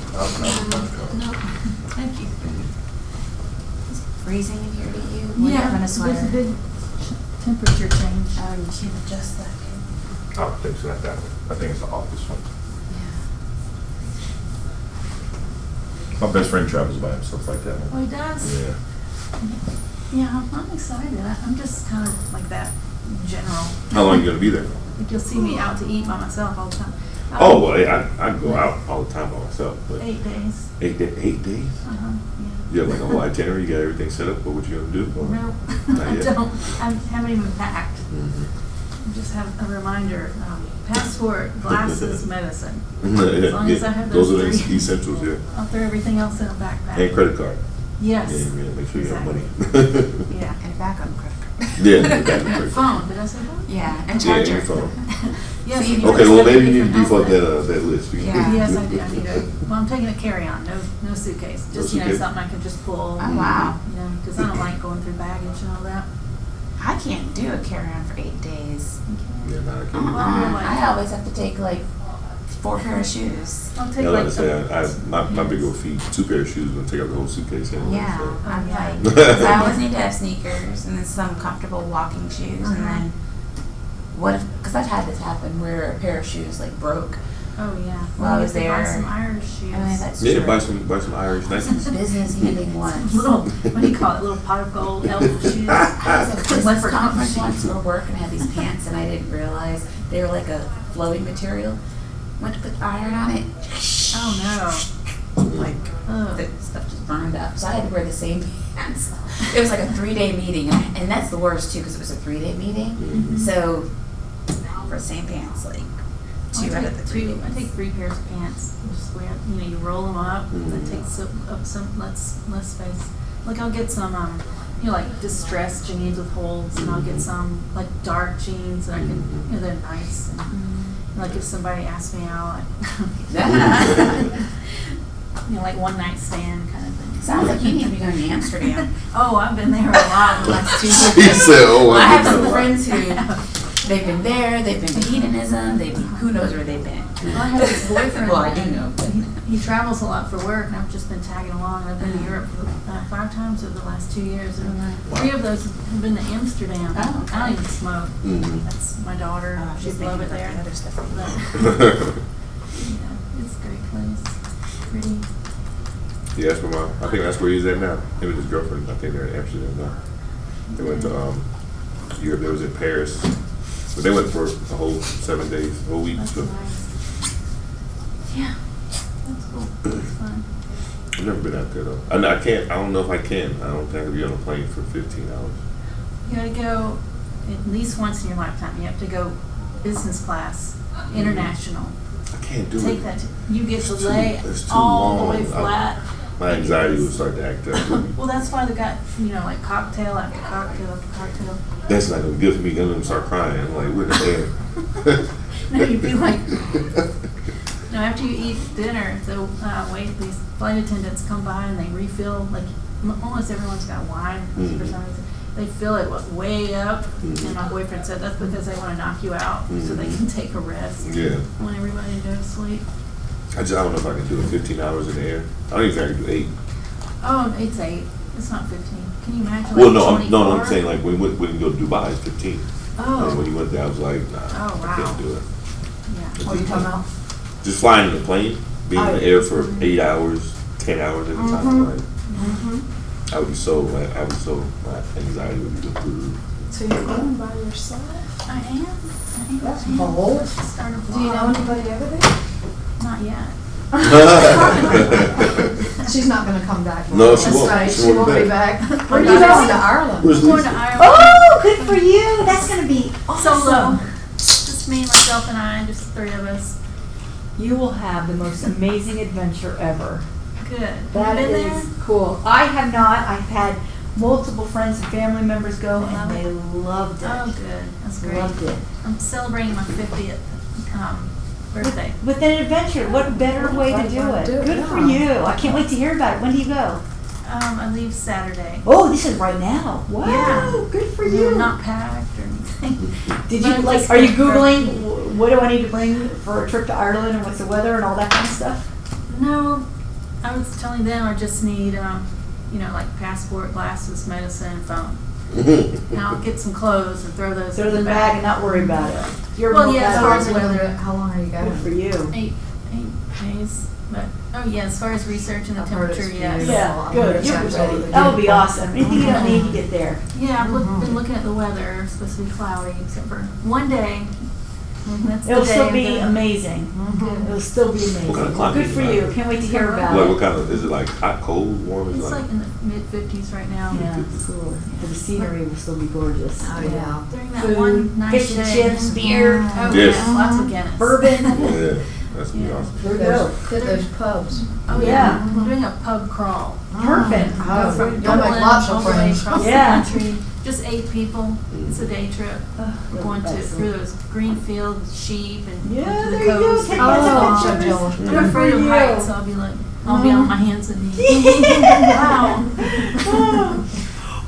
No, thank you. Freezing in here to you? Well, you're Yeah, gonna there's sweater. a big temperature change. You can't adjust that. I don't think it's not that one. I think it's the office one. My best friend travels by himself like that Oh, one. he does? Yeah. Yeah, I'm excited. I'm just kind of like that in general. How long you gonna be there? Like you'll see me out to eat by myself all the time. Oh, well, I go out all the time by myself, but 8 days. 8 days? Uh-huh, yeah. You have like a whole itinerary, you got everything set up, but what you gonna do? Or- No, Not I yet? don't. I haven't even packed. Mhm. I just have a reminder, passport, glasses, medicine. Yeah, As long as I have those those are the three. essentials, yeah. I'll throw everything else in a backpack. And credit card. Yes. Yeah, make sure you have money. Yeah. And a backup credit card. Yeah, the backup credit card. Phone, did I say phone? Yeah, and Yeah, and charger. your phone. Yes. See, and Okay, well, maybe you need to different beef up outfit. that list. We can- Yeah. Yes, I do. I need a, well, I'm taking a carry-on, no suitcase. No Just, you know, suitcase? something I can just pull. Oh, wow. You know, because I don't like going through baggage and all that. I can't do a carry-on for 8 days. Yeah, nah, I can't. Well, like- I always have to take like 4 pair of shoes. I'll take Yeah, like I like. said, my big old feet, 2 pair of shoes, gonna take out the whole suitcase anyway. Yeah, So. I'm Yeah. like, 'cause I always need to have sneakers and then some comfortable walking shoes, and then what if? Because I've had this happen where a pair of shoes like broke. Oh, yeah. While I You was have to buy there. some Irish shoes. I mean, that's Yeah, true. buy some Irish Nikes. Business healing ones. Little, what do you call it, little pot of gold elf shoes? I was at a business For conference comfort. once for work and I had these pants and I didn't realize they were like a floating material. Went to put iron on it. Oh, Like Ugh. the stuff just burned up. So I had to wear the same pants. It was like a 3-day meeting, and that's the worst too because it was a 3-day meeting. Mhm. So for the same pants, like no. 2 out of the 3 days. I take 3 pairs of pants. You just wear, you know, you roll them up, that takes up some less space. Like I'll get some, you know, like distressed jeans with holes, and I'll get some like dark jeans that I can, you know, they're nice. And, like if somebody asks me out, you know, like one night stand kind of thing. Sounds like you need to be going to Amsterdam. Oh, I've been there a lot the last 2 He years. said, "Oh, I have I've some been friends who they've been there, they've been to hedonism, who knows where they've been. Well, I had this boyfriend. Well, I do know, but He he travels a lot for work, and I've just been tagging along. I've been to Europe for 5 times over the last 2 years, and 3 of those have been to Amsterdam. Oh, okay. I don't even smoke. Mhm. That's my daughter. She'd love it there. Other stuff. But, yeah, it's a great place. Pretty. Yeah, that's where I think that's where he's at now. Him and his girlfriend, I think they're in Amsterdam now. They went to Europe. They was in Paris, but they went for a whole 7 days, a whole week. That's So nice. Yeah, that's cool. It's fun. I've never been out there though. I can't. I don't know if I can. I don't think I could be on a plane for 15 hours. You gotta go at least once in your lifetime. You have to go business class, international. I can't do Take it. that. You get to It's too- lay it's too all the long. way flat. My anxiety would start to act up. Well, that's why they got, like cocktail after cocktail after cocktail. That's not gonna be good for me. I'm gonna start crying. I'm like, what the hell? No, you'd be like, no, after you eat dinner, the these flight attendants come by and they refill, like, almost everyone's got wine for some reason. They fill it way up, and my boyfriend said that's because they want to knock you out so they can take a rest Yeah. when everybody goes to sleep. I don't know if I can do it 15 hours in the air. I don't even think I can do 8. Oh, it's 8. It's not 15. Can you imagine? Well, like no, 24? I'm saying like when you go to Dubai, it's 15. Oh. And when you went there, I was like, nah, Oh, I wow. can't do it. Yeah. What are you talking about? Just flying in the plane, being in the air for 8 hours, 10 hours at a time. Like, I would be so, my anxiety would be through the roof. So you're going by yourself? I am. That's bold. Just started Do you know anybody over there? Not yet. She's not gonna come back. No, she Let's won't. say She She won't won't be be back. Where We're you going going? to Ireland. Where's Going to Lisa? Ireland. Oh, good for you. That's gonna be awesome. Solo. Just me, myself, and I. Just 3 of us. You will have the most amazing adventure ever. Good. That you been is cool. I have not. I've had multiple friends and family members go, Love and they loved it. Oh, good. That's great. Loved it. I'm celebrating my 50th birthday. With an adventure, what better way to do it? Good for you. I can't wait to hear about it. When do you go? I leave Saturday. Oh, this is right now. Wow, Yeah. good for you. I'm not packed or anything. Did But you I'm like? just Are you gonna- googling what do I need to bring for a trip to Ireland and what's the weather and all that kind of stuff? No, I was telling them I just need, like passport, glasses, medicine, phone. And I'll get some clothes and throw those Throw in them the in the bag bag. and not worry about it. You're Well, more yeah, as better. far as the weather. How long are you Good for going? you. 8 days. But, oh yeah, as far as research and the I've heard it's temperature, yes. beautiful. Yeah, I've good. heard it's You're absolutely ready. That would be beautiful. awesome. Anything you don't need to get there. Yeah, I've been looking at the weather. It's supposed to be cloudy, except for one day. That's It'll the day still I'm be gonna- amazing. It'll still be amazing. What kind of Well, climate good is for it you. like? Can't wait to hear about Like, it. what kind of, is it like hot, cold, warm? Is it It's like in the mid-50s right now. Yeah, it's cool. But the scenery will still be gorgeous. Oh, yeah. During that Food, one nice fish and day. chips, beer. Oh, Yes. yeah, lots of Guinness. Bourbon. Yeah, that's gonna be Yeah. awesome. There we go. Hit those pubs. Oh Yeah. yeah, we're doing a pub crawl. Perfect. Go from You'll make Dublin lots of all the way friends. across Yeah. the country. Just 8 people. It's a day trip. We're going through those green fields, sheep, and Yeah, to the there you go. coast. Take and lots of all. pictures. jealous. I'm afraid Good of for heights, you. so I'll be on my hands and knees. Wow.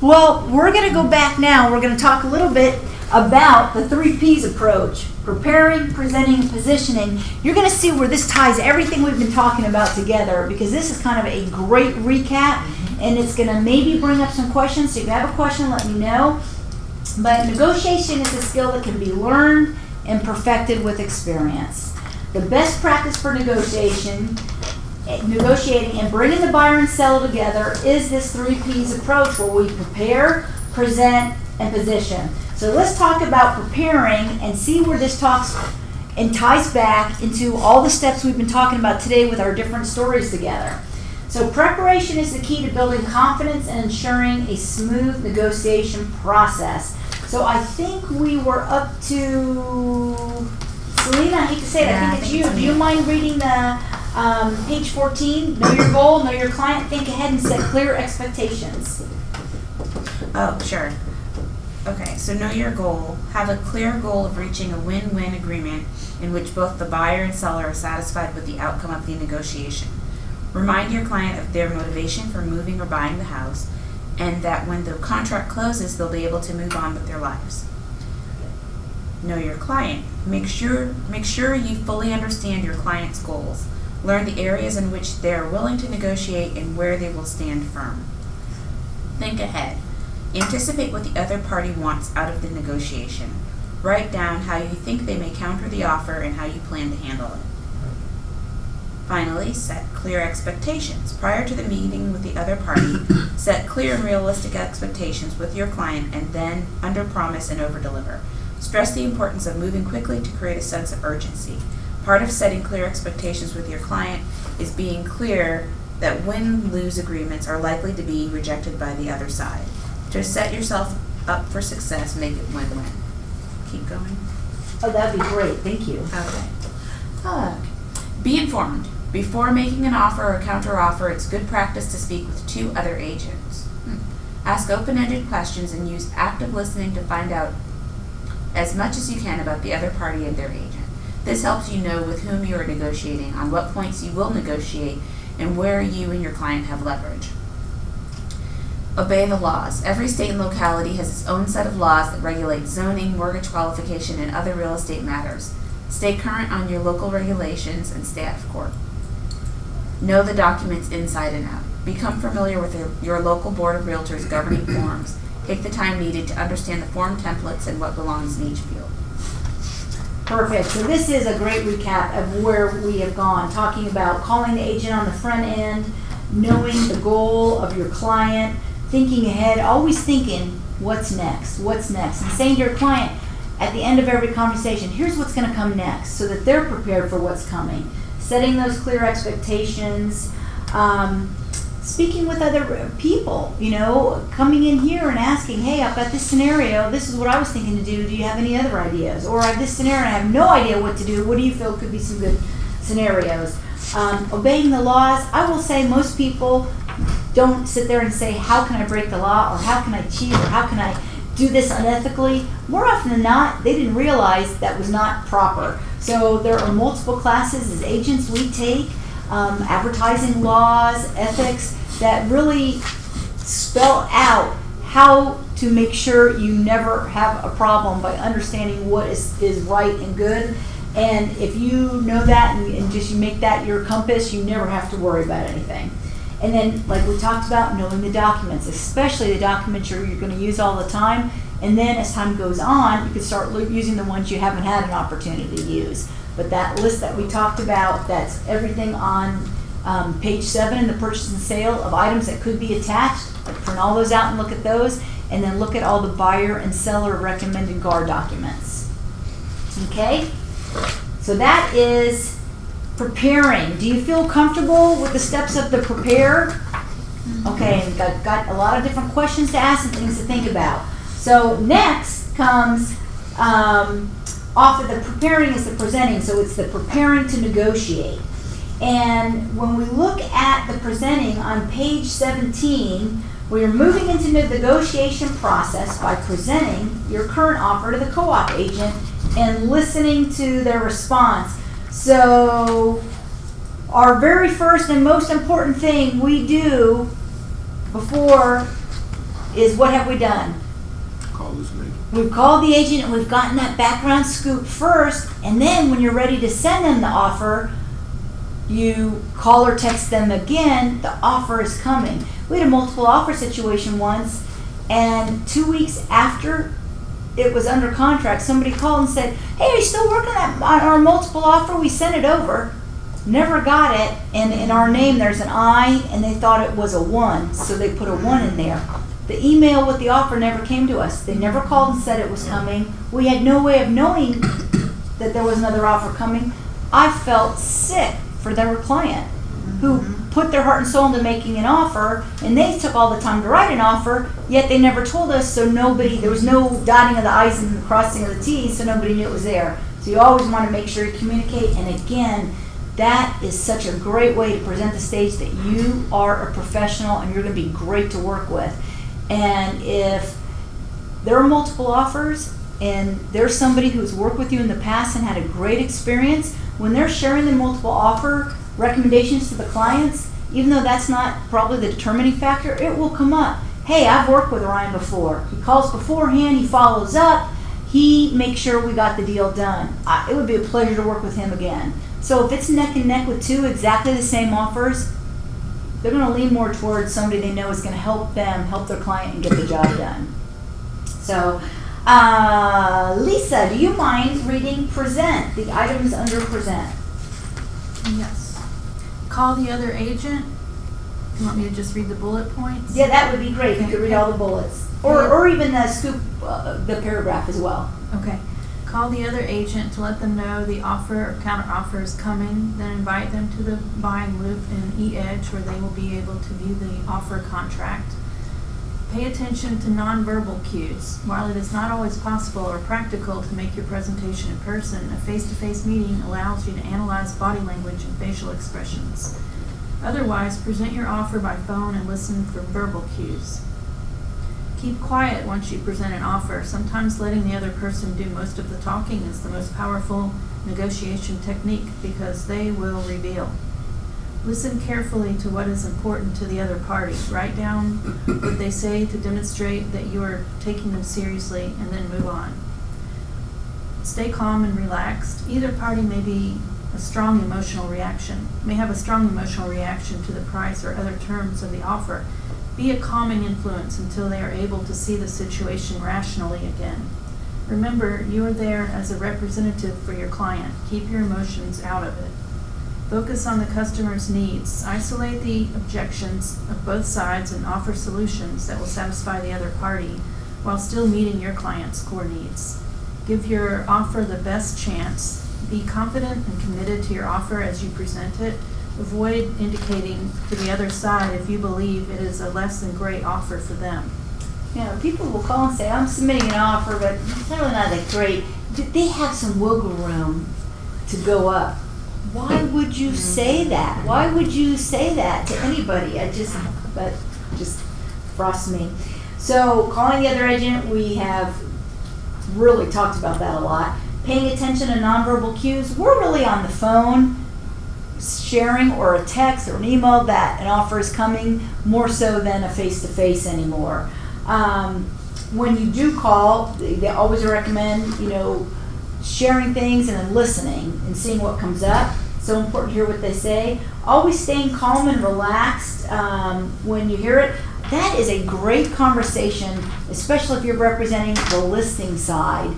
Well, we're going to go back now. We're going to talk a little bit about the 3 P's approach: preparing, presenting, and positioning. You're going to see where this ties everything we've been talking about together, because this is kind of a great recap, and it's going to maybe bring up some questions. So if you have a question, let me know. But negotiation is a skill that can be learned and perfected with experience. The best practice for negotiating and bringing the buyer and seller together is this 3 P's approach, where we prepare, present, and position. So let's talk about preparing and see where this talks and ties back into all the steps we've been talking about today with our different stories together. So preparation is the key to building confidence and ensuring a smooth negotiation process. So I think we were up to, Selena, I hate to say it, I think it's you. Do you mind reading the page 14? Know your goal, know your client, think ahead and set clear expectations. Oh, sure. Okay, so know your goal. Have a clear goal of reaching a win-win agreement in which both the buyer and seller are satisfied with the outcome of the negotiation. Remind your client of their motivation for moving or buying the house, and that when the contract closes, they'll be able to move on with their lives. Know your client. Make sure you fully understand your client's goals. Learn the areas in which they are willing to negotiate and where they will stand firm. Think ahead. Anticipate what the other party wants out of the negotiation. Write down how you think they may counter the offer and how you plan to handle it. Finally, set clear expectations. Prior to the meeting with the other party, set clear and realistic expectations with your client and then under-promise and over-deliver. Stress the importance of moving quickly to create a sense of urgency. Part of setting clear expectations with your client is being clear that win-lose agreements are likely to be rejected by the other side. To set yourself up for success, make it win-win. Keep going. Oh, that'd be great, thank you. Okay. Be informed. Before making an offer or counteroffer, it's good practice to speak with 2 other agents. Ask open-ended questions and use active listening to find out as much as you can about the other party and their agent. This helps you know with whom you are negotiating, on what points you will negotiate, and where you and your client have leverage. Obey the laws. Every state and locality has its own set of laws that regulate zoning, mortgage qualification, and other real estate matters. Stay current on your local regulations and stay out of court. Know the documents inside and out. Become familiar with your local Board of Realtors governing forms. Take the time needed to understand the form templates and what belongs in each field. Perfect. So this is a great recap of where we have gone, talking about calling the agent on the front end, knowing the goal of your client, thinking ahead, always thinking what's next, and saying to your client at the end of every conversation, here's what's going to come next, so that they're prepared for what's coming. Setting those clear expectations, speaking with other people, coming in here and asking, hey, I've got this scenario, this is what I was thinking to do you have any other ideas? Or I have this scenario and I have no idea what to do, what do you feel could be some good scenarios? Obeying the laws. I will say most people don't sit there and say, how can I break the law, or how can I cheat, or how can I do this unethically. More often than not, they didn't realize that was not proper. So there are multiple classes as agents we take, advertising laws, ethics, that really spell out how to make sure you never have a problem by understanding what is right and good. And if you know that and just you make that your compass, you never have to worry about anything. And then, like we talked about, knowing the documents, especially the documents you're going to use all the time. And then as time goes on, you can start using the ones you haven't had an opportunity to use. But that list that we talked about, that's everything on page 7 in the purchase and sale of items that could be attached. Print all those out and look at those. And then look at all the buyer and seller recommended GAR documents. Okay? So that is preparing. Do you feel comfortable with the steps of the prepare? Okay, and got a lot of different questions to ask and things to think about. So next comes off of the preparing is the presenting. So it's the preparing to negotiate. And when we look at the presenting on page 17, we are moving into the negotiation process by presenting your current offer to the co-op agent and listening to their response. So our very first and most important thing we do before is, what have we done? Call this agent. We've called the agent and we've gotten that background scoop first, and then when you're ready to send them the offer, you call or text them again, the offer is coming. We had a multiple offer situation once, and 2 weeks after it was under contract, somebody called and said, hey, are you still working on our multiple offer? We sent it over. Never got it, and in our name there's an I, and they thought it was a 1, so they put a 1 in there. The email with the offer never came to us. They never called and said it was coming. We had no way of knowing that there was another offer coming. I felt sick for their client who put their heart and soul into making an offer, and they took all the time to write an offer, yet they never told us, so there was no dotting of the I's and crossing of the T's, so nobody knew it was there. So you always want to make sure you communicate, and again, that is such a great way to present the stage that you are a professional and you're going to be great to work with. And if there are multiple offers and there's somebody who's worked with you in the past and had a great experience, when they're sharing the multiple offer recommendations to the clients, even though that's not probably the determining factor, it will come up. Hey, I've worked with Ryan before. He calls beforehand, he follows up, he makes sure we got the deal done. It would be a pleasure to work with him again. So if it's neck and neck with two exactly the same offers, they're gonna lean more towards somebody they know is gonna help them, help their client and get the job done. So, Lisa, do you mind reading present, the items under present? Yes. Call the other agent. You want me to just read the bullet points? Yeah, that would be great. You could read all the bullets. Or even the scoop, the paragraph as well. Okay. Call the other agent to let them know the offer or counter offer is coming, then invite them to the buying loop in eEdge where they will be able to view the offer contract. Pay attention to nonverbal cues. While it is not always possible or practical to make your presentation in person, a face-to-face meeting allows you to analyze body language and facial expressions. Otherwise, present your offer by phone and listen for verbal cues. Keep quiet once you present an offer. Sometimes letting the other person do most of the talking is the most powerful negotiation technique because they will reveal. Listen carefully to what is important to the other party. Write down what they say to demonstrate that you are taking them seriously and then move on. Stay calm and relaxed. Either party may have a strong emotional reaction to the price or other terms of the offer. Be a calming influence until they are able to see the situation rationally again. Remember, you are there as a representative for your client. Keep your emotions out of it. Focus on the customer's needs. Isolate the objections of both sides and offer solutions that will satisfy the other party while still meeting your client's core needs. Give your offer the best chance. Be confident and committed to your offer as you present it. Avoid indicating to the other side if you believe it is a less than great offer for them. You know, people will call and say, I'm submitting an offer, but it's really not that great. They have some wiggle room to go up. Why would you say that? Why would you say that to anybody? That just frosts me. So calling the other agent, we have really talked about that a lot. Paying attention to nonverbal cues. We're really on the phone, sharing or a text or an email that an offer is coming more so than a face-to-face anymore. When you do call, they always recommend, sharing things and then listening and seeing what comes up. So important to hear what they say. Always staying calm and relaxed when you hear it. That is a great conversation, especially if you're representing the listing side.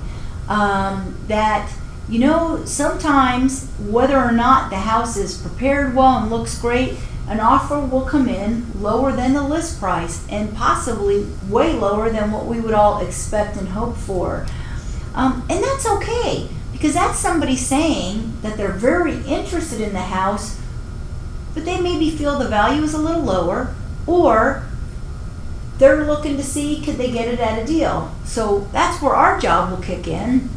Sometimes whether or not the house is prepared well and looks great, an offer will come in lower than the list price and possibly way lower than what we would all expect and hope for. And that's okay, because that's somebody saying that they're very interested in the house, but they maybe feel the value is a little lower, or they're looking to see could they get it at a deal. So that's where our job will kick in,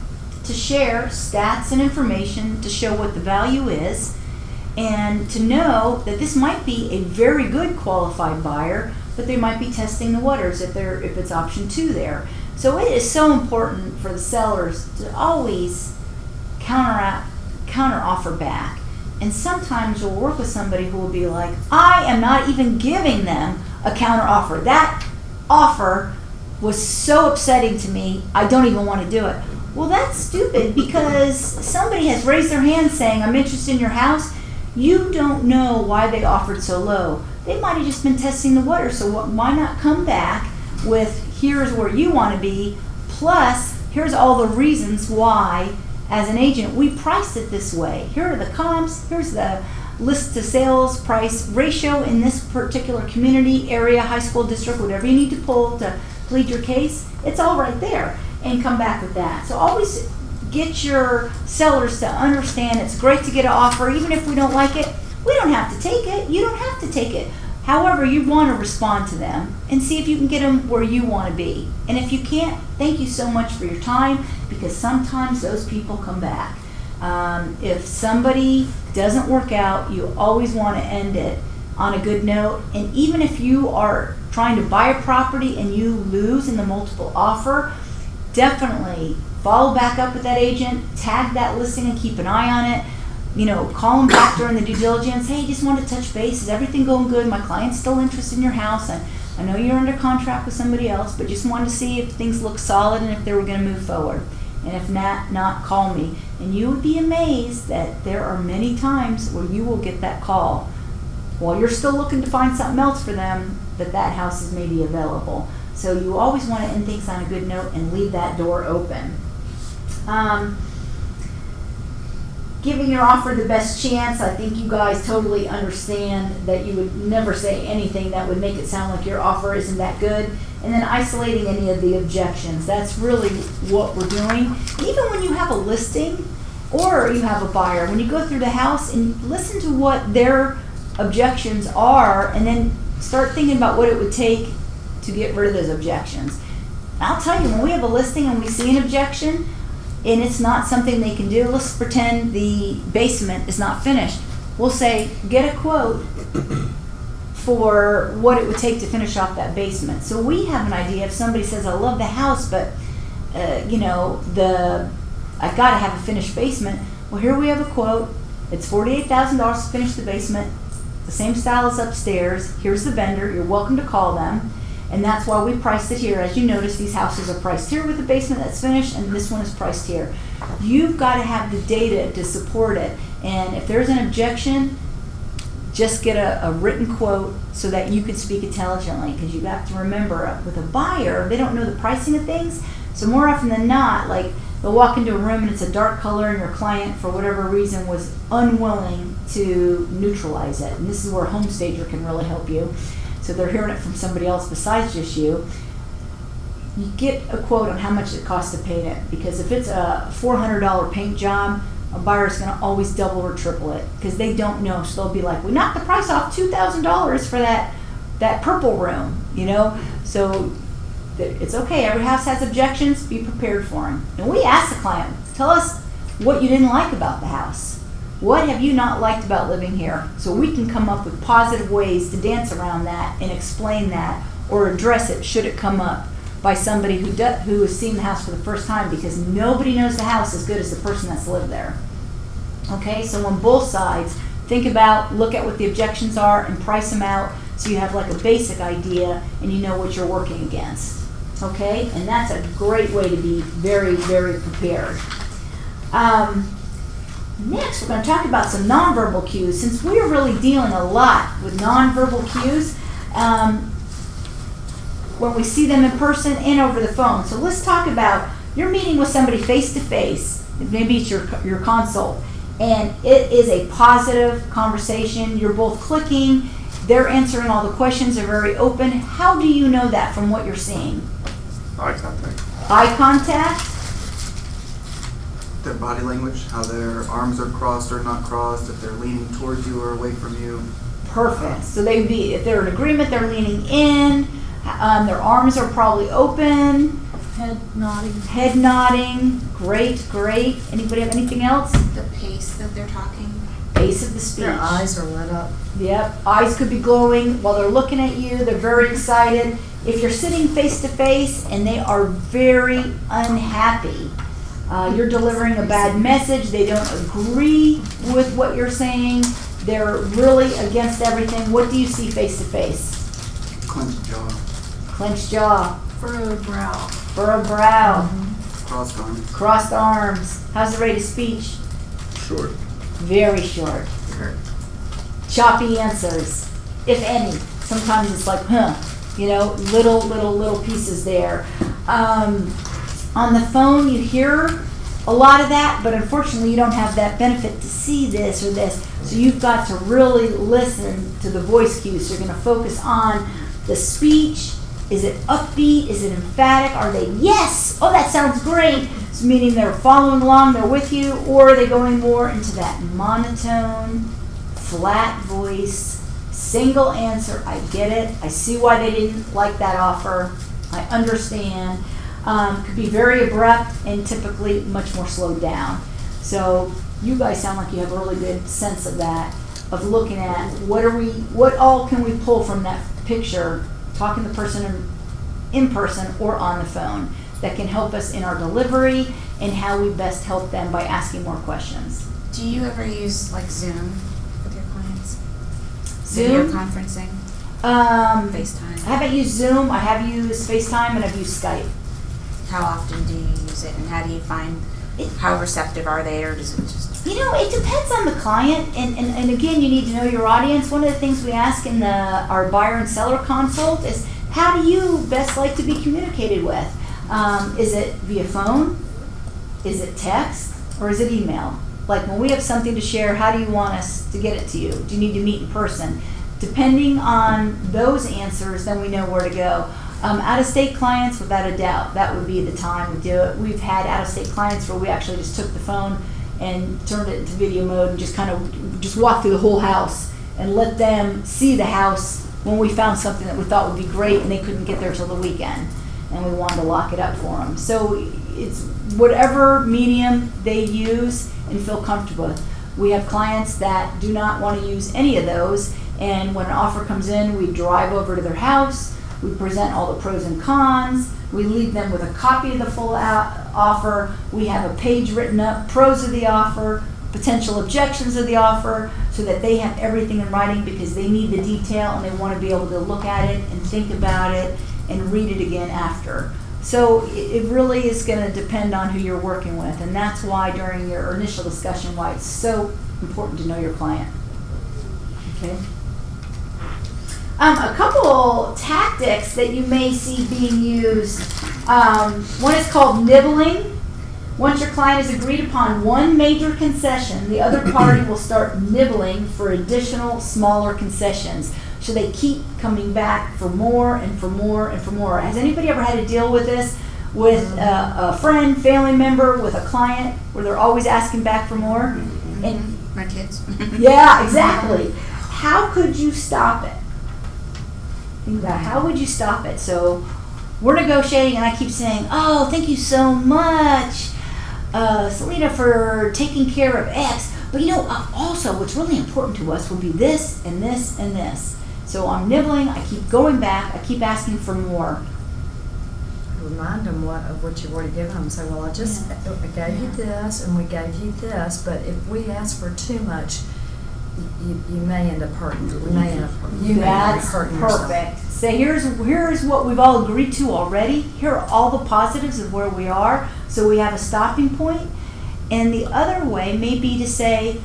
to share stats and information to show what the value is, and to know that this might be a very good qualified buyer, but they might be testing the waters if it's option 2 there. So it is so important for the sellers to always counter offer back. And sometimes you'll work with somebody who will be like, I am not even giving them a counter offer. That offer was so upsetting to me, I don't even want to do it. Well, that's stupid, because somebody has raised their hand saying, I'm interested in your house. You don't know why they offered so low. They might have just been testing the water, so why not come back with, here's where you want to be, plus here's all the reasons why, as an agent, we priced it this way. Here are the comps, here's the list to sales price ratio in this particular community, area, high school district, whatever you need to pull to plead your case, it's all right there, and come back with that. So always get your sellers to understand it's great to get an offer, even if we don't like it. We don't have to take it. You don't have to take it. However, you want to respond to them and see if you can get them where you want to be. And if you can't, thank you so much for your time, because sometimes those people come back. If somebody doesn't work out, you always want to end it on a good note. And even if you are trying to buy a property and you lose in the multiple offer, definitely follow back up with that agent, tag that listing and keep an eye on it. Call them back during the due diligence. Hey, just wanted to touch base. Is everything going good? My client's still interested in your house. And I know you're under contract with somebody else, but just wanted to see if things look solid and if they were going to move forward. And if not, call me. And you would be amazed that there are many times where you will get that call while you're still looking to find something else for them, that house is maybe available. So you always want to end things on a good note and leave that door open. Giving your offer the best chance. I think you guys totally understand that you would never say anything that would make it sound like your offer isn't that good. And then isolating any of the objections. That's really what we're doing. Even when you have a listing or you have a buyer, when you go through the house and listen to what their objections are, and then start thinking about what it would take to get rid of those objections. I'll tell you, when we have a listing and we see an objection and it's not something they can do, let's pretend the basement is not finished. We'll say, get a quote for what it would take to finish off that basement. So we have an idea. If somebody says, I love the house, but I've got to have a finished basement. Well, here we have a quote. It's $48,000 to finish the basement. The same style as upstairs. Here's the vendor. You're welcome to call them. And that's why we priced it here. As you notice, these houses are priced here with the basement that's finished, and this one is priced here. You've got to have the data to support it. And if there's an objection, just get a written quote so that you can speak intelligently. Because you have to remember, with a buyer, they don't know the pricing of things. So more often than not, like, they'll walk into a room and it's a dark color and your client, for whatever reason, was unwilling to neutralize it. And this is where HomeStager can really help you. So they're hearing it from somebody else besides just you. You get a quote on how much it costs to paint it. Because if it's a $400 paint job, a buyer's going to always double or triple it. Because they don't know. So they'll be like, we knocked the price off $2,000 for that purple room. So it's okay. Every house has objections. Be prepared for them. And we ask the client, tell us what you didn't like about the house. What have you not liked about living here? So we can come up with positive ways to dance around that and explain that or address it should it come up by somebody who has seen the house for the first time, because nobody knows the house as good as the person that's lived there. Okay, so on both sides, look at what the objections are and price them out so you have like a basic idea and you know what you're working against. Okay, and that's a great way to be very, very prepared. Next, we're going to talk about some nonverbal cues. Since we're really dealing a lot with nonverbal cues when we see them in person and over the phone. So let's talk about, you're meeting with somebody face to face. Maybe it's your consult, and it is a positive conversation. You're both clicking. They're answering all the questions. They're very open. How do you know that from what you're seeing? Eye contact. Eye contact. Their body language, how their arms are crossed or not crossed, if they're leaning towards you or away from you. Perfect. So if they're in agreement, they're leaning in. Their arms are probably open. Head nodding. Great. Anybody have anything else? The pace that they're talking. Pace of the speech. Their eyes are lit up. Yep. Eyes could be glowing while they're looking at you. They're very excited. If you're sitting face to face and they are very unhappy, you're delivering a bad message, they don't agree with what you're saying, they're really against everything, what do you see face to face? Clenched jaw. Clenched jaw. Furrowed brow. Furrowed brow. Crossed arms. Crossed arms. How's the rate of speech? Short. Very short. Choppy answers, if any. Sometimes it's like, little pieces there. On the phone, you hear a lot of that, but unfortunately you don't have that benefit to see this or this. So you've got to really listen to the voice cues. So you're going to focus on the speech. Is it upbeat? Is it emphatic? Are they, yes, oh, that sounds great. So meaning they're following along, they're with you, or are they going more into that monotone, flat voice, single answer? I get it. I see why they didn't like that offer. I understand. Could be very abrupt and typically much more slowed down. So you guys sound like you have a really good sense of that, of looking at what all can we pull from that picture, talking to the person in person or on the phone, that can help us in our delivery and how we best help them by asking more questions. Do you ever use like Zoom with your clients? Zoom? Video conferencing? I FaceTime? haven't used Zoom. I have used FaceTime and I've used Skype. How often do you use it, and how do you find, how receptive are they, or does it just? You know, it depends on the client, and again, you need to know your audience. One of the things we ask in our buyer and seller consult is, how do you best like to be communicated with? Is it via phone? Is it text? Or is it email? Like when we have something to share, how do you want us to get it to you? Do you need to meet in person? Depending on those answers, then we know where to go. Out-of-state clients, without a doubt, that would be the time to do it. We've had out-of-state clients where we actually just took the phone and turned it into video mode and just kind of just walked through the whole house and let them see the house when we found something that we thought would be great and they couldn't get there till the weekend. And we wanted to lock it up for them. So it's whatever medium they use and feel comfortable with. We have clients that do not want to use any of those, and when an offer comes in, we drive over to their house, we present all the pros and cons, we leave them with a copy of the full offer, we have a page written up, pros of the offer, potential objections of the offer, so that they have everything in writing because they need the detail and they want to be able to look at it and think about it and read it again after. So it really is going to depend on who you're working with, and that's why during your initial discussion, why it's so important to know your client. Okay. A couple tactics that you may see being used. One is called nibbling. Once your client has agreed upon one major concession, the other party will start nibbling for additional smaller concessions. So they keep coming back for more and for more and for more. Has anybody ever had to deal with this with a friend, family member, with a client where they're always asking back for more? And My kids. yeah, exactly. How could you stop it? Think about it. How would you stop it? So we're negotiating and I keep saying, oh, thank you so much, Selena, for taking care of X. But you know, also what's really important to us will be this and this and this. So I'm nibbling, I keep going back, I keep asking for more. Remind them of what you've already given them. Say, well, I gave you this and we gave you this, but if we ask for too much, you may end up hurting. We may end up hurting. You may end up hurting yourself. Perfect. So here's what we've all agreed to already. Here are all the positives of where we are, so we have a stopping point. And the other way may be to say,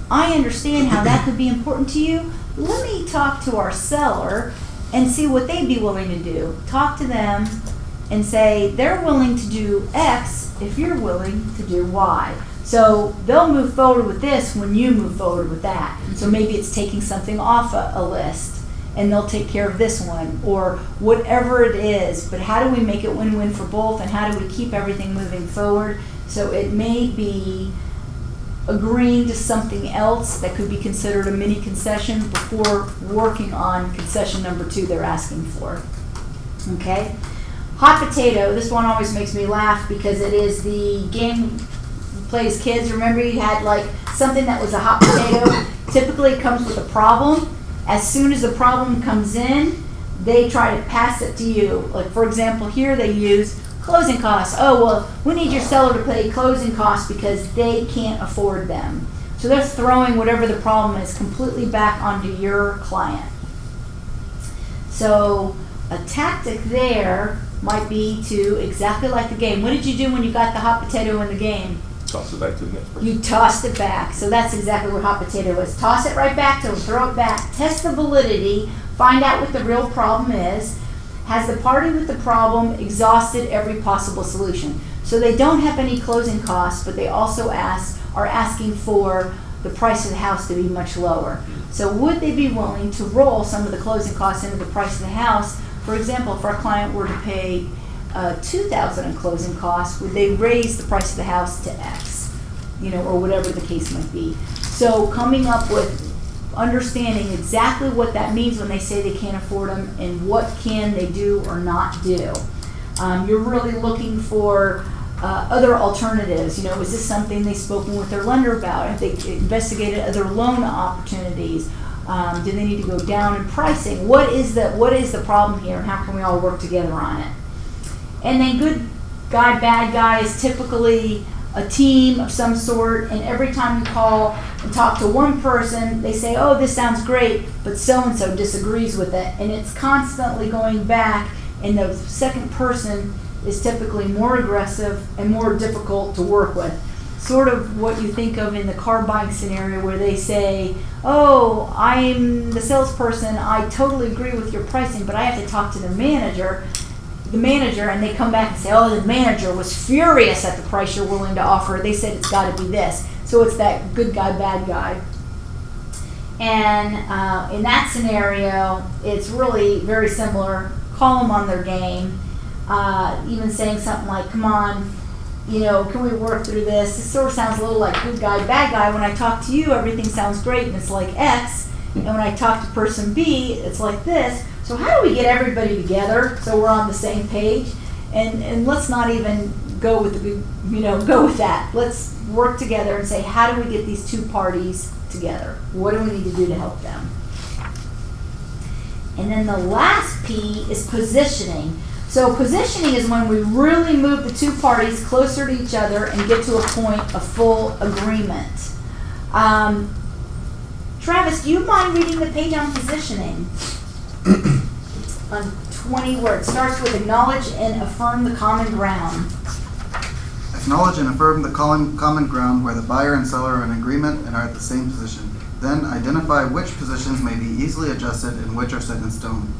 I understand how that could be important to you. Let me talk to our seller and see what they'd be willing to do. Talk to them and say they're willing to do X if you're willing to do Y. So they'll move forward with this when you move forward with that. So maybe it's taking something off a list and they'll take care of this one, or whatever it is. But how do we make it win-win for both, and how do we keep everything moving forward? So it may be agreeing to something else that could be considered a mini concession before working on concession number 2 they're asking for. Okay? Hot potato, this one always makes me laugh because it is the game we play as kids. Remember you had like something that was a hot potato? Typically it comes with a problem. As soon as the problem comes in, they try to pass it to you. Like for example, here they use closing costs. Oh, well, we need your seller to pay closing costs because they can't afford them. So they're throwing whatever the problem is completely back onto your client. So a tactic there might be to, exactly like the game. What did you do when you got the hot potato in the game? Toss it back to the next person. You tossed it back. So that's exactly what hot potato is. Toss it right back to them, throw it back, test the validity, find out what the real problem is. Has the party with the problem exhausted every possible solution? So they don't have any closing costs, but they also are asking for the price of the house to be much lower. So would they be willing to roll some of the closing costs into the price of the house? For example, if our client were to pay $2,000 in closing costs, would they raise the price of the house to X? Or whatever the case might be. So coming up with understanding exactly what that means when they say they can't afford them and what can they do or not do. You're really looking for other alternatives. Is this something they've spoken with their lender about? Have they investigated other loan opportunities? Do they need to go down in pricing? What is the problem here, and how can we all work together on it? And then good guy, bad guy is typically a team of some sort, and every time you call and talk to one person, they say, oh, this sounds great, but so-and-so disagrees with it. And it's constantly going back, and the second person is typically more aggressive and more difficult to work with. Sort of what you think of in the car buying scenario where they say, oh, I'm the salesperson, I totally agree with your pricing, but I have to talk to the manager, and they come back and say, oh, the manager was furious at the price you're willing to offer. They said it's got to be this. So it's that good guy, bad guy. And in that scenario, it's really very similar. Call them on their game. Even saying something like, come on, can we work through this? This sort of sounds a little like good guy, bad guy. When I talk to you, everything sounds great and it's like X. And when I talk to person B, it's like this. So how do we get everybody together so we're on the same page? And let's not even go with go with that. Let's work together and say, how do we get these two parties together? What do we need to do to help them? And then the last P is positioning. So positioning is when we really move the two parties closer to each other and get to a point of full agreement. Travis, do you mind reading the page on positioning? On 20 words. Starts with acknowledge and affirm the common ground. Acknowledge and affirm the common ground where the buyer and seller are in agreement and are at the same position. Then identify which positions may be easily adjusted and which are set in stone.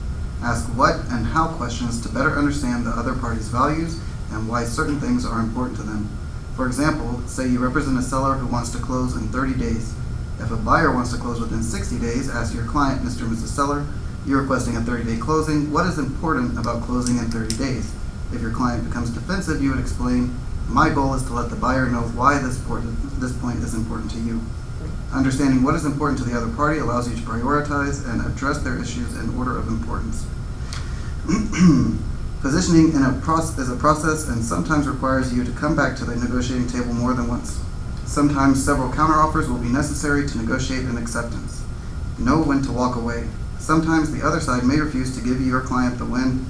Ask what and how questions to better understand the other party's values and why certain things are important to them. For example, say you represent a seller who wants to close in 30 days. If a buyer wants to close within 60 days, ask your client, Mr. and Mrs. Seller, you're requesting a 30-day closing. What is important about closing in 30 days? If your client becomes defensive, you would explain, my goal is to let the buyer know why this point is important to you. Understanding what is important to the other party allows you to prioritize and address their issues in order of importance. Positioning is a process and sometimes requires you to come back to the negotiating table more than once. Sometimes several counteroffers will be necessary to negotiate an acceptance. Know when to walk away. Sometimes the other side may refuse to give your client the win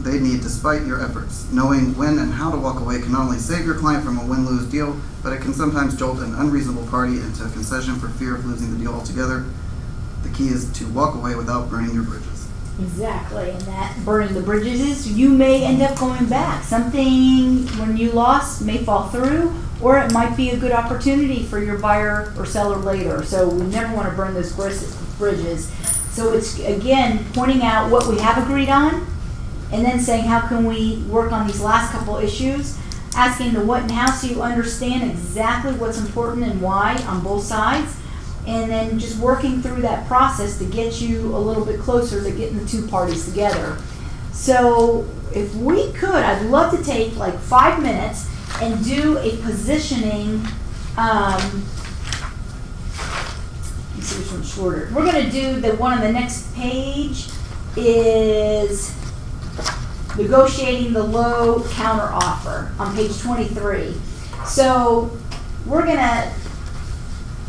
they need despite your efforts. Knowing when and how to walk away can not only save your client from a win-lose deal, but it can sometimes jolt an unreasonable party into a concession for fear of losing the deal altogether. The key is to walk away without burning your bridges. Exactly, and that burning the bridges is you may end up going back. Something when you lost may fall through, or it might be a good opportunity for your buyer or seller later. So we never want to burn those bridges. So it's, again, pointing out what we have agreed on, and then saying how can we work on these last couple issues, asking the what and how so you understand exactly what's important and why on both sides, and then just working through that process to get you a little bit closer to getting the two parties together. So if we could, I'd love to take like 5 minutes and do a positioning, let me see which one's shorter. We're going to do the one on the next page is negotiating the low counter offer on page 23. So we're going to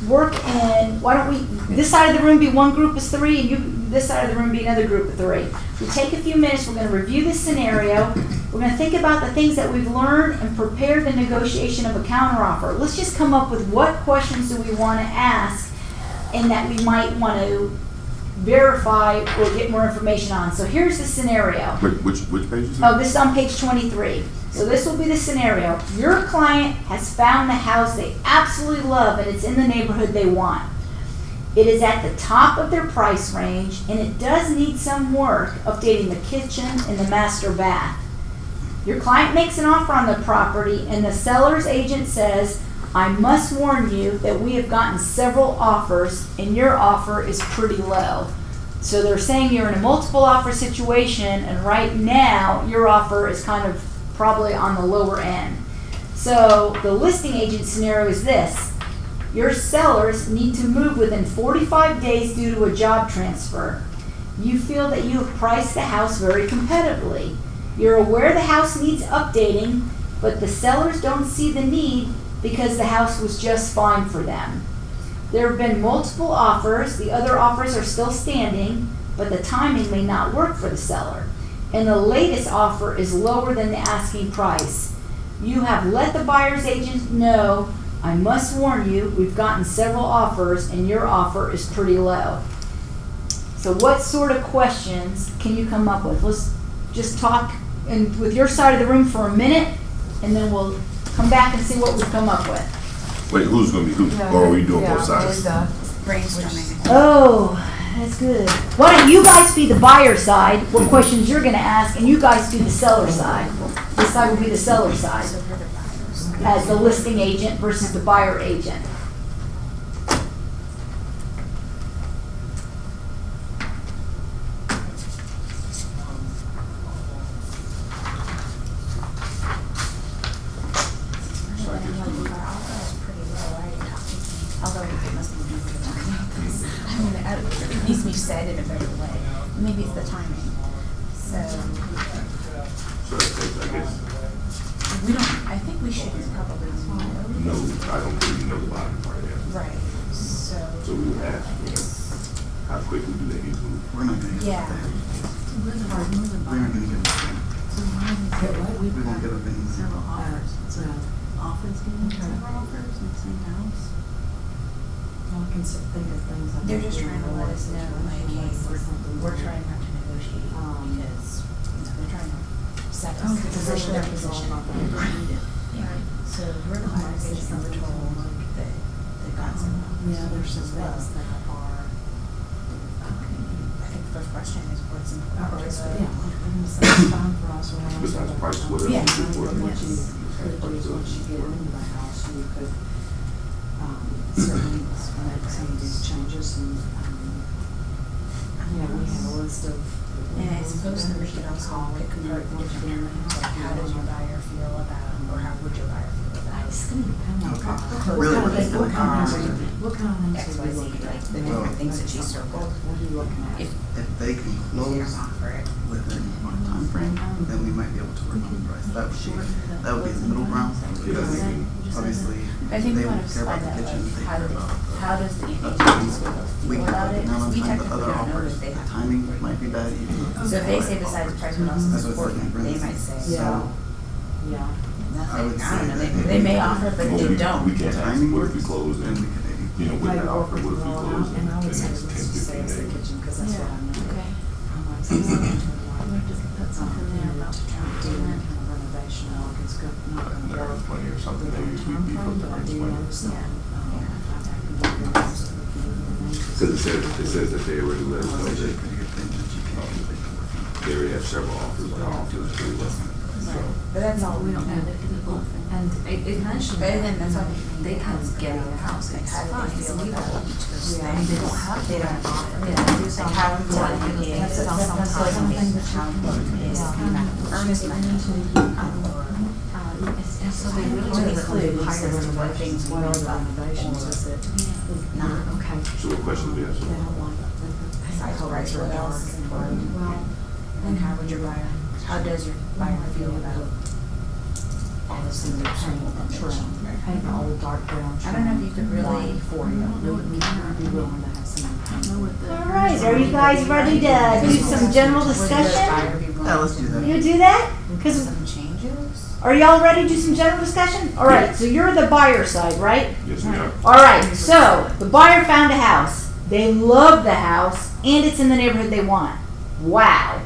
work in, why don't we, this side of the room be one group of 3 and you, this side of the room be another group of 3. We take a few minutes, we're going to review this scenario, we're going to think about the things that we've learned and prepare the negotiation of a counteroffer. Let's just come up with what questions do we want to ask and that we might want to verify or get more information on. So here's the scenario. Which page is it? Oh, this is on page 23. So this will be the scenario. Your client has found the house they absolutely love and it's in the neighborhood they want. It is at the top of their price range and it does need some work updating the kitchen and the master bath. Your client makes an offer on the property and the seller's agent says, I must warn you that we have gotten several offers and your offer is pretty low. So they're saying you're in a multiple offer situation and right now your offer is kind of probably on the lower end. So the listing agent scenario is this. Your sellers need to move within 45 days due to a job transfer. You feel that you have priced the house very competitively. You're aware the house needs updating, but the sellers don't see the need because the house was just fine for them. There have been multiple offers. The other offers are still standing, but the timing may not work for the seller. And the latest offer is lower than the asking price. You have let the buyer's agent know, I must warn you, we've gotten several offers and your offer is pretty low. So what sort of questions can you come up with? Let's just talk with your side of the room for a minute, and then we'll come back and see what we've come up with. Wait, who's gonna be who? Or are we doing both sides? Brainstorming. Oh, that's good. Why don't you guys be the buyer side, what questions you're gonna ask, and you guys do the seller side. This side will be the seller side, So we're the buyers. as the listing agent versus the buyer agent. Our offer is pretty low, I already talked to Keith, although it must be easier than I mean, it needs to be said in a better way. Maybe it's the timing. So, So I guess, we don't, I think we should probably no, know. I don't think you know the bottom part yet. Right, so. So we would ask, how quickly do they need to move? We're not gonna get Yeah. that. We're the hard, we're the We're not gonna get buyer. it. So why is it, We won't get a opinion. several offers, so offers, getting several offers in the same house? Well, I can think of things like. They're just trying to let us know, like, hey, we're trying not to negotiate because, they're trying to set us, Oh, because position their they're position. Yeah, so we're the buyers agent, and we're told that they got some offers. Yeah, there's some things that are. I think the first question is what's important to Yeah, the. it's fine for us. Besides price, what else Yeah. is important? What you could do is once you get into the house, you could, certainly make some of these changes and, yeah, we have a list of. And I suppose that we could also pick apart the different areas, like how does your buyer feel about, or how would your buyer feel about It's gonna depend on. Okay. Really, what it's What kind of gonna things, what kind of things X, are Y, you Z, looking like at? the different things that she circled? What are you looking at? If If they can you close offer it, within our time frame, then we might be able to work on the price. That would be the middle ground, because obviously, I think they we want would to care about find the out, kitchen, like, they care about how does the the agency we feel can about put it? it down on We time, but technically other don't know offers, that they the have. timing might be bad either. So if they say besides the price, what else is That's what's important, looking they for. might say, Yeah. So, Yeah. I would nothing, I say don't know, that they may offer, but Well, they we don't. can't ask, timing what if we works, close then and, we could maybe. you know, with that offer, what if we close in And I the would say next 10, let's just say 15 it's the days? kitchen, cause that's what I know. Okay. I might say something to like, We'll just put something there about to try to do any kind of renovation, like it's not gonna There work. is plenty or something, maybe we Time beef up frame, the but I rents do plenty. know some, Cause it says that they already let us know Pretty that good thing that you can do, they can work on. they already have several offers, but our offers are pretty low. So, But that's all we don't And, know. and it mentioned But that then that's all they kind of get out of the house, Like, it's how do fine, they it's feel legal. about each of those Yeah, things? they don't have They to don't offer. Yeah, they do Like how something. important it is, That's that's something like that how important it is to come back with earnest money. And so they really What include includes higher the what things we What are know the about renovations, is it? not. Okay. so what questions do you have? They don't like it. Besides price, what else is important? Well, And how would your buyer, how does your buyer feel about all the some things paint and trim, paint the old dark brown I don't know if you could really- line for you. We'd be willing to have some. All right, are you guys ready to do some general Would your discussion? buyer be willing Yeah, let's do that. You do that? to Because some changes? are y'all ready to do some general discussion? All right, so you're the buyer side, right? Yes, we are. All right, so the buyer found a house. They love the house, and it's in the neighborhood they want. Wow.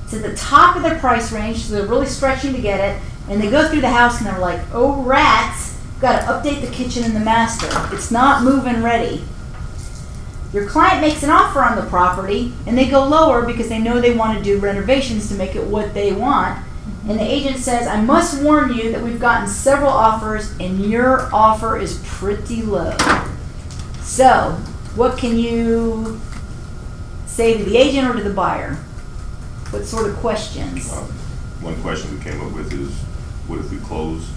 It's at the top of their price range, so they're really stretching to get it. And they go through the house and they're like, oh rats, got to update the kitchen and the master. It's not move-in ready. Your client makes an offer on the property, and they go lower because they know they want to do renovations to make it what they want. And the agent says, I must warn you that we've gotten several offers, and your offer is pretty low. So, what can you say to the agent or to the buyer? What sort of questions? One question we came up with is, what if we close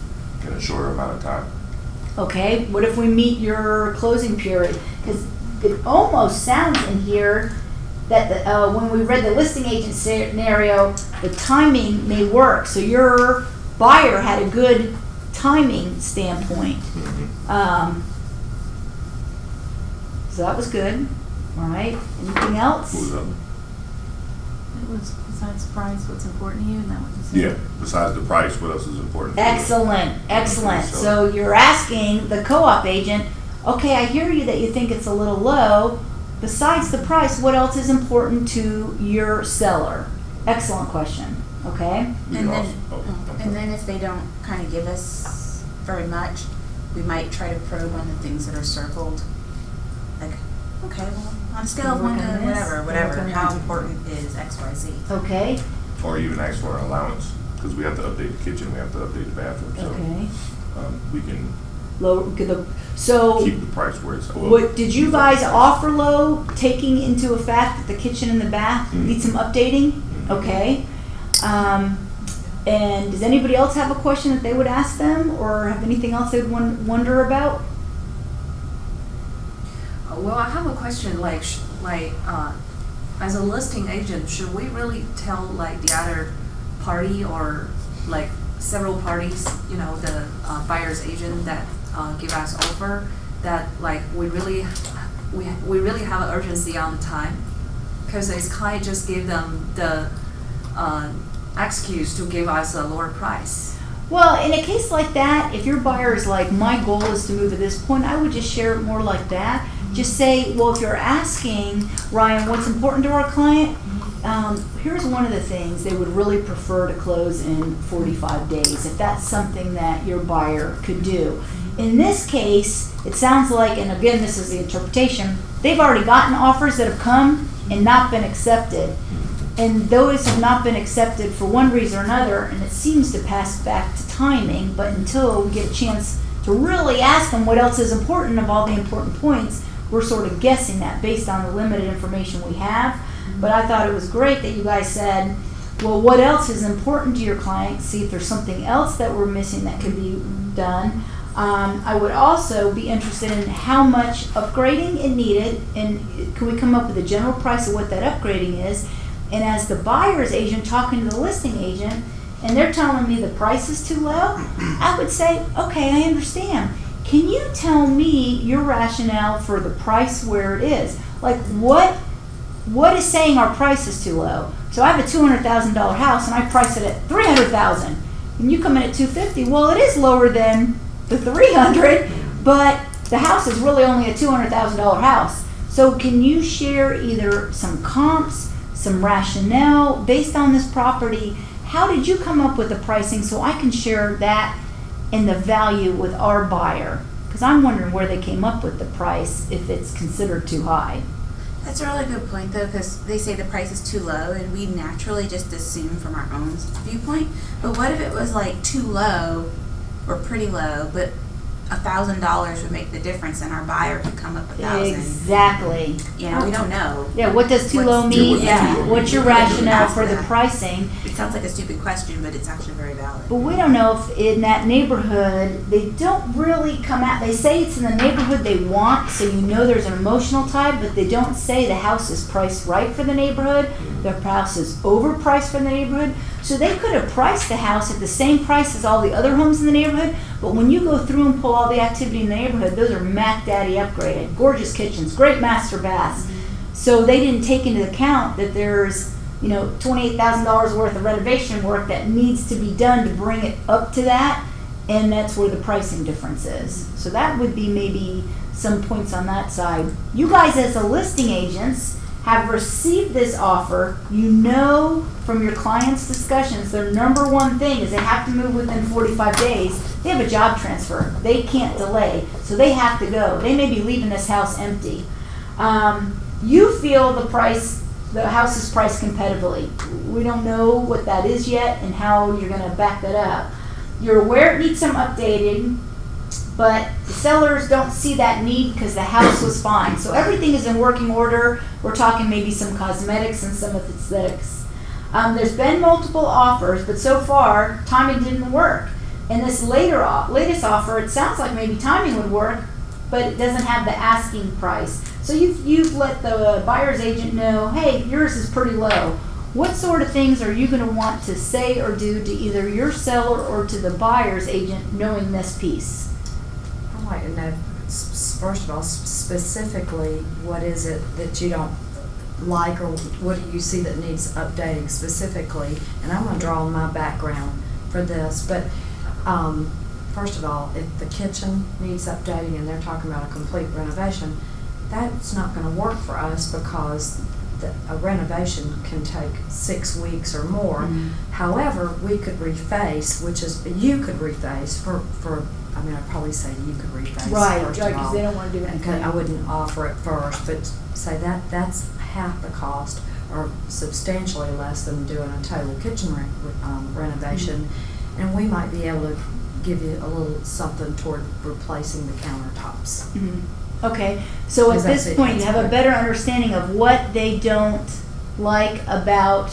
in a shorter amount of time? Okay, what if we meet your closing period? Because it almost sounds in here that when we read the listing agent scenario, the timing may work. So your buyer had a good timing standpoint. So that was good. All right. Anything else? What was that? It was besides price, what's important to you, and that what you said? Yeah, besides the price, what else is important? for you? Excellent, excellent. So- So you're asking the co-op agent, okay, I hear you that you think it's a little low. Besides the price, what else is important to your seller? Excellent question. okay? We And can then, also- I'm and sorry. then if they don't kind of give us very much, we might try to probe on the things that are circled. Like, okay, well, on a scale of Work 1 to on this, whatever, work on how that. important is X, Y, Z? Okay, Or even ask for an allowance, because we have to update the kitchen, we have to update the bathroom, so, okay. we can So, keep the price where it's. well, what, did you keep guys the price. offer low, taking into effect that the kitchen and the bath need some updating? Okay. And does anybody else have a question that they would ask them, or have anything else they would wonder about? Well, I have a question, as a listing agent, should we really tell like the other party or like several parties, the buyer's agent that give us offer, that like we really have an urgency on the time? Because this client just gave them the excuse to give us a lower price. Well, in a case like that, if your buyer is like, my goal is to move at this point, I would just share it more like that. Just say, well, if you're asking, Ryan, what's important to our client, here's one of the things they would really prefer to close in 45 days, if that's something that your buyer could do. In this case, it sounds like, and again, this is the interpretation, they've already gotten offers that have come and not been accepted. And those have not been accepted for one reason or another, and it seems to pass back to timing, but until we get a chance to really ask them what else is important of all the important points, we're sort of guessing that based on the limited information we have. But I thought it was great that you guys said, well, what else is important to your client? See if there's something else that we're missing that could be done. I would also be interested in how much upgrading it needed, and can we come up with a general price of what that upgrading is? And as the buyer's agent talking to the listing agent, and they're telling me the price is too low, I would say, okay, I understand. Can you tell me your rationale for the price where it is? Like, what is saying our price is too low? So I have a $200,000 house and I price it at $300,000, and you come in at $250,000. Well, it is lower than the $300,000, but the house is really only a $200,000 house. So can you share either some comps, some rationale based on this property? How did you come up with the pricing so I can share that and the value with our buyer? Because I'm wondering where they came up with the price if it's considered too high. That's a really good point, though, because they say the price is too low, and we naturally just assume from our own viewpoint. But what if it was like too low or pretty low, but $1,000 would make the difference, and our buyer could come up $1,000? Exactly. We don't know. Yeah, what does too low What's- mean? Yeah. What's your rationale for the pricing? It sounds like a stupid question, but it's actually very valid. But we don't know if in that neighborhood, they don't really come out, they say it's in the neighborhood they want, so you know there's an emotional tie, but they don't say the house is priced right for the neighborhood, the house is overpriced for the neighborhood. So they could have priced the house at the same price as all the other homes in the neighborhood, but when you go through and pull all the activity in the neighborhood, those are Mac Daddy upgraded, gorgeous kitchens, great master baths. So they didn't take into account that there's, $28,000 worth of renovation work that needs to be done to bring it up to that, and that's where the pricing difference is. So that would be maybe some points on that side. You guys as the listing agents have received this offer. You know from your clients' discussions, their number one thing is they have to move within 45 days. They have a job transfer. They can't delay, so they have to go. They may be leaving this house empty. You feel the house is priced competitively. We don't know what that is yet and how you're gonna back that up. You're aware it needs some updating, but the sellers don't see that need because the house was fine. So everything is in working order. We're talking maybe some cosmetics and some of the aesthetics. There's been multiple offers, but so far, timing didn't work. And this latest offer, it sounds like maybe timing would work, but it doesn't have the asking price. So you've let the buyer's agent know, hey, yours is pretty low. What sort of things are you going to want to say or do to either your seller or to the buyer's agent knowing this piece? I'd like to know, first of all, specifically, what is it that you don't like, or what do you see that needs updating specifically? And I'm going to draw on my background for this, but first of all, if the kitchen needs updating and they're talking about a complete renovation, that's not going to work for us because a renovation can take 6 weeks or more. Mhm. However, we could reface, you could reface I mean, I'd probably say you could reface Right, first right, of all. because they don't want to do And anything. I wouldn't offer it first, but say that's half the cost or substantially less than doing a total kitchen renovation. And we might be able to give you a little something toward replacing the countertops. Mhm. Okay, so at Because this that's it, point, you that's have a correct. better understanding of what they don't like about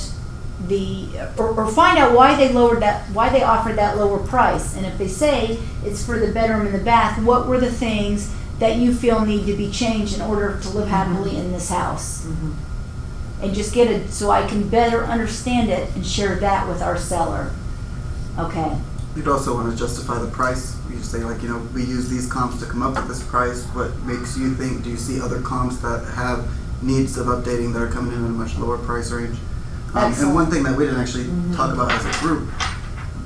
or find out why they offered that lower price. And if they say it's for the bedroom and the bath, what were the things that you feel need to be changed in order to live happily in this house? Mhm. And just get it, so I can better understand it and share that with our seller. Okay, You'd also want to justify the price. You just say, like, we use these comps to come up with this price. What makes you think? Do you see other comps that have needs of updating that are coming in at a much lower price range? And one thing that we didn't actually talk about as a group,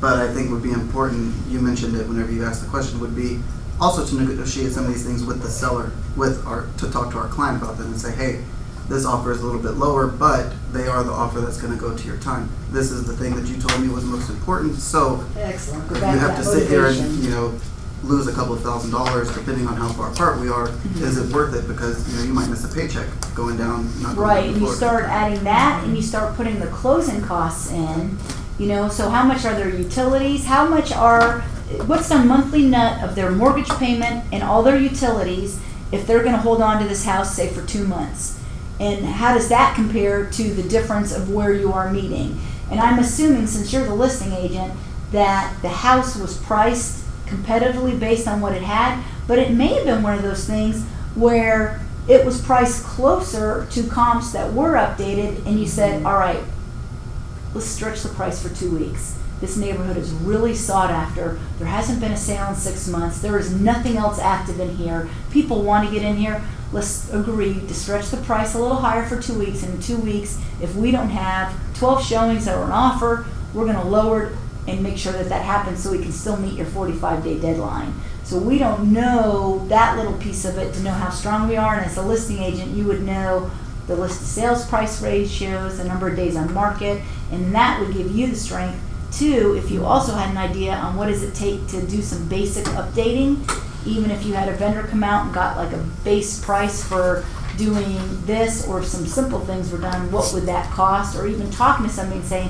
but I think would be important, you mentioned it whenever you asked the question, would be also to negotiate some of these things with the seller, to talk to our client about them and say, hey, this offer is a little bit lower, but they are the offer that's going to go to your time. This is the thing that you told me was most important. So excellent. if you have to sit here and lose a couple of $1,000 depending on how far apart we are, is it worth it? Because you might miss a paycheck going down. Not going Right, to the and you floor. start adding that, and you start putting the closing costs in, so how much are their utilities, what's their monthly net of their mortgage payment and all their utilities if they're gonna hold on to this house, say, for 2 months? And how does that compare to the difference of where you are meeting? And I'm assuming, since you're the listing agent, that the house was priced competitively based on what it had, but it may have been one of those things where it was priced closer to comps that were updated, and you said, all right, let's stretch the price for 2 weeks. This neighborhood is really sought after. There hasn't been a sale in 6 months. There is nothing else active in here. People want to get in here. Let's agree to stretch the price a little higher for 2 weeks. And in 2 weeks, if we don't have 12 showings that are on offer, we're going to lower it and make sure that happens so we can still meet your 45-day deadline. So we don't know that little piece of it to know how strong we are. And as a listing agent, you would know the list to sales price ratios, the number of days on market, and that would give you the strength too, if you also had an idea on what does it take to do some basic updating, even if you had a vendor come out and got like a base price for doing this, or if some simple things were done, what would that cost? Or even talking to somebody and saying,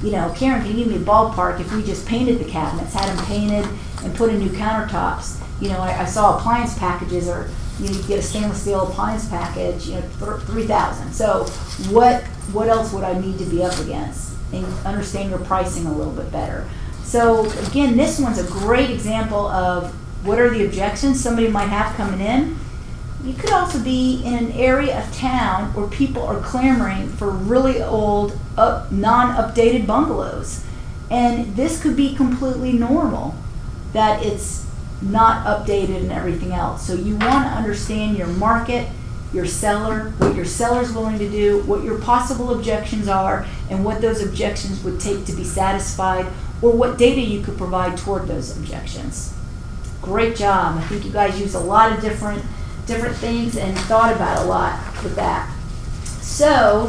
Karen, can you give me a ballpark if we just painted the cabinets, had them painted and put in new countertops? I saw appliance packages, or you get a stainless steel appliance package, $3,000. So what else would I need to be up against? And understand your pricing a little bit better. So again, this one's a great example of what are the objections somebody might have coming in. You could also be in an area of town where people are clamoring for really old, non-updated bungalows. And this could be completely normal, that it's not updated and everything else. So you want to understand your market, your seller, what your seller's willing to do, what your possible objections are, and what those objections would take to be satisfied, or what data you could provide toward those objections. Great job. I think you guys used a lot of different things and thought about a lot with that. So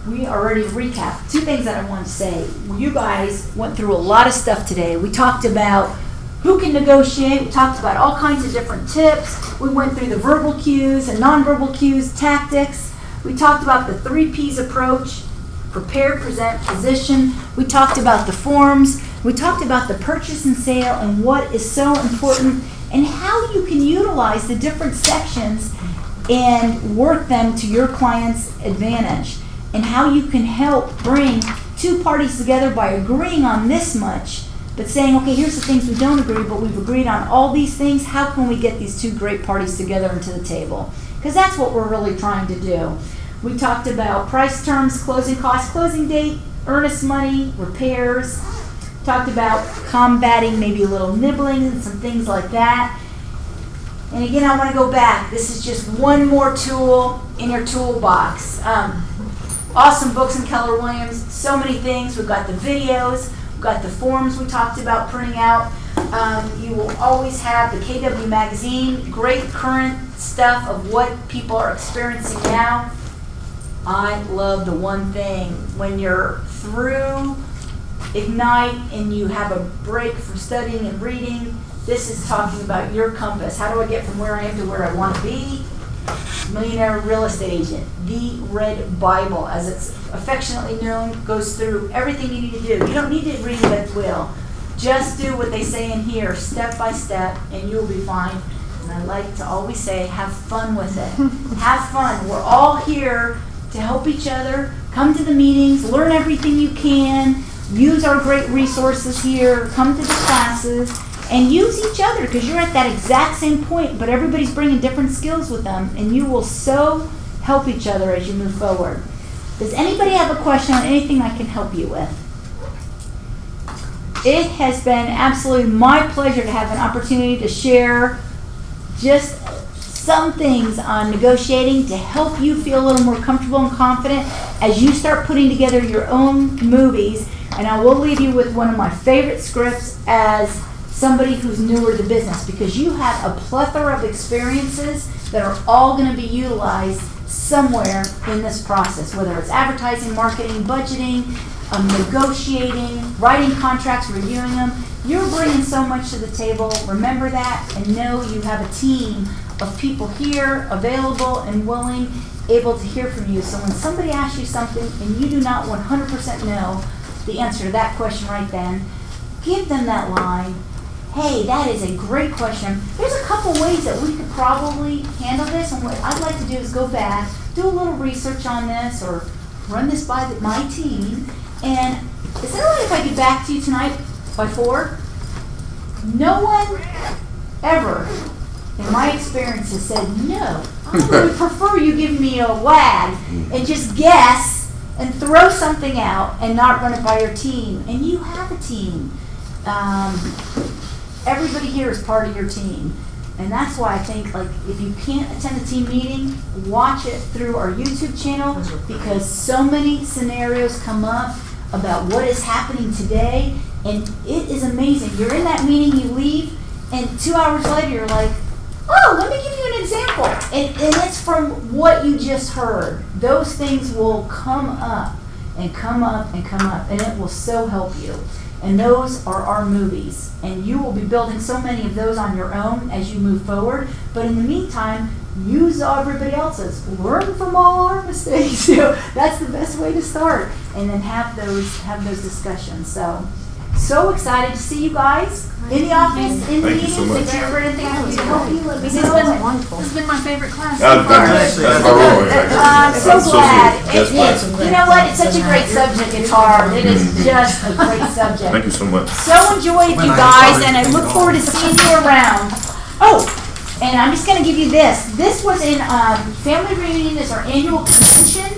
we are ready to recap. 2 things that I want to say. You guys went through a lot of stuff today. We talked about who can negotiate. We talked about all kinds of different tips. We went through the verbal cues and nonverbal cues, tactics. We talked about the 3 P's approach: prepare, present, position. We talked about the forms. We talked about the purchase and sale and what is so important, and how you can utilize the different sections and work them to your client's advantage, and how you can help bring 2 parties together by agreeing on this much, but saying, okay, here's the things we don't agree, but we've agreed on all these things. How can we get these 2 great parties together into the table? Because that's what we're really trying to do. We talked about price terms, closing costs, closing date, earnest money, repairs. Talked about combating maybe a little nibbling and some things like that. And again, I want to go back. This is just one more tool in your toolbox. Awesome books in Keller Williams. So many things. We've got the videos. We've got the forms we talked about printing out. You will always have the KW Magazine, great current stuff of what people are experiencing now. I love the one thing, when you're through Ignite and you have a break from studying and reading, this is talking about your compass. How do I get from where I am to where I want to be? Millionaire Real Estate Agent, the Red Bible, as it's affectionately known, goes through everything you need to do. You don't need to reinvent the wheel. Just do what they say in here, step by step, and you'll be fine. And I like to always say, have fun with it. Have fun. We're all here to help each other. Come to the meetings, learn everything you can, use our great resources here, come to the classes, and use each other, because you're at that exact same point, but everybody's bringing different skills with them, and you will so help each other as you move forward. Does anybody have a question on anything I can help you with? It has been absolutely my pleasure to have an opportunity to share just some things on negotiating to help you feel a little more comfortable and confident as you start putting together your own movies. And I will leave you with one of my favorite scripts as somebody who's newer to business, because you have a plethora of experiences that are all going to be utilized somewhere in this process, whether it's advertising, marketing, budgeting, negotiating, writing contracts, reviewing them. You're bringing so much to the table. Remember that, and know you have a team of people here available and willing, able to hear from you. So when somebody asks you something and you do not 100% know the answer to that question right then, give them that line. Hey, that is a great question. There's a couple ways that we could probably handle this, and what I'd like to do is go back, do a little research on this, or run this by my team. And is it all right if I get back to you tonight by 4? No one ever, in my experience, has said, no, I would prefer you give me a wag and just guess and throw something out and not run it by your team. And you have a team. Everybody here is part of your team. And that's why I think, like, if you can't attend the team meeting, watch it through our YouTube channel, because so many scenarios come up about what is happening today, and it is amazing. You're in that meeting, you leave, and 2 hours later you're like, oh, let me give you an example. And it's from what you just heard. Those things will come up and come up and come up, and it will so help you. And those are our movies. And you will be building so many of those on your own as you move forward. But in the meantime, use everybody else's. Learn from all our mistakes. That's the best way to start. And then have those discussions. So excited to see you guys in the office, in the Thank you so meetings. much. If you're anything I can do to help you, let me This know. has been my favorite class. That's my role. I'm so glad. That's You know what? It's such a great subject. It's hard. It is just a great subject. Thank you so much. So enjoyed you guys, and I look forward to seeing you around. Oh, and I'm just going to give you this. This was in Family Reunion, is our annual convention.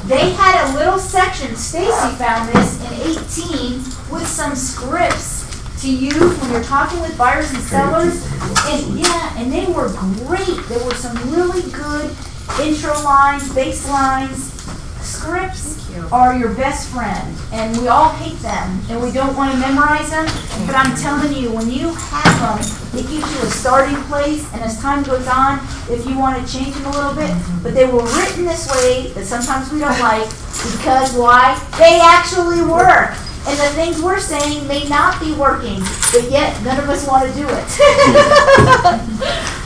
They had a little section, Stacy found this in 18, with some scripts to use when you're talking with buyers and sellers. And they were great. There were some really good intro lines, base lines. Scripts are your best friend, and we all hate them, and we don't want to memorize them, but I'm telling you, when you have them, it gives you a starting place, and as time goes on, if you want to change them a little bit, but they were written this way that sometimes we don't like, because why? They actually work, and the things we're saying may not be working, but yet none of us want to do it.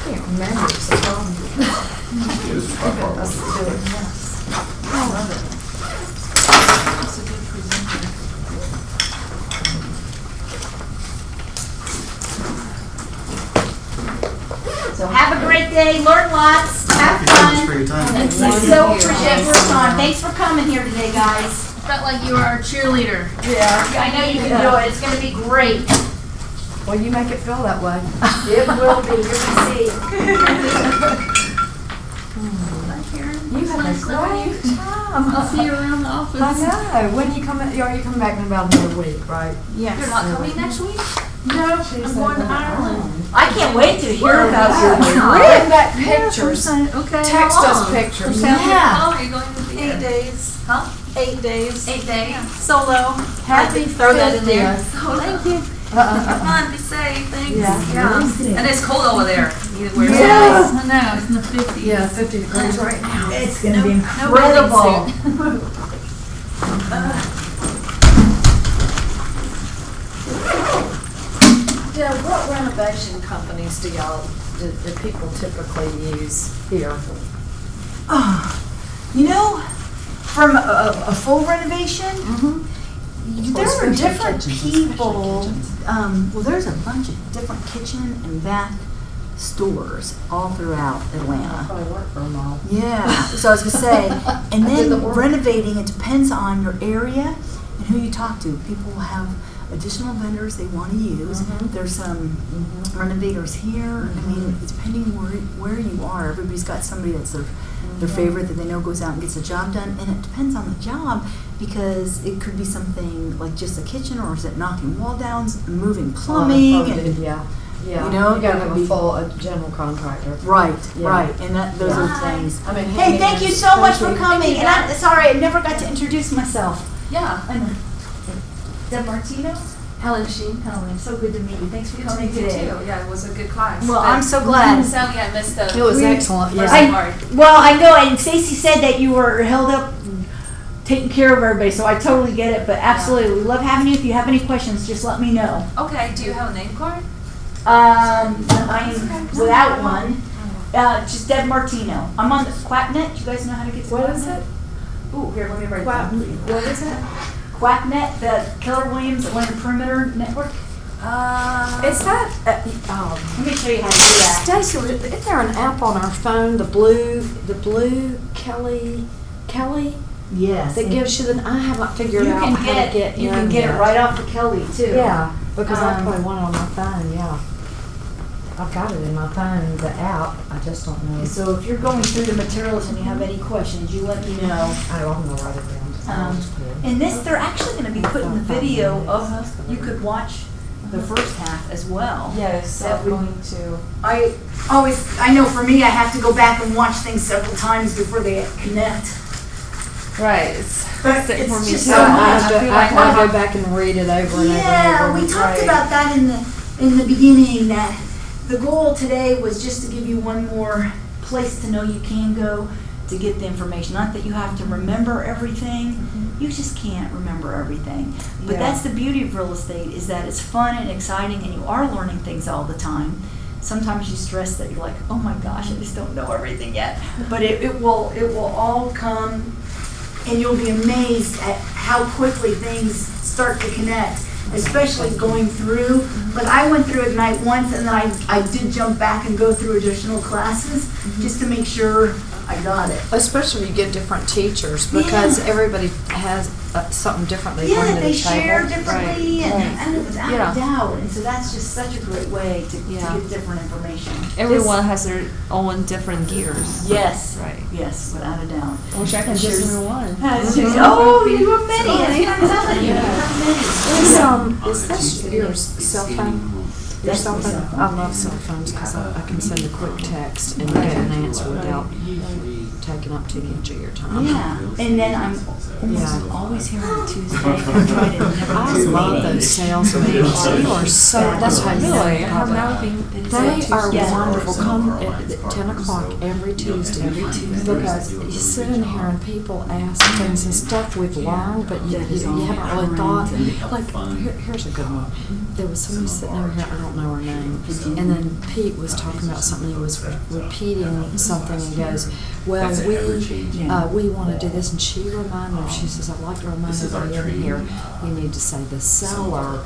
Can't remember, it's a problem. This is my part. Let's do it. I love it. That's a good presenter. So have a great day, learn lots, have Thank you so much fun. for your time. And so appreciate your time. Thanks for coming here today, guys. Felt like you were our cheerleader. Yeah. I know you can do it. It's gonna be great. Well, you make it feel that way. It will be. You're gonna see. You have a great time. I'll see you around the office. I know. When you come, are you coming back in about another week, right? Yes. You're not coming next week? No, I'm going to Ireland. I can't wait to hear about your Bring trip. back pictures. Okay. Text us pictures. Yeah. Oh, you're going to be 8 days. Huh? 8 days. 8 days? Solo. Happy Throw that in there. 50th. Thank you. Come on, be safe, thanks. Yeah. And it's cold over there. We're Yes. I know, it's in the 50s. Yeah, 50 degrees right now. It's gonna be No bathing incredible. Yeah, what renovation companies do people typically use here? You know, from a full renovation, there are especially different kitchens, especially people. kitchens. Well, there's a bunch of different kitchen and bath stores all throughout Atlanta. Probably work for them all. Yeah, so I was gonna say, and I did the then work. renovating, it depends on your area and who you talk to. People will have additional vendors they want to use. Mhm. There's some renovators here. I mean, it's depending where you are. Everybody's got somebody that's their favorite that they know goes out and gets the job done. And it depends on the job because it could be something like just a kitchen, or is it knocking wall downs, moving plumbing, and Yeah, you know, you gotta it have could a be- full general contractor. right, Yeah. right, and those are Yeah. things. I mean, Hey, thank you so much for thank you. coming. And I'm sorry, I never got to introduce myself. Yeah. I'm Deb Martino. Helen Sheen. Helen, so good to meet you. Thanks for Good to coming meet you today. too. Yeah, it was a good class. Well, But I'm so glad. Sadly, I missed the It was We- excellent, first yeah. part. Well, I know, and Stacy said that you were held up taking care of everybody, so I totally get it. But absolutely, we love having you. If you have any questions, just let me know. Okay, do you have a name card? I'm without one. Just Deb Martino. I'm on the QuackNet. You guys know how to get to What QuackNet? is it? Ooh, here, let me write it Quack- down. for you. What is it? QuackNet, the Keller Williams Atlanta Perimeter Network. Is that, Let me show you how to do that. Stacy, isn't there an app on our phone, the blue Kelly, Yes. that gives you I haven't figured You out can how to get you in can get it yet. right off the Kelly too. Yeah, because I Um, probably want it on my phone, yeah. I've got it in my phone, the app, I just don't know. So if you're going through the materials and you have any questions, you let me know. I'm gonna write it down. And this, they're actually going to be putting the video of, you could watch the first half as well. Yes, That I'm would- going to. I know for me, I have to go back and watch things several times before they connect. Right, it's But same it's for me just too. so I much. have to, feel I like have to I go back and read it over and over and over. Yeah, we talked Right. about that in the beginning, that the goal today was just to give you one more place to know you can go to get the information. Not that you have to remember everything. You just can't remember everything. But Yeah. that's the beauty of real estate, is that it's fun and exciting and you are learning things all the time. Sometimes you stress that you're like, oh my gosh, I just don't know everything yet. But it will all come, and you'll be amazed at how quickly things start to connect, especially going through. Like I went through Ignite once, and then I did jump back and go through additional classes just to make sure I got it. Especially when you get different teachers, because Yeah. everybody has something different they bring Yeah, to they the table. share differently, Right. and without Yeah. a doubt. And so that's just such a great way to Yeah. get different information. Everyone has their own different gears. Yes. Right. Yes, without a doubt. I wish I could There's- just one. Oh, you have many. I'm telling you, you have many. Is this your cell phone? Your That's cell my phone? cell phone. I love cell phones because I can send a quick text and get an answer without taking up too much of your time. Yeah, and then I'm almost always here on Tuesday. I try to never I miss a love meeting. those sales meetings. You are so, that's how you know. Really? I have never been. They are Yeah. wonderful. Come at 10 o'clock every Tuesday. Because you sit in here and people ask things and stuff we've learned, but you haven't really thought. Like, here's a good one. There was somebody sitting over here, I don't know her name, and then Pete was talking about something, he was repeating something and goes, well, we want to do this, and she reminded him, she says, I'd like to remind everybody in here, you need to say the seller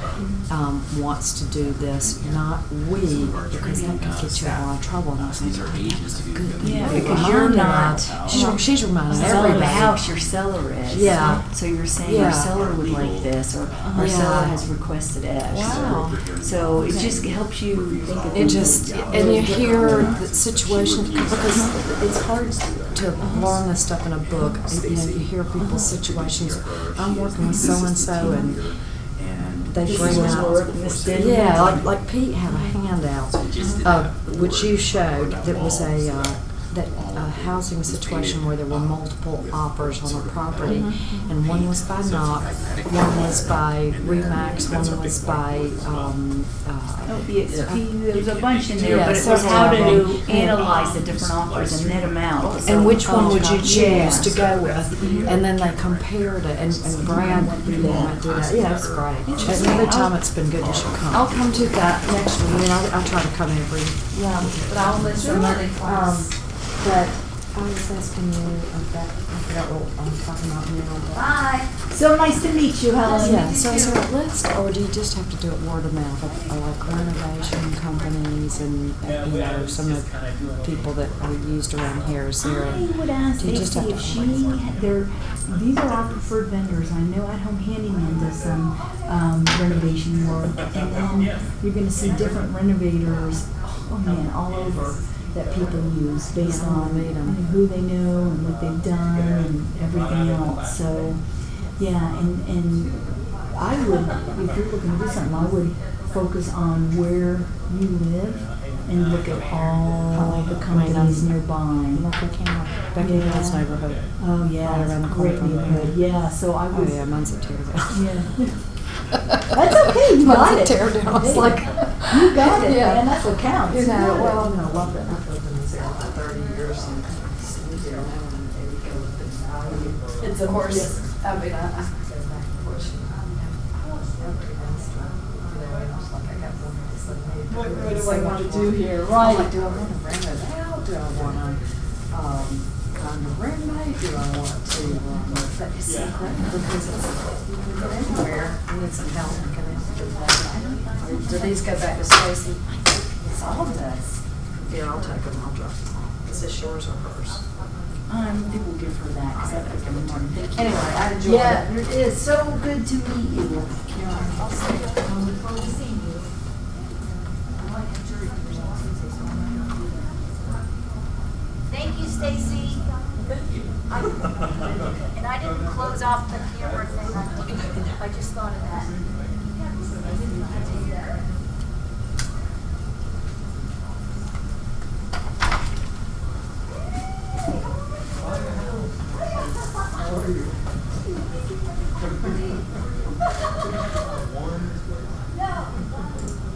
wants to do this, not we, because that could get you in a lot of trouble. And I was like, oh, that was a good thing. Yeah, to be because you're reminded not- of. She's reminding Selling the everybody. house, your seller is. Yeah. So you're saying Yeah. our seller would like this, or our Yeah. seller has requested X. Wow. So it just helps you think of It things. just, and you hear the situation, because it's hard to learn this stuff in a book. You know, you hear people's situations. I'm working with so-and-so, and they bring out, yeah, like Pete had a handout, which you showed, that was a a housing situation where there were multiple offers on a property, and one was by Knox, one was by Remax, one was by, Oh, BXP, there was a bunch in there, Yeah, but it was several how of them. to analyze the different offers and net them out. and which one would you Yeah. choose to go with? And then they compared it, and Brad went through that. Yeah, it's great. Another time it's been good, you should come. I'll come to that next meeting, I'll try to come every. Yeah, but I'll let you know. But I was asking you about, I forgot what I'm talking about now, but. Bye. So nice to meet you, Helen. Yeah, so is there a list, or do you just have to do it word of mouth, of like renovation companies and, you know, some of the people that are used around here? Is there I a, would ask do you just Stacy have if to- these are our preferred vendors. I know At Home Handyman does some renovation work. And then you're gonna see different renovators, oh man, all over that people use based on who they know and what they've done and everything else. So, yeah, and I would, if you're looking to do something, I would focus on where you live and look at all the companies nearby. Becky Hill's neighborhood? Oh, yeah, Right around the great corner. neighborhood, yeah, so I Oh, would. yeah, mine's a tear down. Yeah. That's okay, you got it. Tear down, I was like. You got it, Yeah. man, that's what counts. You You got know, it. well, no, I love it. I've lived in this area for 30 years and lived there now and there you go with the value. It's of course, I mean, I go back, of course, I was every restaurant, you know, and I was like, I got one of this thing. What do I want to do here, I'm right? like, do I want to rent it out? Do I want to, kind of roommate? Do I want to, but it's so great because it's, you can go anywhere, you need some help, you can ask for that. Do these go back to Stacy? It's all of us. Here, I'll take them, I'll drop them off. Is this yours or hers? I think we'll give her that, because I think every morning. Anyway, I enjoyed Yeah, it. it is so good to meet you. I look forward to seeing you. Thank you, Stacy. And I didn't close off the camera thing. I just thought of that.